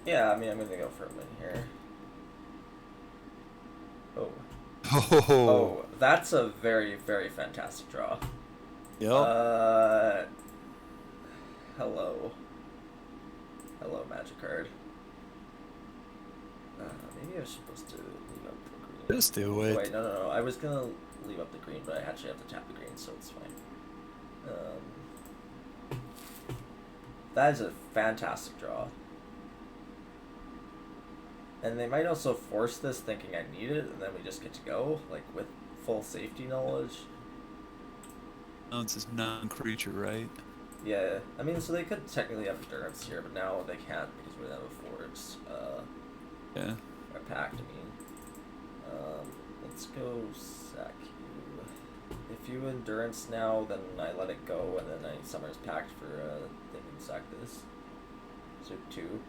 Yeah, I mean, I'm gonna go for a win here. Oh. Oh, that's a very, very fantastic draw. Yep. Hello. Hello, magic card. Maybe I was supposed to leave up the green. Just do it. Oh, wait, no. I was gonna leave up the green, but I actually have to tap the green, so it's fine. That is a fantastic draw. And they might also force this thinking I need it, and then we just get to go, like, with full safety knowledge. No, it's this non-creature, right? Yeah, I mean, so they could technically have endurance here, but now they can't because we don't have a force. Yeah. Or pact, I mean. Let's go sack you. If you endurance now, then I let it go, and then I Summer's Pact for they can sack this. So 2.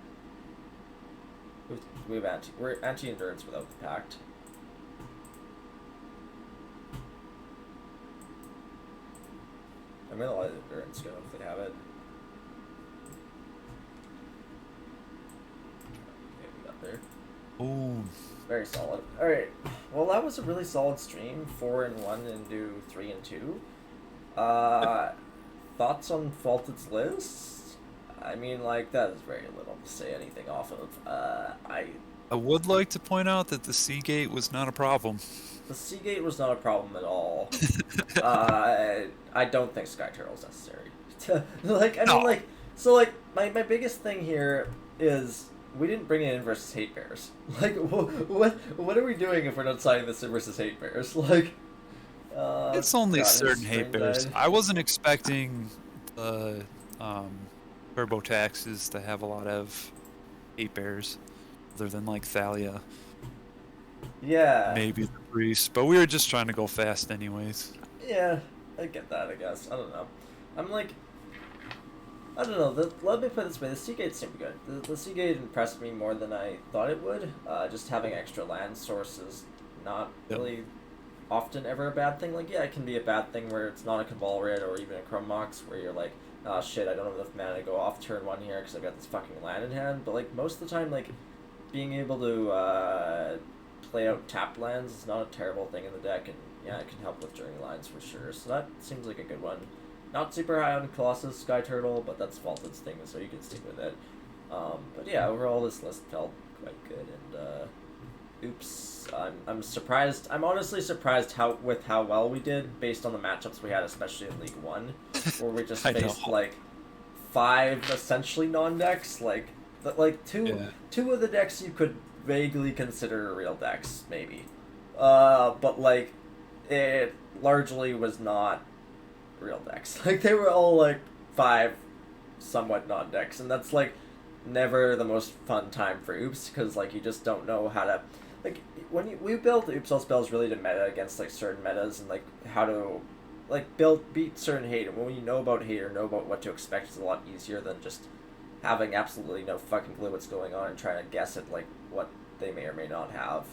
We're anti-endurance without the pact. I'm gonna let endurance go if they have it. Okay, we got there. Ooh. Very solid. Alright. Well, that was a really solid stream. 4 and 1 and do 3 and 2. Thoughts on Faulted's list? I mean, like, that is very little to say anything off of. I would like to point out that the Seagate was not a problem. The Seagate was not a problem at all. I don't think Sky Turtle is necessary. Like, I mean, like, so, like, my biggest thing here is we didn't bring it in versus Hate Bears. Like, what are we doing if we're not signing this in versus Hate Bears? Like, it's only certain Hate Bears. died. I wasn't expecting the Turbo Taxes to have a lot of Hate Bears, other than, like, Thalia. Yeah. Maybe the Priest, but we were just trying to go fast anyways. Yeah, I get that, I guess. I don't know. I'm like, I don't know. Let me put it this way. The Seagate seemed good. The Seagate impressed me more than I thought it would. Just having extra land sources not really often ever a bad thing. Like, yeah, it can be a bad thing where it's not a Cabal Red or even a Chrome Mox where you're like, oh shit, I don't have enough mana to go off turn 1 here because I've got this fucking land in hand. But, like, most of the time, like, being able to play out tapped lands is not a terrible thing in the deck, and yeah, it can help with journey lines for sure. So that seems like a good one. Not super high on Colossus Sky Turtle, but that's Faulted's thing, so you can stick with it. But yeah, overall this list felt quite good, and oops, I'm surprised. I'm honestly surprised how well we did based on the matchups we had, especially in League 1, where we just faced like 5 essentially non-decks, like two of the decks you could vaguely consider real decks, maybe. But like, it largely was not real decks. Like, they were all like 5 somewhat non-decks, and that's like never the most fun time for Oops, because like you just don't know how to like we build Oops All Spells really to meta against like certain metas and like how to like beat certain hate, and when you know about hate or know about what to expect, it's a lot easier than just having absolutely no fucking clue what's going on and trying to guess at like what they may or may not have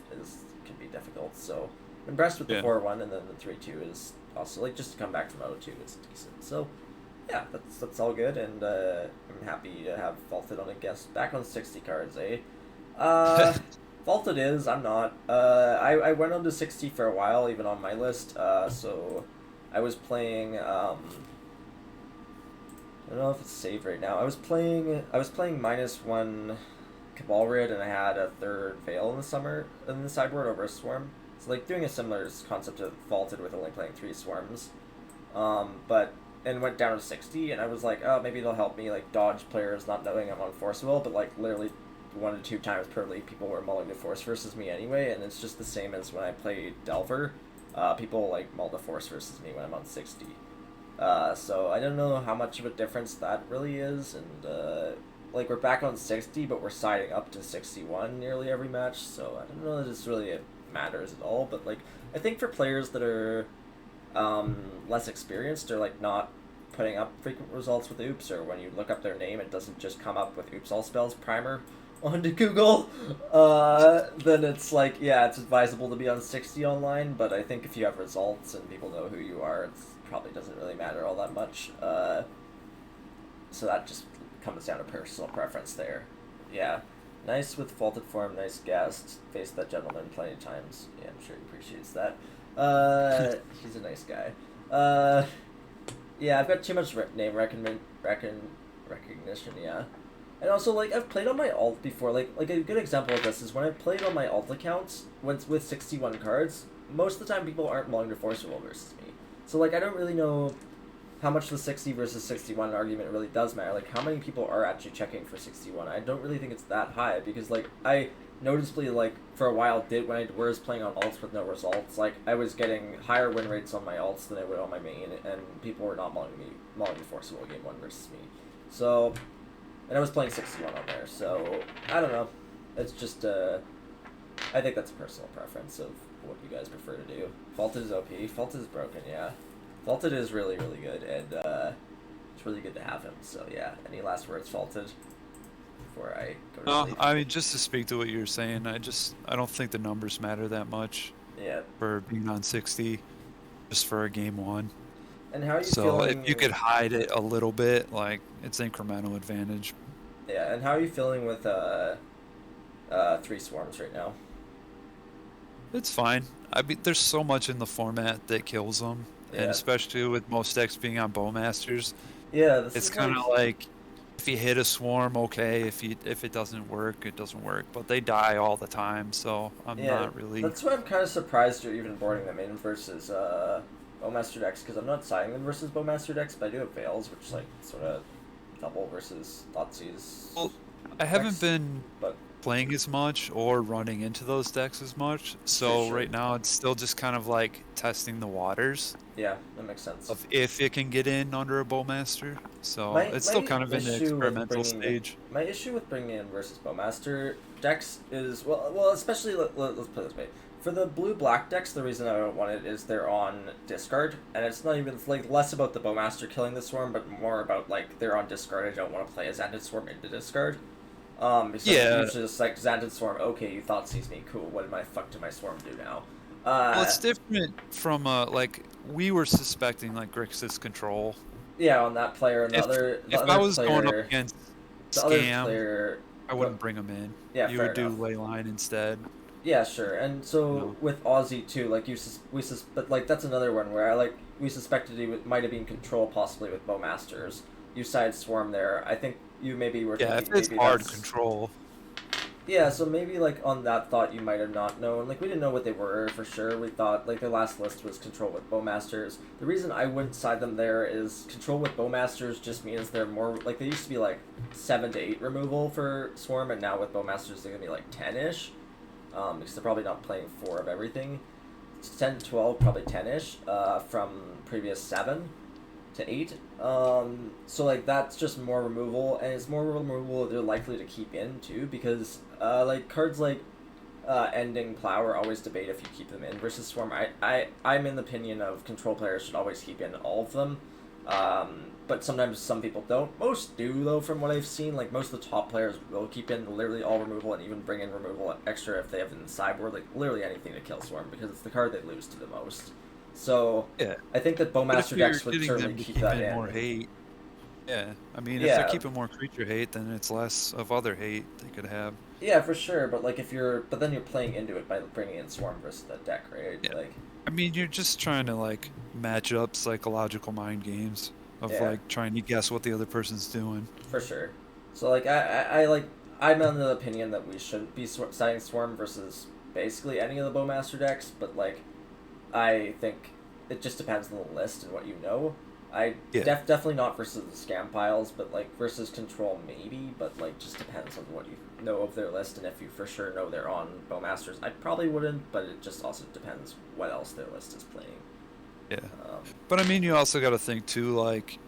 can be difficult. So I'm impressed with the 4-1, and then the 3-2 is also like just to come back from Mono 2 is decent. So yeah, that's all good, and I'm happy to have Faulted on a guest back on 60 cards, eh? Faulted is, I'm not. I went on to 60 for a while, even on my list. So I was playing. I don't know if it's saved right now. I was playing -1 Cabal Rid, and I had a 3rd Veil in the sideboard over a Swarm. So like doing a similar concept to Faulted with only playing 3 Swarms. And went down to 60, and I was like, oh, maybe they'll help me like dodge players not knowing I'm on Force Will, but like literally 1 to 2 times per league people were mulling to Force versus me anyway, and it's just the same as when I play Delver. People like mull to Force versus me when I'm on 60. So I don't know how much of a difference that really is, and like we're back on 60, but we're siding up to 61 nearly every match, so I don't know that this really matters at all, but like I think for players that are less experienced or like not putting up frequent results with Oops, or when you look up their name it doesn't just come up with Oops All Spells primer onto Google, then it's like, yeah, it's advisable to be on 60 online, but I think if you have results and people know who you are, it probably doesn't really matter all that much. So that just comes down to personal preference there. Yeah, nice with Faultedform, nice guest, faced that gentleman plenty of times. Yeah, I'm sure he appreciates that. He's a nice guy. Yeah, I've got too much name recognition, yeah. And also, like, I've played on my alt before. Like a good example of this is when I played on my alt accounts with 61 cards, most of the time people aren't mulling to Force Will versus me. So, like, I don't really know how much the 60 versus 61 argument really does matter. Like, how many people are actually checking for 61? I don't really think it's that high, because, like, I noticeably, like, for a while when I was playing on alts with no results, like, I was getting higher win rates on my alts than I would on my main, and people were not mulling to Force Will game 1 versus me. So, and I was playing 61 on there, so I don't know. It's just, I think that's a personal preference of what you guys prefer to do. Faulted is OP. Faulted is broken, yeah. Faulted is really, really good, and it's really good to have him. So yeah, any last words, Faulted, before I go to sleep? I mean, just to speak to what you were saying, I don't think the numbers matter that much. Yeah. For being on 60, just for a game 1. And how are you feeling? If you could hide it a little bit, like, it's incremental advantage. Yeah, and how are you feeling with 3 Swarms right now? It's fine. I mean, there's so much in the format that kills them, and especially with most decks being on Bowmasters. Yeah, it's kind of like if you hit a Swarm, okay. If it doesn't work, it doesn't work. But they die all the time, so I'm not really. That's why I'm kind of surprised you're even boarding them in versus Bowmaster decks, because I'm not siding them versus Bowmaster decks, but I do have Veils, which like sort of double versus Thoughtseize. Well, I haven't been playing as much or running into those decks as much, so right now it's still just kind of like testing the waters. Yeah, that makes sense. Of if it can get in under a Bowmaster, so it's still kind of in the experimental stage. My issue with bringing in versus Bowmaster decks is well, especially let's put it this way. For the blue-black decks, the reason I don't want it is they're on discard, and it's not even like less about the Bowmaster killing the Swarm, but more about like they're on discard. I don't want to play a Xanted Swarm into discard. Because usually just like Xanted Swarm, okay, you Thoughtseize me, cool, what the fuck did my Swarm do now? Well, it's different from, like, we were suspecting, like, Grixis Control. Yeah, on that player, If I was going up against Scam, I wouldn't bring him in. Yeah, you would do Leyline instead. Yeah, sure, and so with Aussie too, like but like that's another one where we suspected he might have been Control possibly with Bowmasters. You side Swarm there. I think you maybe were thinking if it's maybe hard Control. Yeah, so maybe like on that thought you might have not known. Like we didn't know what they were for sure. We thought like their last list was Control with Bowmasters. The reason I wouldn't side them there is Control with Bowmasters just means they're more like they used to be like 7 to 8 removal for Swarm, and now with Bowmasters they're gonna be like 10-ish. Because they're probably not playing 4 of everything. It's 10 to 12, probably 10-ish, from previous 7 to 8. So like that's just more removal, and it's more removal they're likely to keep in too, because like cards like ending plow are always debate if you keep them in versus swarm. I'm in the opinion of control players should always keep in all of them. But sometimes some people don't. Most do, though, from what I've seen. Like, most of the top players will keep in literally all removal and even bring in removal extra if they have it in the sideboard. Like, literally anything to kill Swarm, because it's the card they lose to the most. So, Yeah. I think that Bowmaster decks would certainly keep that in. More hate. Yeah, I mean, if Yeah. they're keeping more creature hate, then it's less of other hate they could have. Yeah, for sure, but like but then you're playing into it by bringing in Swarm versus that deck, right? Yeah. Like, I mean, you're just trying to like match up psychological mind games of like trying to guess what the other person's doing. For sure. So like I'm of the opinion that we shouldn't be siding Swarm versus basically any of the Bowmaster decks, but like I think it just depends on the list and what you know. Definitely not versus the scam piles, but like versus control maybe, but like just depends on what you know of their list, and if you for sure know they're on Bowmasters, I probably wouldn't, but it just also depends what else their list is playing. Yeah. But I mean, you also got to think too, like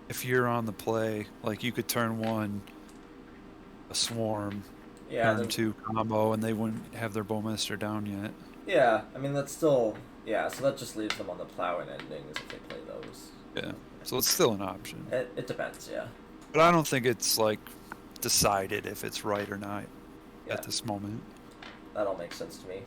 if you're on the play, like you could turn 1 a swarm, turn 2 combo, and they wouldn't have their Bowmaster down yet. Yeah, I mean that's still so that just leaves them on the plow and endings if they play those. Yeah, so it's still an option. It depends, yeah. But I don't think it's like decided if it's right or not at this moment. That all makes sense to me.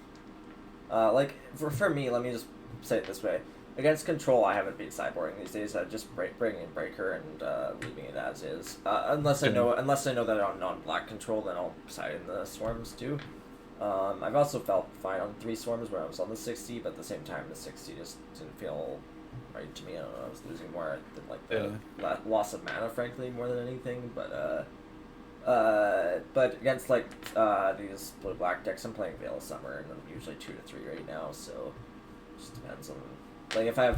Like for me, let me just say it this way: against control, I haven't been sideboarding these days. I just bringing in breaker and leaving it as is. Unless I know that on non-black control, then I'll side in the swarms too. I've also felt fine on 3 swarms when I was on the 60, but at the same time, the 60 just didn't feel right to me. I don't know. I was losing more than like the loss of mana, frankly, more than anything. But against like these blue-black decks, I'm playing Veil of Summer, and I'm usually 2 to 3 right now. So it just depends on like if I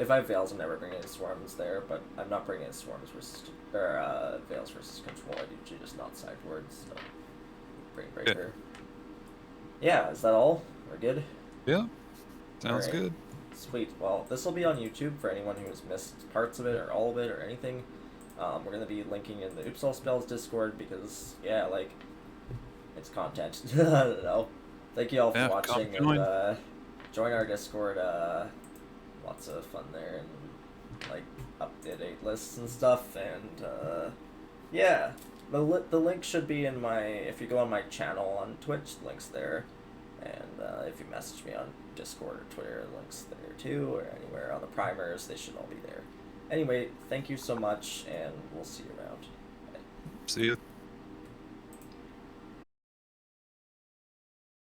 have Veils, I'm never bringing in swarms there, but I'm not bringing in swarms versus Veils versus control. I usually just not sideboards. So bring breaker. Yeah, is that all? We're good? Yeah. Sounds good. Sweet. Well, this will be on YouTube for anyone who has missed parts of it or all of it or anything. We're going to be linking in the Oops All Spells Discord because, like, it's content. I don't know. Thank you all for watching. And join our Discord. Lots of fun there and, like, up-to-date lists and stuff. And, yeah. The link should be in if you go on my channel on Twitch, the link's there. And if you message me on Discord or Twitter, the link's there too, or anywhere on the primers, they should all be there. Anyway, thank you so much, and we'll see you around. Bye. See you.